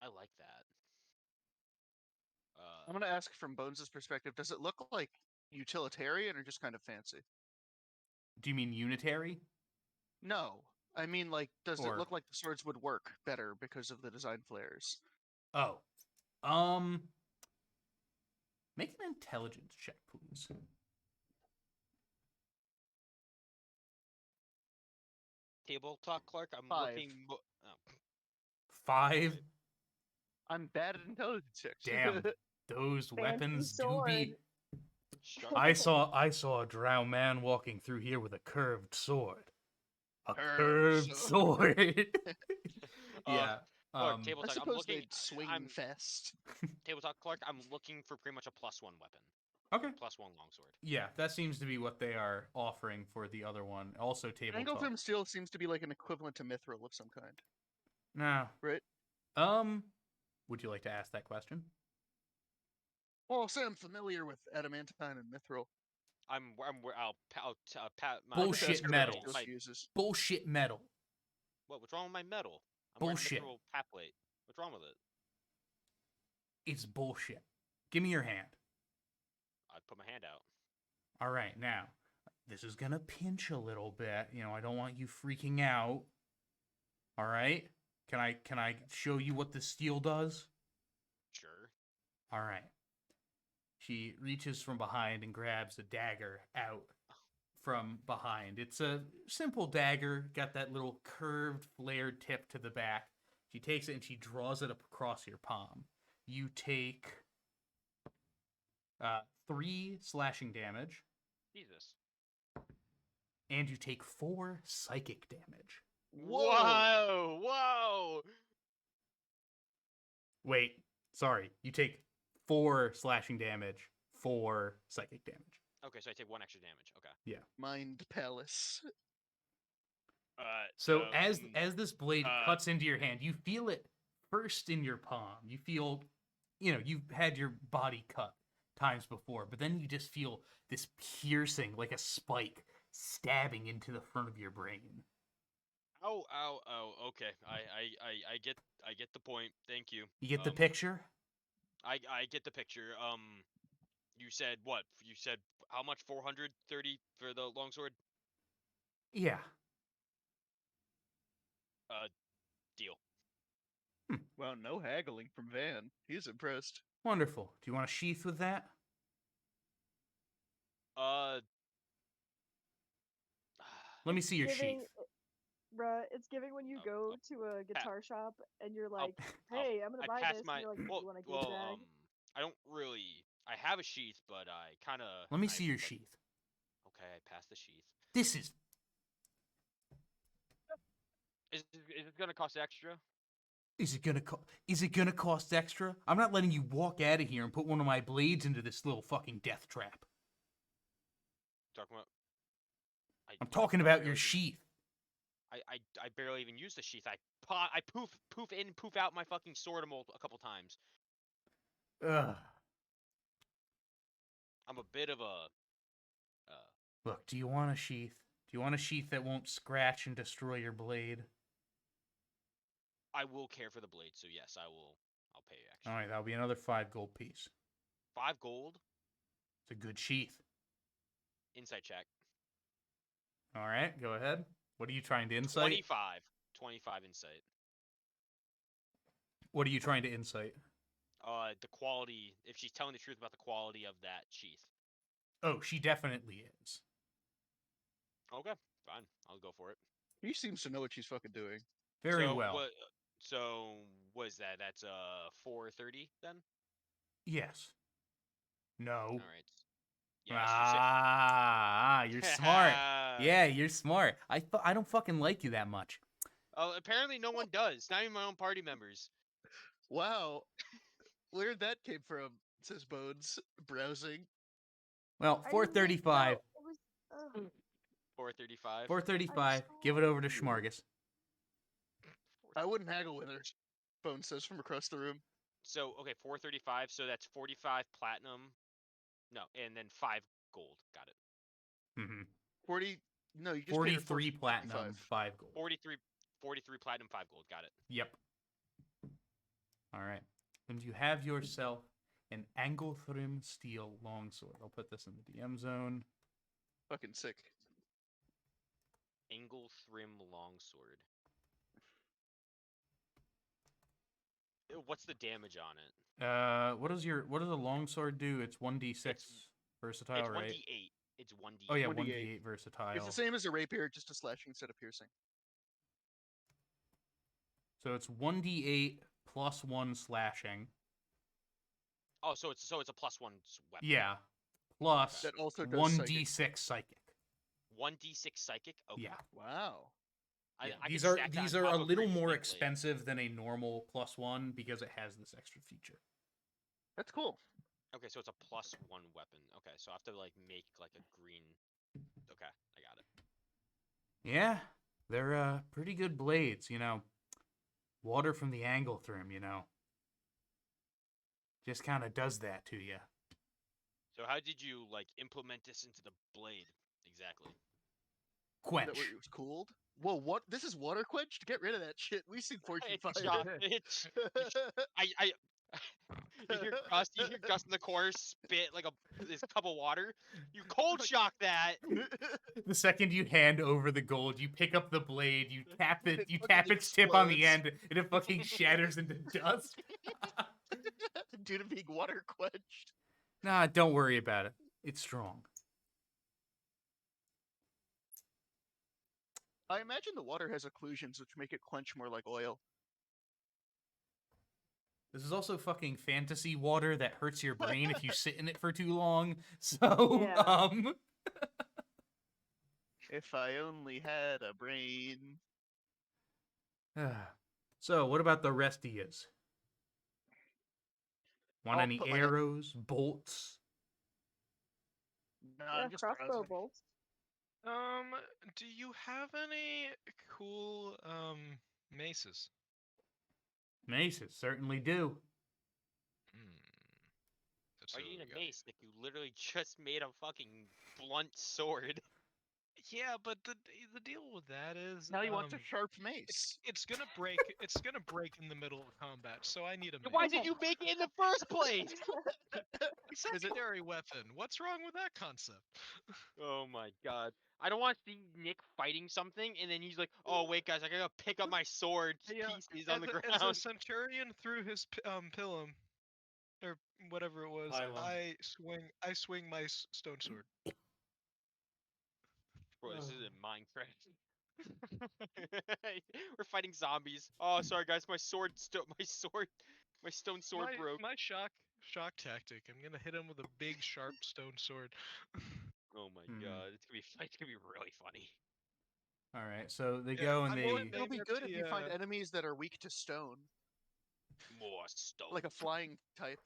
I like that. I'm gonna ask from Bones' perspective. Does it look like utilitarian or just kind of fancy? Do you mean unitary? No, I mean like, does it Or look like the swords would work better because of the design flares? oh, make an intelligence check, please. Table talk, Clark. I'm 5. looking. Oh. 5. I'm bad at intelligence checks. Damn, those Fancy weapons do sword. be. Sharp. I saw a drow man walking through here with a curved sword. A Curved curved sword. sword. Yeah. Clark, table I talk. I'm suppose looking. they'd swing I'm fast. table talk, Clark. I'm looking for pretty much a +1 weapon. Okay. +1 longsword. Yeah, that seems to be what they are offering for the other one. Also, table talk. Anglefilm steel seems to be like an equivalent to mithril of some kind, No. right? Would you like to ask that question? Well, I'll say I'm familiar with adamantine and mithril. I'll pat my Bullshit Ask her what metal. steel she uses. Bullshit metal. What's wrong with my metal? I'm Bullshit. wearing mithril pat plate. What's wrong with it? It's bullshit. Give me your hand. I put my hand out. All right, now, this is gonna pinch a little bit. You know, I don't want you freaking out. All right? Can I show you what the steel does? Sure. All right. She reaches from behind and grabs a dagger out from behind. It's a simple dagger, got that little curved, flared tip to the back. She takes it and she draws it up across your palm. You take 3 slashing damage, Jesus. and you take 4 psychic damage. Whoa! Whoa! Wait, sorry. You take 4 slashing damage, 4 psychic damage. Okay, so I take 1 extra damage. Okay. Yeah. Mind palace. So as this blade uh, cuts into your hand, you feel it first in your palm. You feel, you've had your body cut times before, but then you just feel this piercing, like a spike, stabbing into the front of your brain. Ow! Ow! Ow! Okay, I get the point. Thank you. You get the picture? I get the picture. You said what? You said how much? 430 for the longsword? Yeah. Deal. Well, no haggling from Van. He's impressed. Wonderful. Do you want a sheath with that? Let me see your sheath. Bruh, it's giving when you go to a guitar shop and you're like, hey, I'm gonna I buy passed this. my. And you're like, Well, you want to get a bag? I don't really. I have a sheath, but I kind of. Let me see your sheath. Okay, I passed the sheath. This is. Is it gonna cost extra? Is it gonna cost extra? I'm not letting you walk out of here and put one of my blades into this little fucking death trap. Talking about. I'm talking about your sheath. I barely even use the sheath. I poof in, poof out my fucking sword a couple times. Ugh. I'm a bit of a. Look, do you want a sheath? Do you want a sheath that won't scratch and destroy your blade? I will care for the blade, so yes, I will. I'll pay you extra. All right, that'll be another 5 gold piece. 5 gold. It's a good sheath. Insight check. All right, go ahead. What are you trying to insight? 25. 25 insight. What are you trying to insight? the quality, if she's telling the truth about the quality of that sheath. Oh, she definitely is. Okay, fine. I'll go for it. He seems to know what she's fucking doing. Very so well. What? So what is that? That's 430 then. Yes. No. All right. Yes, you're sick. You're smart. Yeah, you're smart. I don't fucking like you that much. Apparently no one does. Not even my own party members. Wow. Where that came from, says Bones, browsing. Well, I didn't 435. know it was. Ugh. 435. 435. Give it over to Schmargus. I wouldn't haggle with her, Bones says from across the room. So okay, 435. So that's 45 platinum. No, and then 5 gold. Got it. Mm-hmm. 40. No, you just paid her 43 platinum, 45. 5 gold. 43 platinum, 5 gold. Got it. Yep. All right. And you have yourself an Anglethrim steel longsword. I'll put this in the DM zone. Fucking sick. Anglethrim longsword. What's the damage on it? What does a longsword do? It's 1d6 versatile, It's right? 1d8. It's 1d8. Oh yeah, 1d8. 1d8 versatile. It's the same as a rapier, just a slashing instead of piercing. So it's 1d8 plus 1 slashing. Oh, so it's a +1 weapon. Yeah. Plus That also does 1d6 psychic. 1d6 psychic. Okay. Yeah. Wow. I Yeah, can these stack that these on are top a of little Raging more Blade. expensive than a normal +1 because it has this extra feature. That's cool. Okay, so it's a +1 weapon. Okay, so I have to like make like a green. Okay, I got it. Yeah, they're pretty good blades, you know. Water from the Anglethrim, you know. Just kind of does that to you. So how did you like implement this into the blade exactly? That Quench. where it was cooled. Whoa, what? This is water quenched? Get rid of that shit. We've seen Fortune It's 5. shock. It's I you hear Gus in the corner spit like this cup of water. You cold shock that. The second you hand over the gold, you pick up the blade, you tap it, It you fucking tap its tip on the explodes. end, and it fucking shatters into dust. Due to being water quenched. Nah, don't worry about it. It's strong. I imagine the water has occlusions which make it quench more like oil. This is also fucking fantasy water that hurts your brain if you sit in it for too long. So, Yeah. If I only had a brain. So, what about the rest of yous? Want I'll any put my- arrows, bolts? No, Yeah, I'm just crossbow browsing. bolts. Do you have any cool maces? Maces certainly do. That's Are what you we in a got. mace? Like you literally just made a fucking blunt sword. Yeah, but the deal with that is Now he wants a sharp mace. it's gonna break. It's gonna break in the middle of combat, so I need a mace. Why did you make it in the first place? A secondary weapon. What's wrong with that concept? Oh my god. I don't want to see Nick fighting something and then he's like, oh wait guys, I gotta pick up my sword Yeah, pieces on the as a ground. centurion threw his pilum, or whatever it was, Pylum. I swing my stone sword. Bro, this isn't Minecraft. We're fighting zombies. Oh, sorry guys, my stone sword broke. My shock tactic. I'm gonna hit him with a big sharp stone sword. Oh my Hmm. god, it's gonna be really funny. All right, so they Yeah, go and I'm they. gonna It'll be name it good if you find the, enemies that are weak to stone, More stone. like a flying type.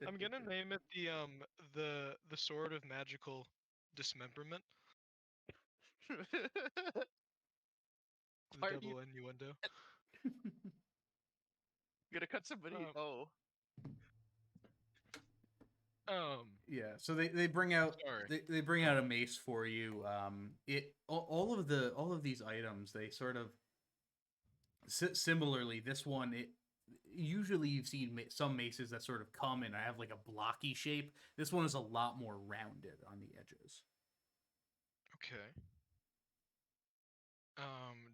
I'm gonna name it the sword of magical dismemberment. The Why are double you innuendo. gonna cut somebody? Um, Yeah, so they bring out Sorry. they bring out a mace for you. All of these items they sort of similarly. This one usually you've seen some maces that sort of come and have like a blocky shape. This one is a lot more rounded on the edges. Okay.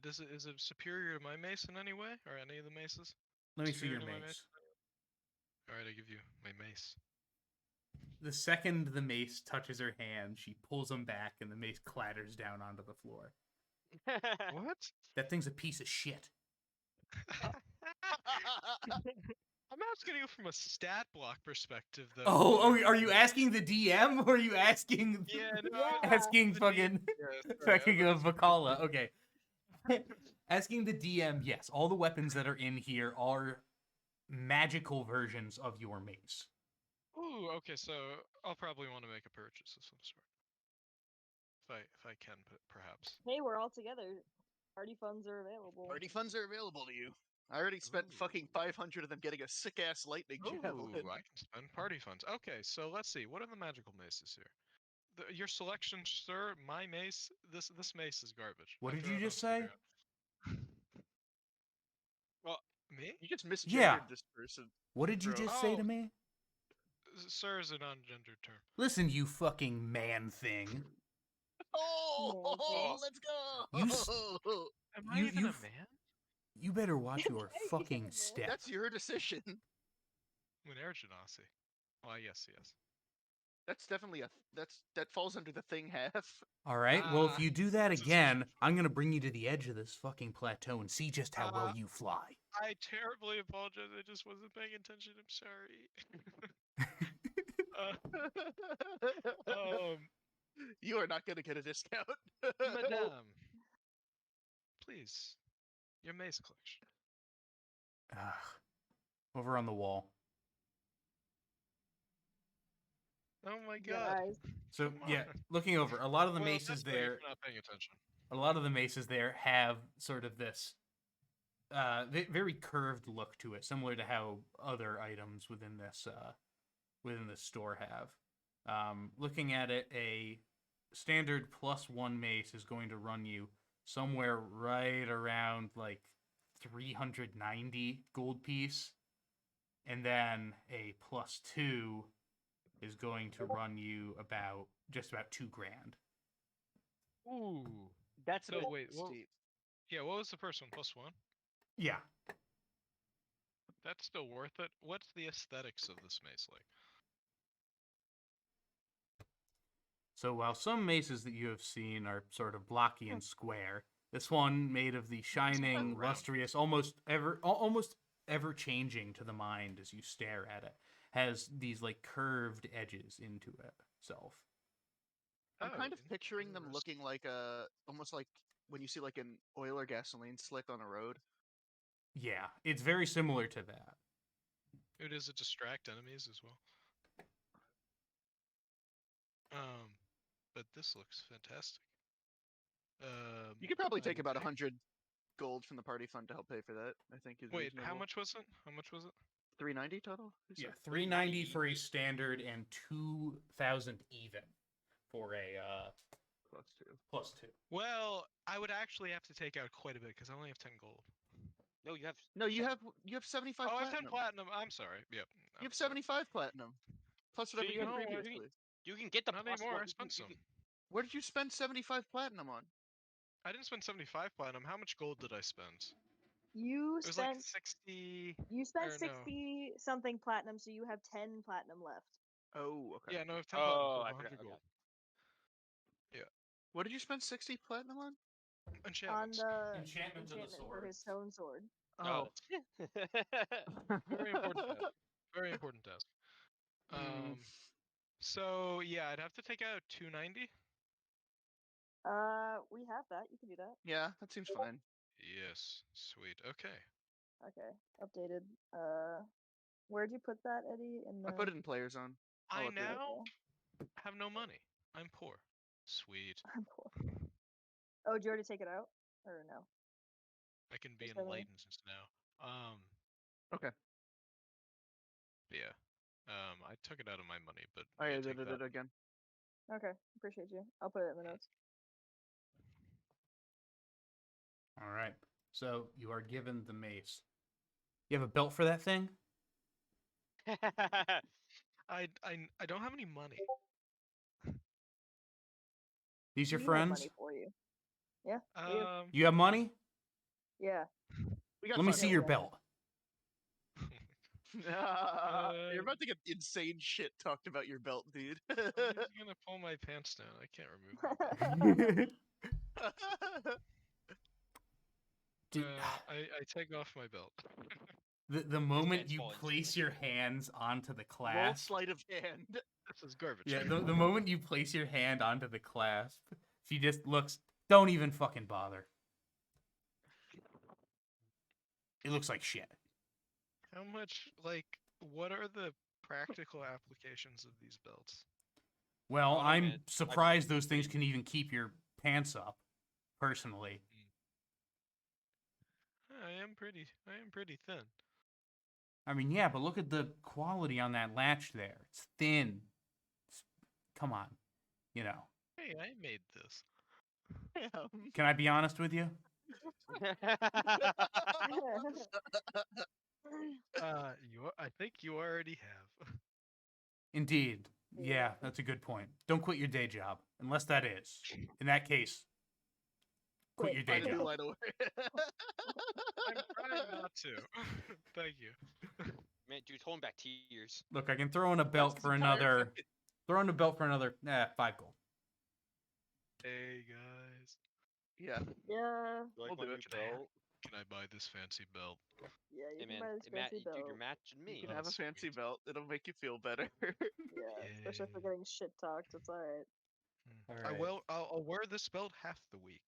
Is it superior to my mace in any way, or any of the maces? Let me see your Superior to my mace. All right, I give you my mace. The second the mace touches her hand, she pulls him back, and the mace clatters down onto the floor. What? That thing's a piece of shit. I'm asking you from a stat block perspective, though. Oh, are you asking the DM or are you asking Yeah, no, Yeah. asking the fucking yeah, fucking I'm of Vakala? Okay. Asking the DM, yes, all the weapons that are in here are magical versions of your mace. Ooh, okay, so I'll probably want to make a purchase of some sort. If I can, perhaps. Hey, we're all together. Party funds are available. Party funds are available to you. I already spent fucking 500 of them getting a sick ass lightning javelin. Ooh, I can spend party funds. Okay, so let's see. What are the magical maces here? Your selection, sir. My mace. This mace is garbage. What I did throw you it just onto the say? ground. Well, Me? You just misgendered Yeah. this person. What did you Bro. just say to Oh. me? Sir is a non-gendered term. Listen, you fucking man thing. Oh, Okay. let's go! You s- Am You- I even you a f- man? You better watch your Okay, fucking man. step. That's your decision. Minerva Genasi. Why, yes. That's definitely that falls under the thing half. All right. Well, if Ah, you do that this is again, I'm gonna bring you to the edge of this fucking plateau and see just how well Uh, you fly. I terribly apologize. I just wasn't paying attention. I'm sorry. Um, You are not gonna get a discount. Madame, please, your mace collection. Ugh. Over on the wall. Oh my god. Guys, So Come yeah, on. looking over a lot of the Well, maces that's why there. you're not paying attention. A lot of the maces there have sort of this very curved look to it, similar to how other items within this store have. Looking at it, a standard +1 mace is going to run you somewhere right around like 390 gold piece, and then a +2 is going to run you just about 2 grand. Ooh. That's a So bit wait, well, steep. yeah, what was the first one? +1? Yeah. That's still worth it. What's the aesthetics of this mace like? So while some maces that you have seen are sort of blocky and square, this one, made of the shining, round. lustrous, almost ever changing to the mind as you stare at it, has these like curved edges into itself. I'm Oh, kind of picturing them interesting. looking like almost like when you see like an oil or gasoline slick on a road. Yeah, it's very similar to that. Does it distract enemies as well? But this looks fantastic. You could probably I take will about 100 gold from the party fund to help pay for that. I think is Wait, reasonable. how much was it? How much was it? 390 total. You Yeah, said? 390 for a standard and 2,000 even for a +2. +2. Well, I would actually have to take out quite a bit because I only have 10 gold. no, you have. No, you have 75 Oh, I have 10 platinum. platinum. I'm sorry. Yep. You have 75 platinum. Plus whatever you you had can- No, I- previously. You can get the Not plus anymore. one. I spent some. Where did you spend 75 platinum on? I didn't spend 75 platinum. How much gold did I spend? you It was like spent 60. you spent or no. 60 something platinum, so you have 10 platinum left. Oh, okay. Yeah, no, I have 10 platinum. So Oh, I I have forgot. 100 gold. What did you spend 60 platinum on? On Enchantments. the Enchantment of the enchantment for sword. his stone sword. Oh. Very important task. Very important task. Hmm. So yeah, I'd have to take out 290. We have that. You can do that. Yeah, that seems fine. Yes, sweet. Okay. Okay, updated. Where'd you put that, Eddie? In the. I put it in player zone. I I'll update it. now have no money. I'm poor. Sweet. I'm poor. Oh, did you already take it out, or no? I can be Just let me- enlightened now. Okay. Yeah. I took it out of my money, but I yeah, edited take that. it again. Okay, appreciate you. I'll put it in the notes. All right. So you are given the mace. You have a belt for that thing? I don't have any money. These your We have friends? money for you. Yeah. we have- You have money? yeah. We got Let me five see Yeah, your we have belt. You're about to get insane shit talked about your belt, dude. Somebody's gonna pull my pants down. I can't remove my belt. Did- I take off my belt. the moment pants you fall place instantly. your hands onto the Roll clasp, sleight of hand. This is garbage. yeah, the moment you place your hand onto the clasp, she just looks. Don't even fucking bother. It looks like shit. How much, like, what are the practical applications of these belts? Well, I don't know, I'm man. surprised those things pretty- can even keep your pants up. Personally, I am pretty thin. I mean, yeah, but look at the quality on that latch there. It's thin. Come on, you know. Hey, I made this. Can I be honest with you? I think you already have. Indeed. Yeah, that's a good point. Don't quit your day job, unless that is. In that case, quit your day Find a new job. line of work. I'm trying not to. Thank you. Man, dude's holding back tears. Look, I can throw in a belt His for entire another. fucking- Throw in a belt for another 5 gold. Hey guys, Yeah, Yeah, we'll do it. can I buy this fancy belt? yeah, you Hey can man, buy this fancy dude, you're belt. matching You me. can Oh, have a fancy sweet. belt. It'll make you feel better. Yeah, especially if we're Yay. getting shit talked. It's alright. Alright. I'll wear this belt half the week.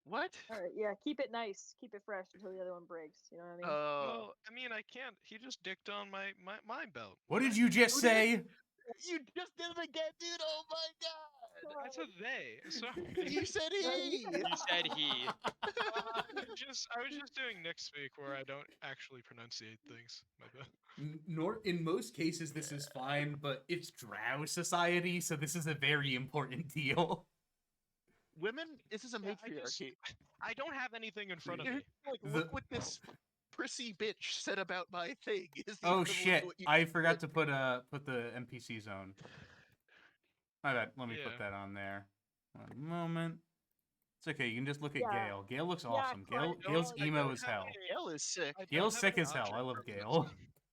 What? Alright, yeah, keep it nice. Keep it fresh until the other one breaks. You know what I mean? Well, I mean, I can't. He just dicked on my belt. What did you just say? You just did it again, dude. Oh my god. I said they. Sorry. You said No, you he. said You said he. I was just doing Nick speak where I don't actually pronunciate things. My bad. Nor in most cases this is fine, but it's Drow society, so this is a very important deal. Women, this is a Yeah, matriarchy. I don't have anything in front of You're me. like, The- look what this prissy bitch said about my thing. Is the Oh equivalent shit! of what you I just forgot did. to put the NPC zone. My bad. Let me put Yeah. that on there. One moment. It's okay. You can just look at Yeah. Gale. Gale looks Yeah, awesome. Clark, Gale's I emo don't as have hell. any- Gail is sick. I don't Gale's have sick any as hell. I object love permanents. Gale.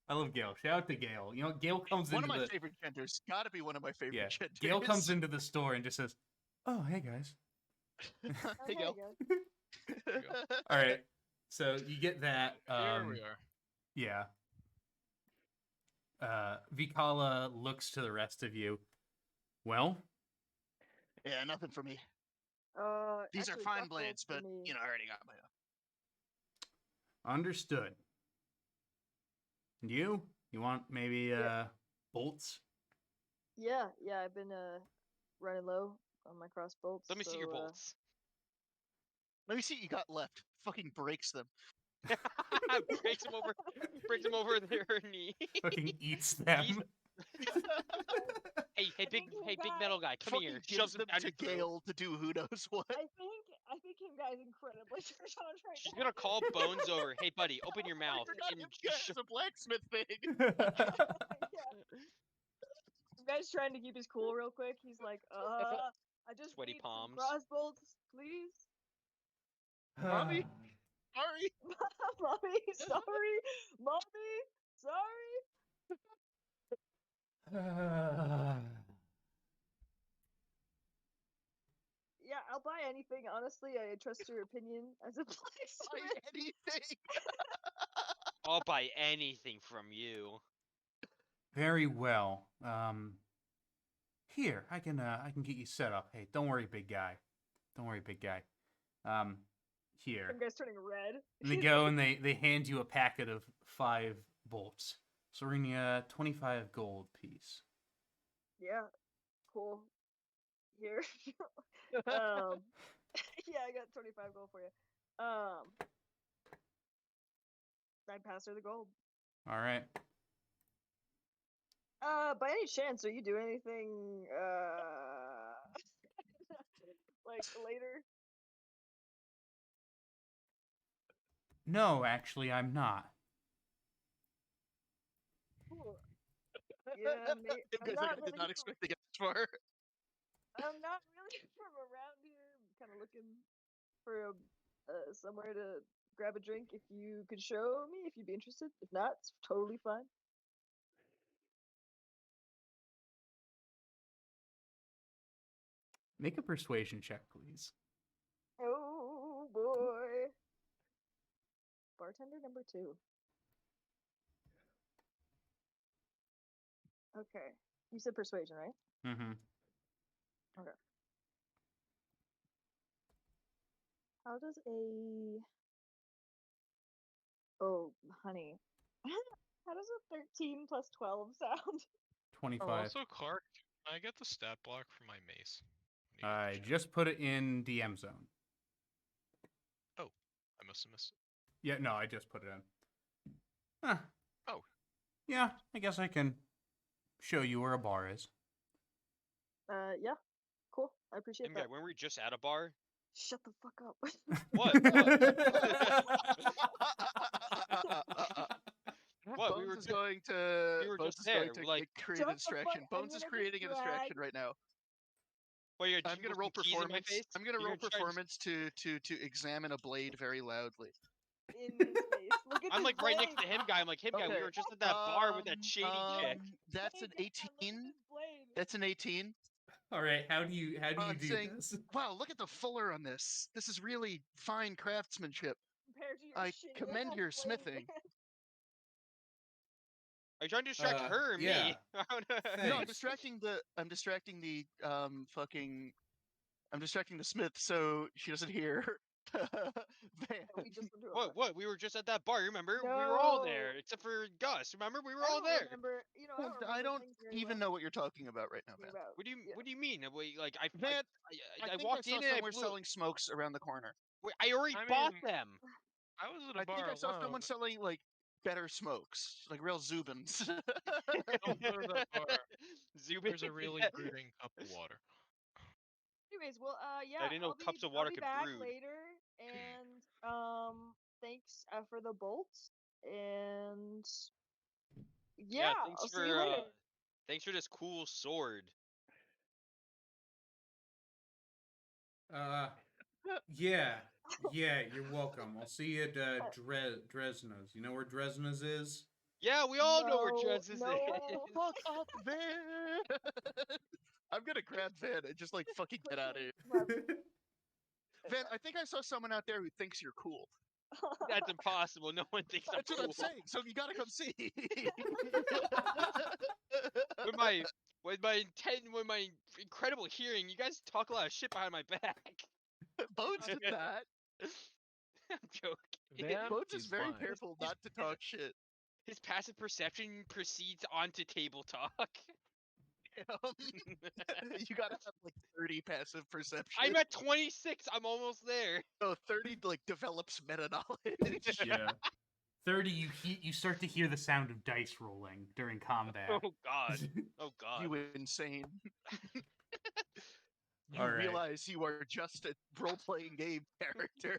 I love Gale. Shout out to Gale. You know, Gale comes One of into my the favorite genders. Gotta be one of my favorite yeah. genders. Gale comes into the store and just says, "Oh, hey guys." Oh, Hey, there Gail. you go. All right. So you get that. Here we are. Yeah. Vikala looks to the rest of you. Well, Yeah, nothing for me. These Actually, are fine buff blades, bolts but for me. you know, I already got my own. understood. And you? You want maybe Yeah. bolts? Yeah, I've been running low on my cross bolts. Let me see your so, bolts. Let me see what you got left. Fucking breaks them. breaks him over. Breaks him over their knee. Fucking eats them. Hey, think you big got- metal guy, come Fucking here. gives Shoves him them down to your throat. Gale to do who knows what. I think him guy's incredibly charged right She's now. gonna call Bones over. Hey, buddy, open your mouth. I forgot And him guy has a blacksmith thing. Yeah. This guy's trying to keep his cool real quick. He's like, I just Sweaty need palms. some cross bolts, please. Mommy? Sorry. Mommy, sorry. Mommy, sorry. Yeah, I'll buy anything. Honestly, I trust your opinion as a Buy blacksmith. anything. I'll buy anything from you. Very well. Here, I can get you set up. Hey, don't worry, big guy. Don't worry, big guy. Here. Some guy's turning red. And they go and they hand you a packet of 5 bolts. So we're gonna 25 gold piece. Yeah, cool. Here. Yeah, I got 25 gold for you. I pass her the gold. All right. By any chance, are you doing anything, like later? No, actually, I'm not. Cool. Yeah, You guys like, I did not expect to get this far. I'm not really from around here. I'm kind of looking for somewhere to grab a drink if you could show me, if you'd be interested. If not, it's totally fine. Make a persuasion check, please. Oh boy. Bartender number 2. Okay. You said persuasion, right? Mm-hmm. Okay. How does a... Oh, honey. How does a 13 plus 12 sound? 25. Also, Clark, can I get the stat block for my mace? When you get the I chance? just put it in DM zone. I must have missed it. Yeah, no, I just put it in. Huh. Oh. Yeah, I guess I can show you where a bar is. Yeah. Cool. I appreciate Same that. guy, when we were just at a bar. Shut the fuck up. What? What? Bones is going to. we were Bones just is going there, to like- create Shut a the fuck- distraction. I'm Bones is gonna creating a distraction right now. What, you're I'm gonna roll performance. I'm gonna roll performance to examine a blade very loudly. In his face. Look at I'm this like right next to blade. him, guy. I'm like, him, guy. We Okay, were just at that bar with that shady chick. That's Hey, an guys, look at 18. this blade. That's an 18. All right, how do you I'm do saying, this? wow, look at the fuller on this. This is really fine craftsmanship. Compared to your I shitty commend ass your blade. smithing. Are you trying to distract her or yeah. me? No, I'm Thanks. distracting the I'm distracting the smith so she doesn't hear. Van. We just went to a bar. What? We were just at that bar. You remember? We were all there, No. except for Gus. Remember? We were I all don't there. remember. You know, I don't remember I don't things very even well. know what you're talking about right now, Van. About, What do you yeah. What do you mean? Like I Van, I think I walked saw in and I somewhere blew. selling smokes around the corner. Wait, I already I bought mean- them. I was at a I bar think I saw alone. someone selling like better smokes, like real Zubins. Don't go to that bar. Zubin. There's a really brooding cup of water. Anyways, well, yeah, I didn't know cups of water I'll be could back brood. later, and thanks for the bolts, and yeah, Thanks I'll see for you later. thanks for this cool sword. Yeah, you're welcome. I'll see you at Dresna's. You know where Dresna's is? Yeah, we all know where No, Jez is. no. Fuck up, Van! I'm gonna grab Van and just like fucking get out of here. Van, I think I saw someone out there who thinks you're cool. That's impossible. No one thinks I'm That's what cool. I'm saying. So you gotta come see. With my incredible hearing, you guys talk a lot of shit behind my back. Bones did that. I'm joking. Van, Bones is he's very fine. careful not to talk shit. His passive perception proceeds onto table talk. You gotta have like 30 passive perception. I'm at 26. I'm almost there. So 30 like develops meta knowledge. Yeah. 30, you start to hear the sound of dice rolling during combat. Oh god. Oh god. You insane. You All right. realize you are just a role-playing game character.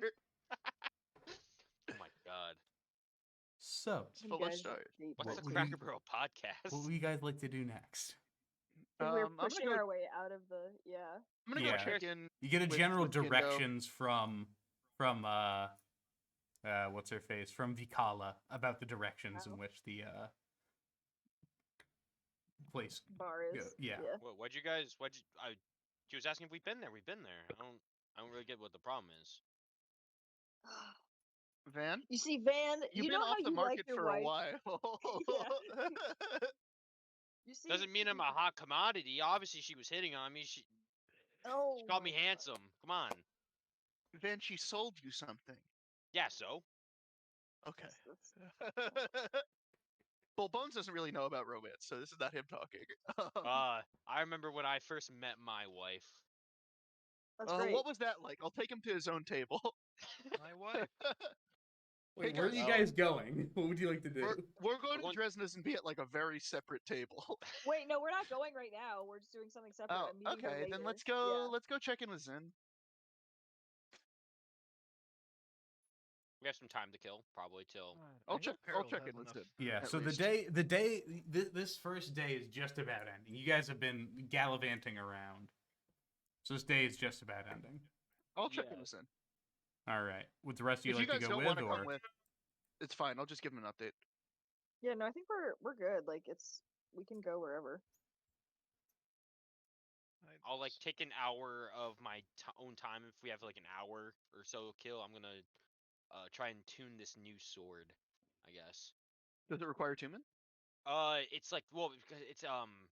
Oh my god. So, It's full of stars. What's What the would Cracker you- Barrel podcast? what would you guys like to do next? We're I'm gonna pushing go. our way out of the I'm gonna Yeah. go check in. You get a With- general with Gindo. directions from what's her face, from Vikala about the directions in Wow. which the place. bar is. Yeah. What'd you guys? She was asking if we've been there. We've been there. I don't really get what the problem is. Van, You see, Van, you've you been know off how the you market like your for wife. a while. You see, Doesn't mean I'm a hot commodity. Obviously, she was hitting on me. She Oh, called me my God. handsome. Come on. Van, she sold you something. Yeah. So. Okay. That's- Well, Bones doesn't really know about romance, so this is not him talking. I remember when I first met my wife. That's great. What was that like? I'll take him to his own table. My wife. Wait, Hey, where are guys. you guys going? What would you like to do? We're going We're to Dresna's and be at like a very separate table. Wait, no, we're not going right now. We're just doing something separate. Oh, I'm meeting her okay. Then later. let's go. Yeah. Let's go check in with Zen. We have some time to kill, probably till. I'll check in with Zen. Yeah, at so least. this first day is just about ending. You guys have been gallivanting around. So this day is just about ending. I'll check Yeah. in with Zen. All right. Would the rest of you If like you to guys go don't with, want to or come with, it's fine. I'll just give him an update. Yeah, no, I think we're good. Like we can go wherever. I'll like take an hour of my own time if we have like an hour or so kill. I'm gonna try and tune this new sword, I guess. Does it require Tumen? It's like because it's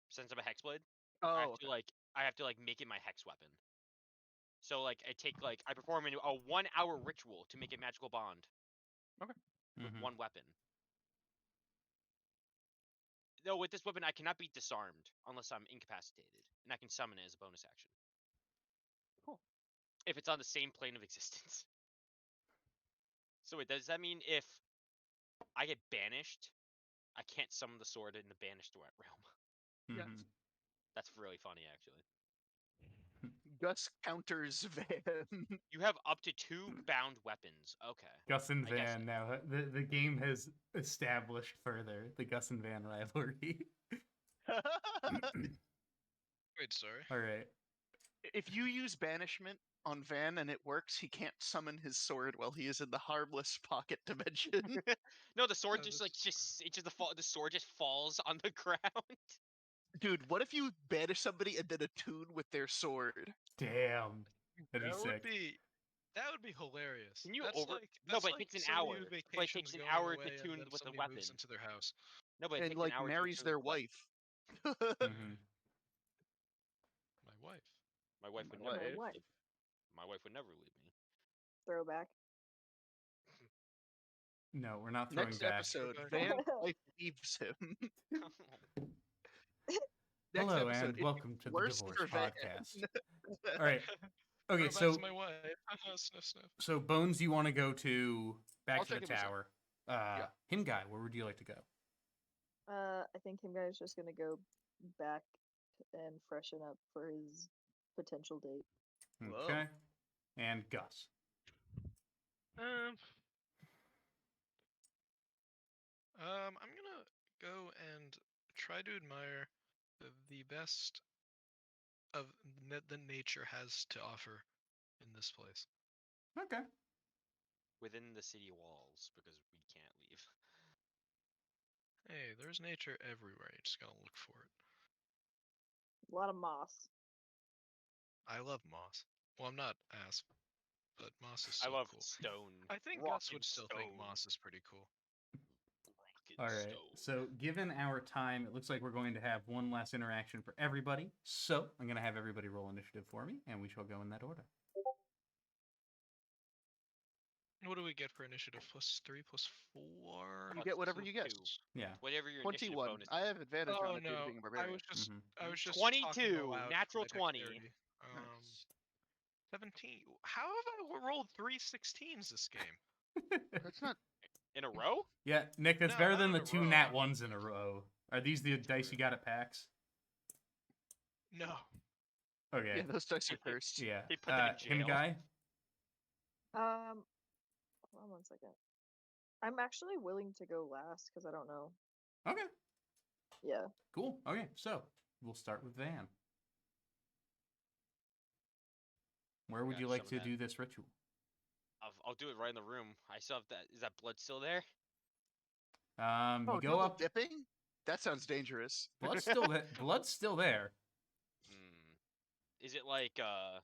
since I'm a hexblade, I Oh, have to I have to make it my hex weapon. So like I perform a 1 hour ritual to make a magical bond with Mhm. one weapon. No, with this weapon I cannot be disarmed unless I'm incapacitated, and I can summon it as a bonus action. Cool. If it's on the same plane of existence. So wait, does that mean if I get banished, I can't summon the sword in the banished realm? Yes. Mhm. That's really funny, actually. Gus counters Van. You have up to 2 bound weapons. Okay. Gus and I guess Van. Now the game has established further the Gus and Van rivalry. Wait, sorry. All right. If you use banishment on Van and it works, he can't summon his sword while he is in the harmless pocket dimension. No, the sword Oh, just this- the sword just falls on the ground. Dude, what if you banish somebody and then attune with their sword? Damn. That'd be That would sick. be hilarious. Can you That's over? like No, that's but it like takes an somebody hour. who But it vacations takes an going hour to away and tune then with a somebody weapon. moves into their house. No, but it And takes like an hour marries to their tune with wife. Mhm. My wife. my wife My would never. My wife. wife. My wife would never leave me. Throwback. No, we're not throwing Next back. episode, Throwback. Van's wife leaves him. Next Hello episode, and it's welcome to the worse Divorce for Van. Podcast. All right. Okay, Throwback so to my wife. Sniff, sniff. Bones, you want to go to back I'll to the check it myself. tower. Yeah. Him guy, where would you like to go? I think him guy's just gonna go back and freshen up for his potential date. Whoa. Okay. And Gus. I'm gonna go and try to admire the best of that nature has to offer in this place. Okay. Within the city walls because we can't leave. Hey, there's nature everywhere. You just gotta look for it. A lot of moss. I love moss. Well, I'm not ass, but moss is I so love cool. stone. I think rock Gus and would still think stone. moss is pretty cool. Rock and All right. stone. So, given our time, it looks like we're going to have one last interaction for everybody. So, I'm going to have everybody roll initiative for me, and we shall go in that order. What do we get for initiative? +3, +4? You get whatever Two- you get. two. Yeah. Whatever your initiative 21. bonus. I have advantage Oh on it due to no, being a I barbarian. was just Mhm. I was just 22, talking aloud for natural my 20. dexterity. Nice. 17. How have I rolled 3 16s this game? That's not. In a row? Yeah, Nick, that's No, better not than in the a two row. nat ones in a row. Are these the dice you got at PAX? No. Okay. Yeah, those dice are cursed. Yeah. They put them in Him jail. guy? Hold on 1 second. I'm actually willing to go last because I don't know. Okay. Yeah. Cool. Okay, so we'll start with Van. Where would Got you some like of to that. do this ritual? I'll do it right in the room. I still have that. Is that blood still there? Oh, You go double up. dipping? That sounds dangerous. Blood's still there. Blood's still there. Is it like I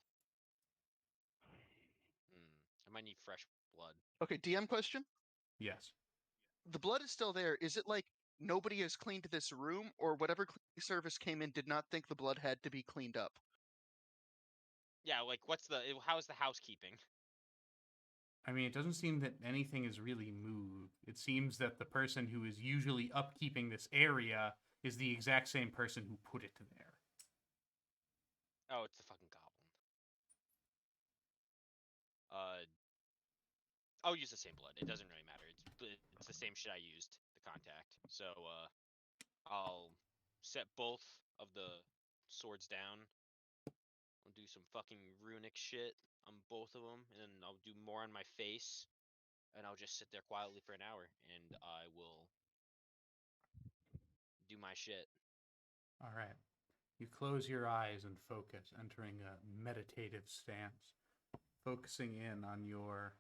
might need fresh blood. Okay, DM question. Yes. The blood is still there. Is it like nobody has cleaned this room, or whatever cleaning service came in did not think the blood had to be cleaned up? Yeah, like how's the housekeeping? I mean, it doesn't seem that anything is really moved. It seems that the person who is usually upkeeping this area is the exact same person who put it there. Oh, it's the fucking goblin. I'll use the same blood. It doesn't really matter. It's the same shit I used, the contact. So I'll set both of the swords down. I'll do some fucking runic shit on both of them, and then I'll do more on my face, and I'll just sit there quietly for an hour, and I will do my shit. All right. You close your eyes and focus, entering a meditative stance. focusing in on your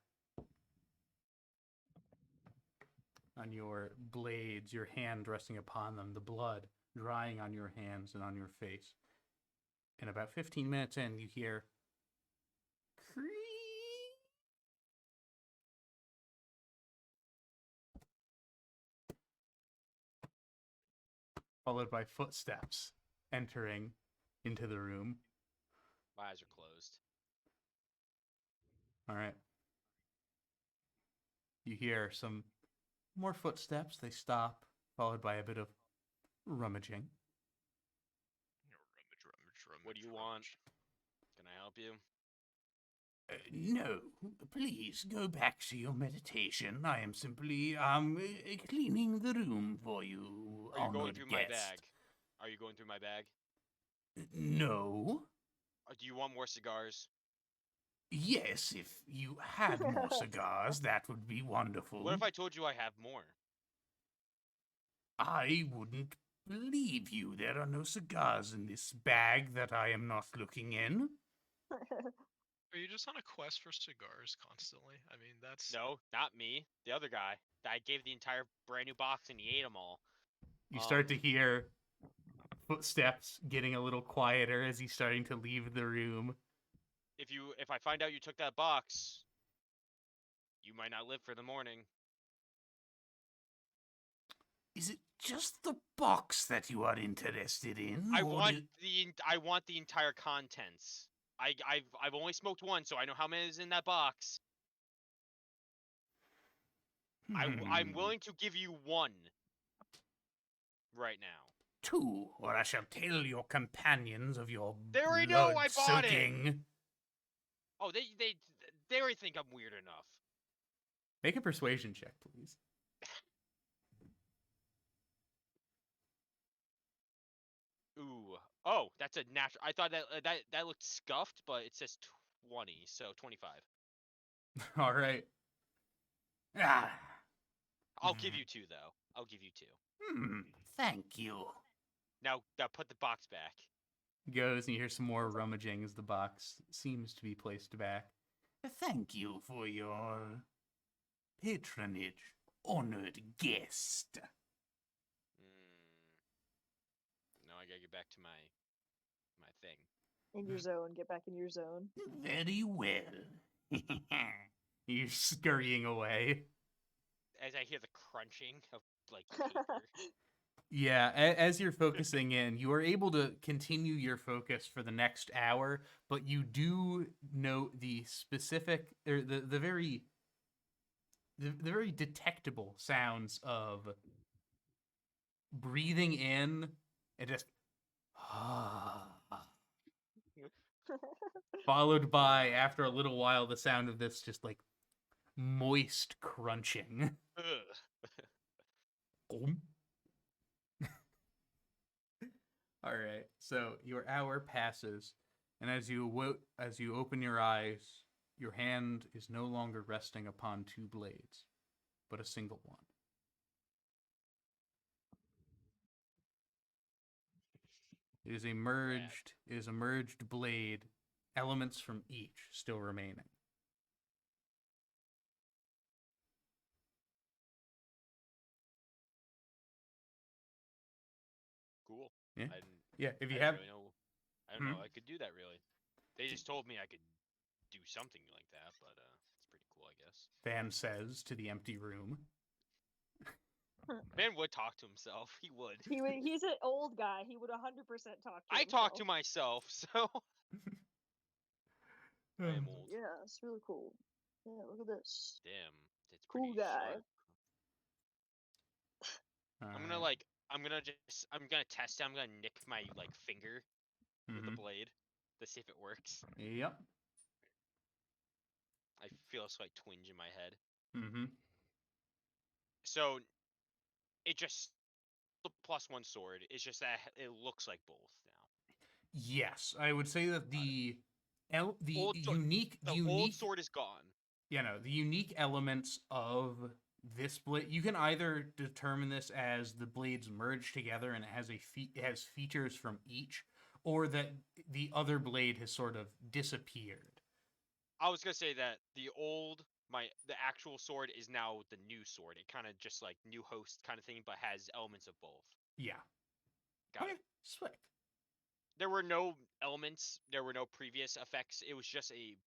blades, your hand resting upon them, the blood drying on your hands and on your face. And about 15 minutes in, you hear creak, followed by footsteps entering into the room. My eyes are closed. All right. You hear some more footsteps. They stop, followed by a bit of rummaging. What do you want? Can I help you? No, please go back to your meditation. I am simply cleaning the room for you. Are you going honored through my guest. bag? Are you going through my bag? No. Do you want more cigars? Yes, if you had more cigars, that would be wonderful. What if I told you I have more? I wouldn't believe you. There are no cigars in this bag that I am not looking in. Are you just on a quest for cigars constantly? I mean, that's No, not me. The other guy. I gave the entire brand new box and he ate them all. You start to hear footsteps getting a little quieter as he's starting to leave the room. If I find out you took that box, you might not live for the morning. Is it just the box that you are interested in? I want the entire contents. I've only smoked one, so I know how many is in that box. I'm willing to give you one right now. Two, or I shall tell your companions of your They already know I bought it! blood-soaking. Oh, they already think I'm weird enough. Make a persuasion check, please. Ooh. Oh, that's a natural. I thought that looked scuffed, but it says 20, so 25. All right. Ah. I'll give you two, though. I'll give you two. Thank you. Now put the box back. Goes and you hear some more rummaging as the box seems to be placed back. Thank you for your patronage, honored guest. Now I gotta get back to my thing. In your zone. Get back in your zone. Very well. You're scurrying away. As I hear the crunching of like paper. Yeah, as you're focusing in, you are able to continue your focus for the next hour, but you do note the specific or the very detectable sounds of breathing in and just followed by, after a little while, the sound of this just like moist crunching. All right. So your hour passes, and as you open your eyes, your hand is no longer resting upon two blades, but a single one. It is a merged blade, elements from each still remaining. Cool. Yeah. I didn't If you I didn't have, really know. I don't know I could do that really. They just told me I could do something like that, but it's pretty cool, I guess. Van says to the empty room. Man would talk to himself. He would. He's an old guy. He would 100% talk to I himself. talk to myself, so I am old. Yeah, it's really cool. Yeah, look at this. Damn, that's Cool pretty guy. sharp. I'm Alright. gonna test it. I'm gonna nick my like finger with the Mhm. blade to see if it works. Yep. I feel a slight twinge in my head. Mm-hmm. So it just the +1 sword. It's just that it looks like both now. Yes, I would say that the Old sword- old sword is gone. the unique elements of this blade, you can either determine this as the blades merge together and it has features from each, or that the other blade has sort of disappeared. I was gonna say that the actual sword is now the new sword. It kind of just like new host kind of thing, but has elements of both. Yeah. Got Okay, it. sweet. There were no elements. There were no previous effects. It was just a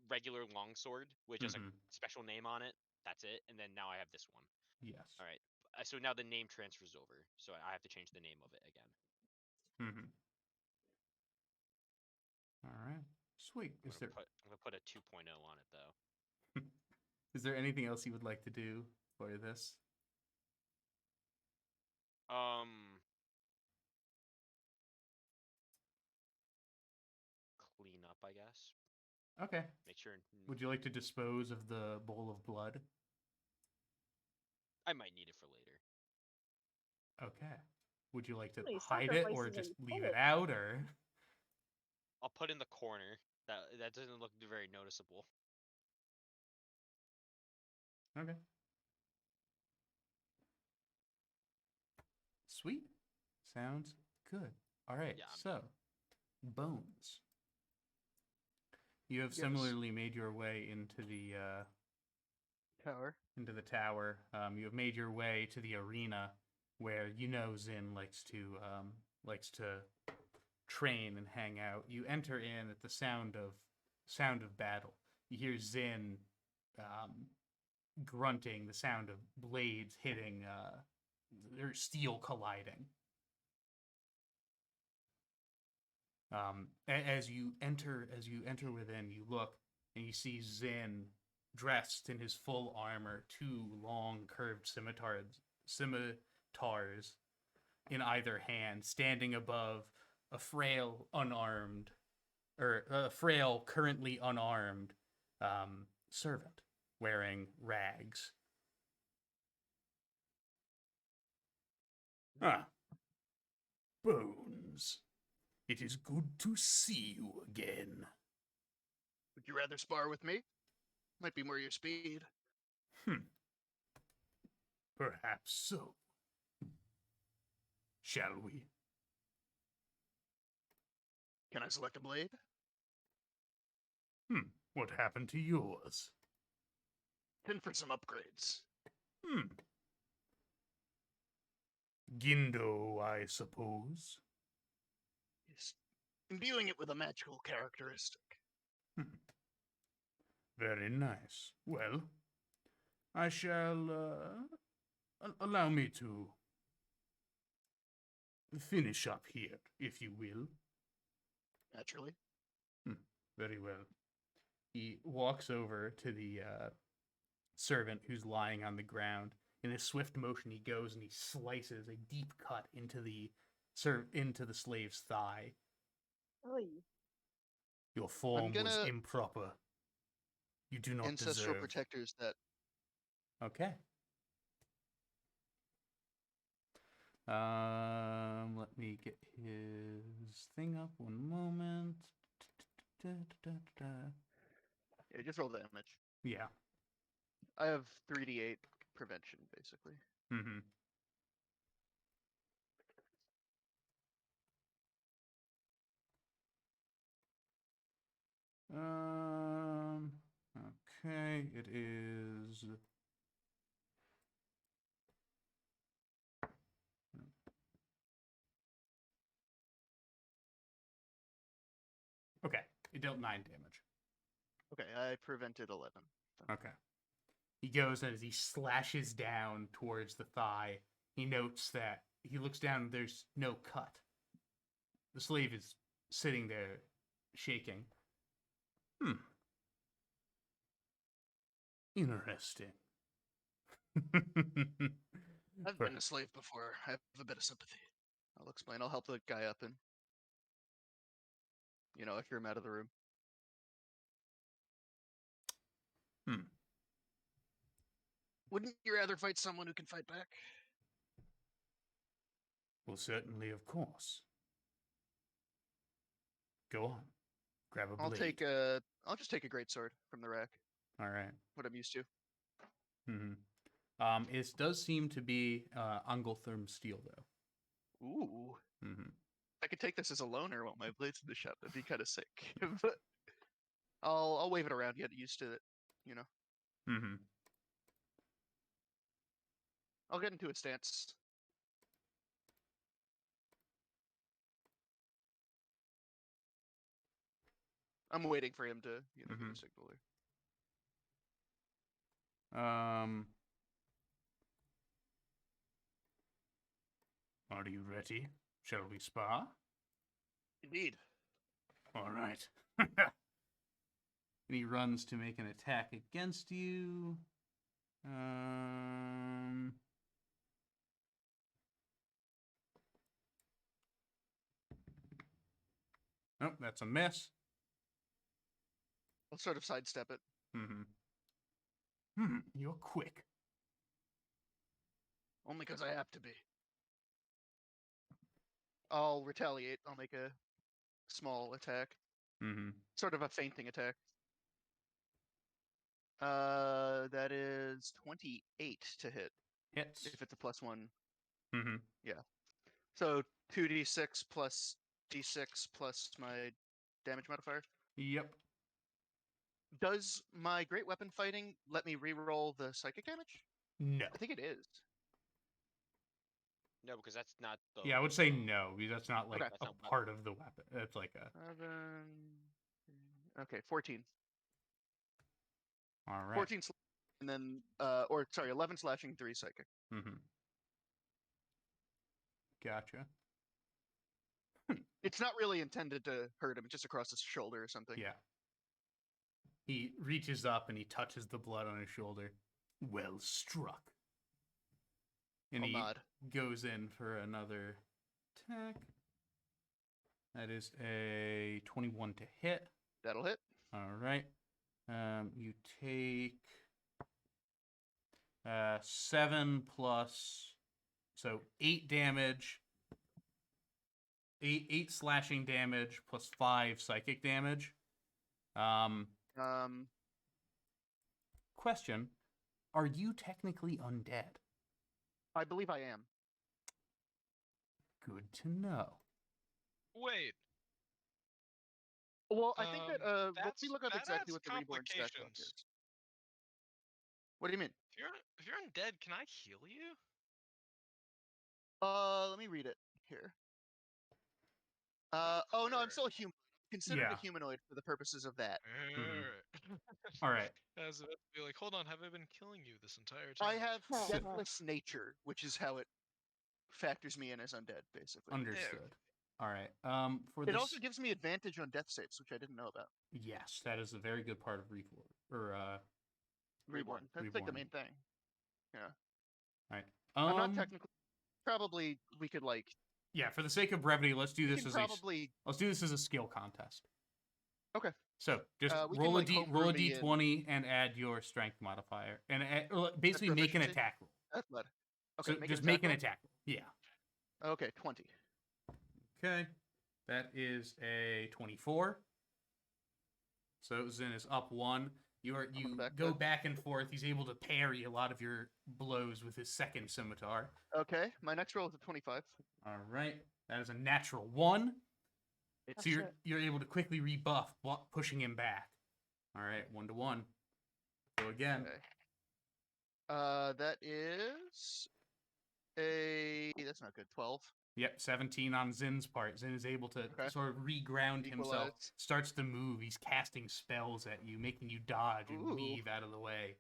regular longsword with just a Mhm. special name on it. That's it. And then now I have this one. Yes. All right. So now the name transfers over. So I have to change the name of it again. Mm-hmm. All right. Sweet. I'm gonna put a 2.0 on it though. Is there anything else you would like to do for this? Clean up, I guess. Okay. Make sure. Would you like to dispose of the bowl of blood? I might need it for later. Okay. Would you like to How many hide it or sacrifices are just you leave it pulling? out or? I'll put in the corner. That doesn't look very noticeable. Okay. Sweet. Sounds good. All right. Yeah. So, bones. You have Yes. similarly made your way into the Tower. tower. You have made your way to the arena where you know Zin likes to train and hang out. You enter in at the sound of battle. You hear Zin grunting, the sound of blades hitting, or steel colliding. As you enter within, you look and you see Zin dressed in his full armor, two long curved scimitars in either hand, standing above a frail currently unarmed servant wearing rags. Ah, Bones. It is good to see you again. Would you rather spar with me? Might be more your speed. Perhaps so. Shall we? Can I select a blade? What happened to yours? Then for some upgrades. Gindo, I suppose. Yes. Imbuing it with a magical characteristic. Very nice. Well, I shall allow me to finish up here, if you will. Naturally. Very well. He walks over to the servant who's lying on the ground. In a swift motion, he goes and he slices a deep cut into the slave's thigh. Oy. Your form was gonna- improper. You do not Ancestral deserve. protectors that. Okay. Let me get his thing up. One moment. Yeah, just roll damage. Yeah. I have 3d8 prevention, basically. Mm-hmm. Okay, it is. Okay, it dealt 9 damage. Okay, I prevented 11. Okay. He goes and as he slashes down towards the thigh, he notes that he looks down and there's no cut. The slave is sitting there, shaking. Interesting. I've been a slave before. I have a bit of sympathy. I'll explain. I'll help the guy up and, usher him out of the room. Wouldn't you rather fight someone who can fight back? Well, certainly, of course. Go on. Grab a blade. I'll just take a great sword from the rack. All right. What I'm used to. It does seem to be Angeltherm steel, though. Ooh. Mm-hmm. I could take this as a loner while my blade's in the shop. That'd be kind of sick. But I'll wave it around, get used to it. You know, Mm-hmm. I'll get into a stance. I'm waiting for him to, give Mhm. a signal. Are you ready? Shall we spar? Indeed. All right. And he runs to make an attack against you. Nope, that's a miss. I'll sort of sidestep it. You're quick. Only because I have to be. I'll retaliate. I'll make a small attack. Sort of a feinting attack. That is 28 to hit. Hits. If it's a +1. Mm-hmm. Yeah. So 2d6 plus d6 plus my damage modifier. Yep. Does my great weapon fighting let me reroll the psychic damage? No. I think it is. No, because that's not the. Yeah, I would say no, because that's not like Okay. That's a not part of the weapon. It's like a. 7. Okay, 14. All right. 14 and then 11 slashing, 3 psychic. Mm-hmm. Gotcha. It's not really intended to hurt him, just across his shoulder or something. Yeah. He reaches up and he touches the blood on his shoulder. Well struck. And I'll he nod. goes in for another attack. That is a 21 to hit. That'll hit. All right. You take 7 plus, so 8 damage. 8 slashing damage plus 5 psychic damage. Question: are you technically undead? I believe I am. Good to know. Wait. Well, I think that let me look up that exactly adds what the reborn stat block complications. is. What do you mean? If you're undead, can I heal you? Let me read it here. Oh no, I'm still a human. Considered Yeah. a humanoid for the purposes of that. All right. I was about to be like, hold on, have I been killing you this entire I time? have deathless nature, which is how it factors me in as undead, basically. Understood. All right. For It this, also gives me advantage on death saves, which I didn't know about. yes, that is a very good part of Reborn. Reborn. That's like the Reborn. main thing. Yeah. All right. I'm not technically. Probably we could like. Yeah, for the sake of brevity, let's do We this can as probably. let's do this as a skill contest. Okay. So just we roll can, like, roll a homebrew me in. d20 and add your strength modifier, and basically make an proficiency? attack roll. That's blood. Okay. So just make an attack roll. Yeah. Okay, 20. Okay. That is a 24. So Zin is up 1. You go back and forth. He's able to parry a lot of your blows with his second scimitar. Okay, my next roll is a 25. All right. That is a natural 1. It's So you're able to quickly rebuff, pushing him back. All right, 1 to 1. Go again. Okay. That is that's not good. 12. Yep, 17 on Zin's part. Zin is able to sort of reground himself, starts to move. He's casting spells at you, making you dodge and weave out of the way.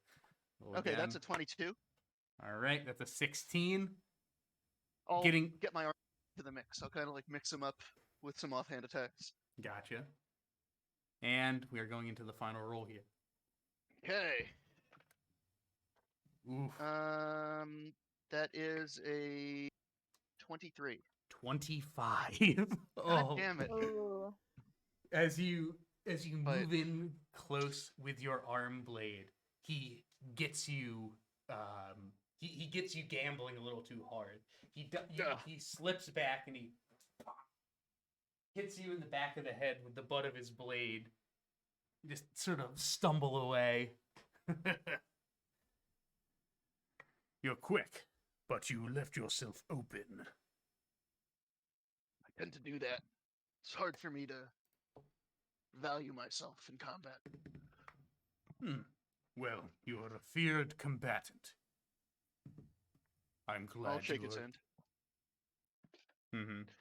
Okay, that's a 22. All right, that's a 16. I'll get my arm to the mix. I'll kind of like mix them up with some offhand attacks. Gotcha. And we are going into the final roll here. Okay. Oof. That is a 23. 25. God damn it. Oh. As you move in close with your arm blade, he gets you he gets you gambling a little too hard. He slips back and he hits you in the back of the head with the butt of his blade. You just sort of stumble away. You're quick, but you left yourself open. I tend to do that. It's hard for me to value myself in combat. Well, you are a feared combatant. I'm glad I'll shake you its are. hand.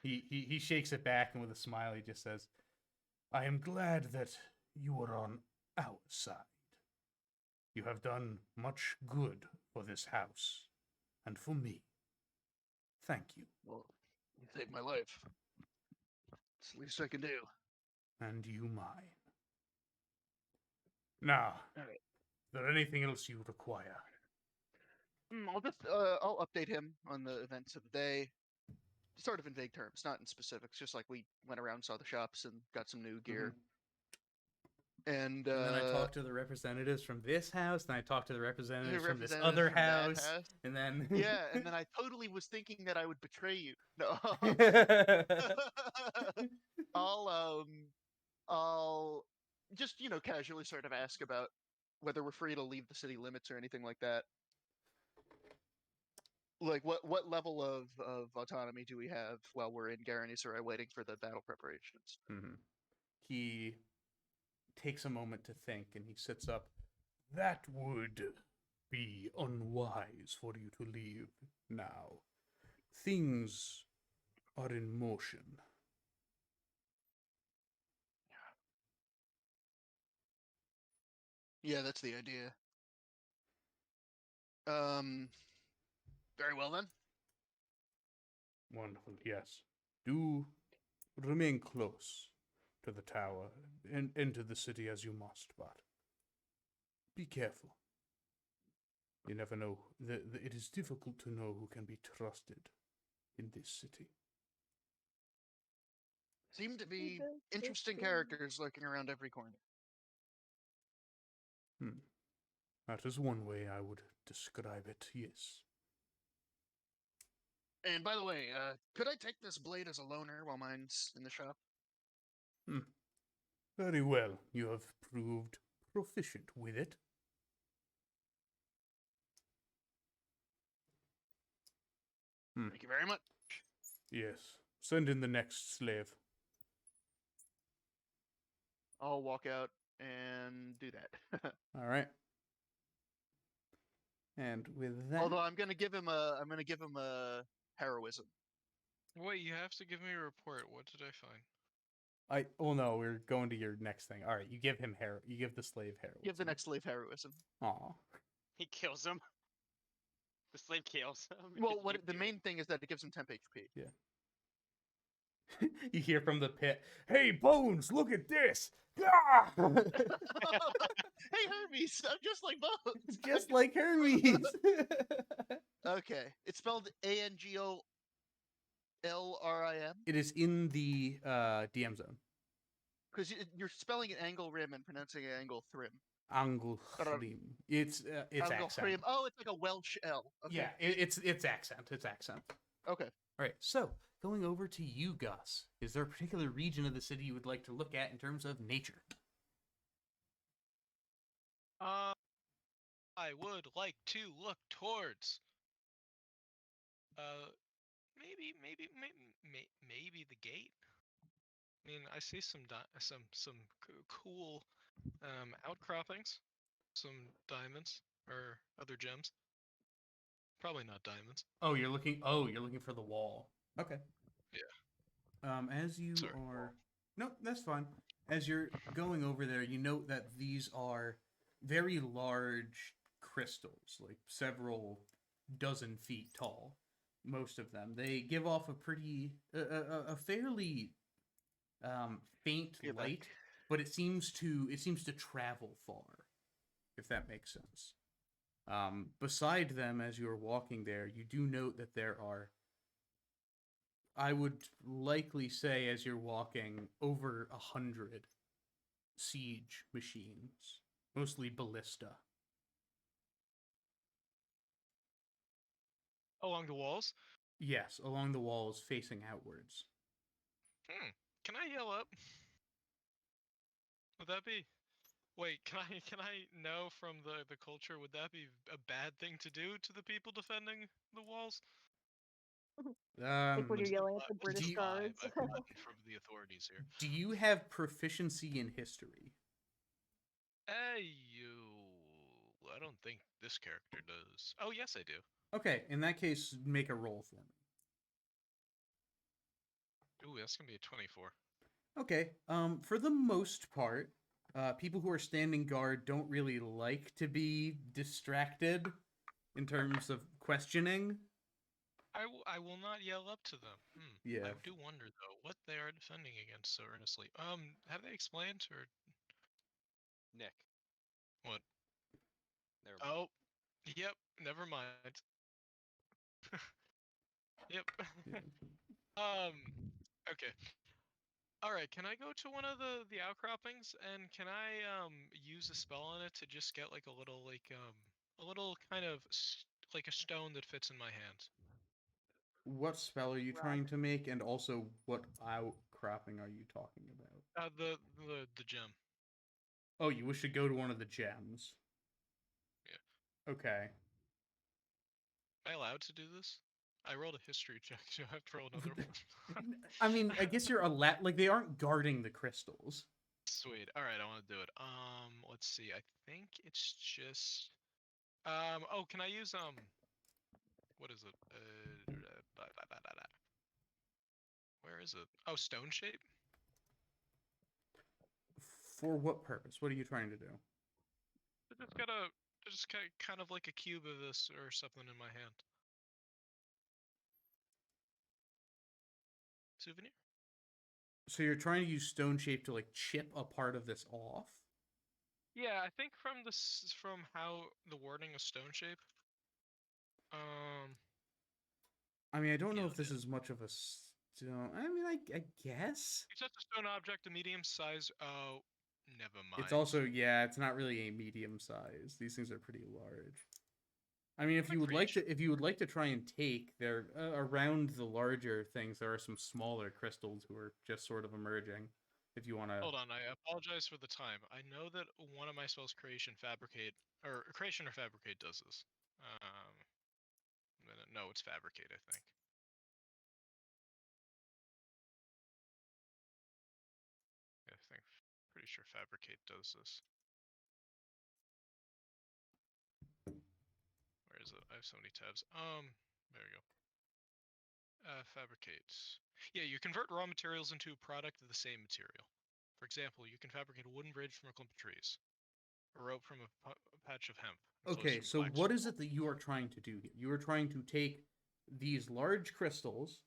He shakes it back, and with a smile, he just says, "I am glad that you are on our side. You have done much good for this house, and for me. Thank you, Well, you saved my life. It's the least I can do. and you mine. Now, All right. is there anything else you require?" I'll update him on the events of the day, sort of in vague terms, not in specifics. Just like we went around, saw the shops, and got some new gear. And And then I talked to the representatives from this house, and I talked to the representatives from this representatives other from that house, house. and then Yeah, and then I totally was thinking that I would betray you. No. I'll I'll just casually sort of ask about whether we're free to leave the city limits or anything like that. Like what level of autonomy do we have while we're in Garanissarai waiting for the battle preparations? he takes a moment to think, and he sits up. That would be unwise for you to leave now. Things are in motion. Yeah, that's the idea. Very well then. Wonderful, yes. Do remain close to the tower and into the city as you must, but be careful. You never know. It is difficult to know who can be trusted in this city. Seem to be interesting characters lurking around every corner. That is one way I would describe it, yes. And by the way, could I take this blade as a loaner while mine's in the shop? Very well. You have proved proficient with it. Thank you very much. Yes. Send in the next slave. I'll walk out and do that. All right. And with that, Although I'm gonna give him a heroism. Wait, you have to give me a report. What did I find? no, we're going to your next thing. All right, you give him you give the slave heroism. Give the next slave heroism. Aw. He kills him. The slave kills him. Well, You the do main thing is that it gives him temp HP. Yeah. You hear from the pit, "Hey, Bones, look at this!" Ah! Hey, Hermes, I'm just like Bones. Just like Hermes. Okay, it's spelled ANGOLRIM. It is in the DM zone. Because you're spelling it angle rim and pronouncing it angle thrim. Anglhrim. It's Angle accent. thrim. Oh, it's like a Welsh L. Okay. Yeah, it's accent. It's accent. Okay. All right, so going over to you, Gus. Is there a particular region of the city you would like to look at in terms of nature? I would like to look towards. Maybe the gate. I mean, I see some cool outcroppings, some diamonds or other gems. Probably not diamonds. Oh, you're looking. Oh, you're looking for the wall. Okay. Yeah. As you Sorry. are. No, that's fine. As you're going over there, you note that these are very large crystals, like several dozen feet tall. Most of them. They give off a fairly faint Get back. light, but it seems to travel far, if that makes sense. Beside them, as you are walking there, you do note that there are, I would likely say, as you're walking, over 100 siege machines, mostly ballista. Along the walls? Yes, along the walls facing outwards. Can I yell up? Would that be? Wait, can I know from the culture? Would that be a bad thing to do to the people defending the walls? Like when you're yelling at the This is British a vibe guards. I've gotten from the authorities here. Do you have proficiency in history? I don't think this character does. Oh, yes, I do. Okay, in that case, make a roll for me. Ooh, that's gonna be a 24. Okay. For the most part, people who are standing guard don't really like to be distracted in terms of questioning. I will not yell up to them. Yeah. I do wonder though what they are defending against so earnestly. Have they explained or Nick. what? Never mind. Oh, yep. Never mind. Yep. Okay. All right. Can I go to one of the outcroppings and can I use a spell on it to just get like a little kind of like a stone that fits in my hand? What spell are you Rock. trying to make, and also what outcropping are you talking about? The gem. Oh, you wish to go to one of the gems. Yeah. Okay. Am I allowed to do this? I rolled a history check. Do I have to roll another one? I mean, I guess you're allowed. Like, they aren't guarding the crystals. Sweet. All right, I want to do it. Let's see. I think it's just. Oh, can I use What is it? Where is it? Oh, stone shape. For what purpose? What are you trying to do? I just got kind of like a cube of this or something in my hand. Souvenir. So you're trying to use stone shape to like chip a part of this off? Yeah, I think from how the wording is stone shape. I mean, I don't Yeah, know if this is much of a stone. I mean, I guess. it's just a stone object, a medium size. Oh, never mind. It's also, yeah, it's not really a medium size. These things are pretty large. I mean, if you would like to try and take there around the larger things, there are some smaller crystals who are just sort of emerging. If you want to. Hold on, I apologize for the time. I know that one of my spells, creation or fabricate, does this. No, it's fabricate, I think. Yeah, pretty sure fabricate does this. Where is it? I have so many tabs. There we go. Fabricates. Yeah, you convert raw materials into a product of the same material. For example, you can fabricate a wooden bridge from a clump of trees, a rope from a patch of hemp. Okay, so what is it that you are trying to do here? You are trying to take these large crystals.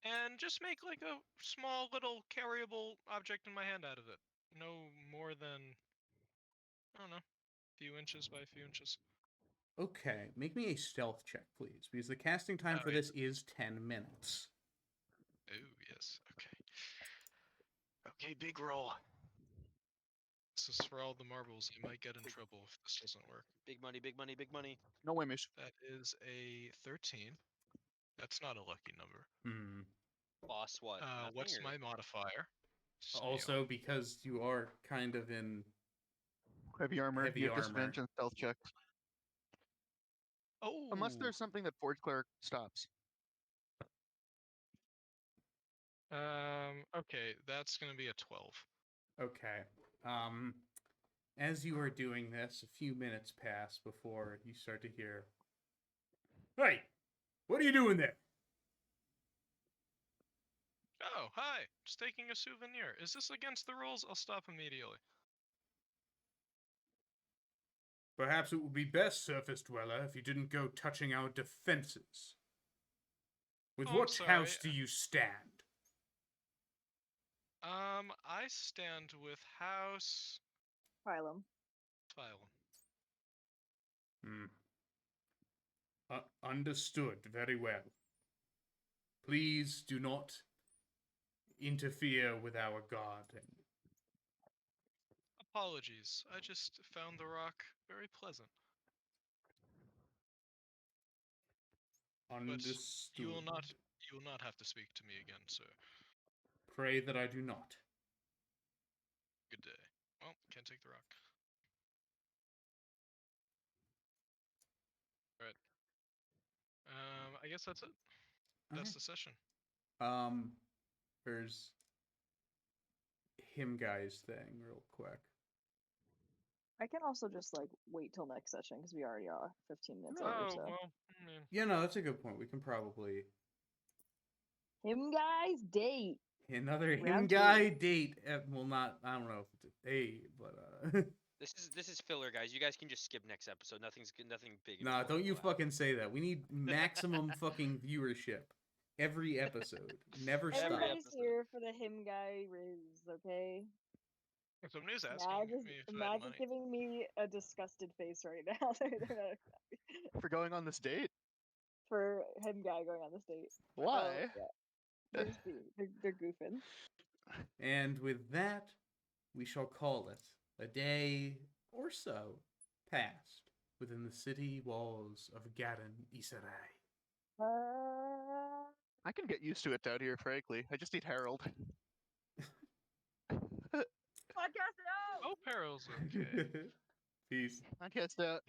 And just make like a small little carryable object in my hand out of it. No more than, I don't know, a few inches by a few inches. Okay, make me a stealth check, please, because the casting time for this is 10 minutes. Oh, yes. Okay. Okay, big roll. This is for all the marbles. You might get in trouble if this doesn't work. Big money, big money, big money. No whammies. That is a 13. That's not a lucky number. Hmm. Boss, what? What's or... my modifier? Also, because you are kind of in Heavy armor. Heavy you have armor. disadvantage on stealth checks. Oh! Unless there's something that Forge Cleric stops. Okay, that's gonna be a 12. Okay. As you are doing this, a few minutes pass before you start to hear, "Hey, what are you doing there?" Oh, hi! Just taking a souvenir. Is this against the rules? I'll stop immediately. Perhaps it would be best, Surface Dweller, if you didn't go touching our defenses. With Oh, I'm what sorry. house do you stand? I stand with House Phylum. Phylum. Understood. Very well. Please do not interfere with our garden. Apologies. I just found the rock very pleasant. Understood. But you will not have to speak to me again, sir. Pray that I do not. Good day. Well, can't take the rock. Alright. I guess that's it. Okay. That's the session. There's him guy's thing real quick. I can also just like wait till next session because we already are 15 minutes No. over. Oh So well, I mean, Yeah, no, that's a good point. We can probably him guys date. another him Round two. guy date. Well, not I don't know if it's a date, but This is filler, guys. You guys can just skip next episode. Nothing big. nah, important don't you will happen. fucking say that. We need maximum fucking viewership every episode. Never Every stop. Everybody's episode. here for the him guy riz, okay? if somebody's asking Mag is, me if I had Mag is money, giving me a disgusted face right now. They're not For going on this date? for him guy going on this date. Why? Yeah. They're just they're goofing. And with that, we shall call it a day or so passed within the city walls of Gaden Isarai. I can get used to it down here, frankly. I just need Harold. Podcast it out. oh, Peril's okay. Peace. Podcast out.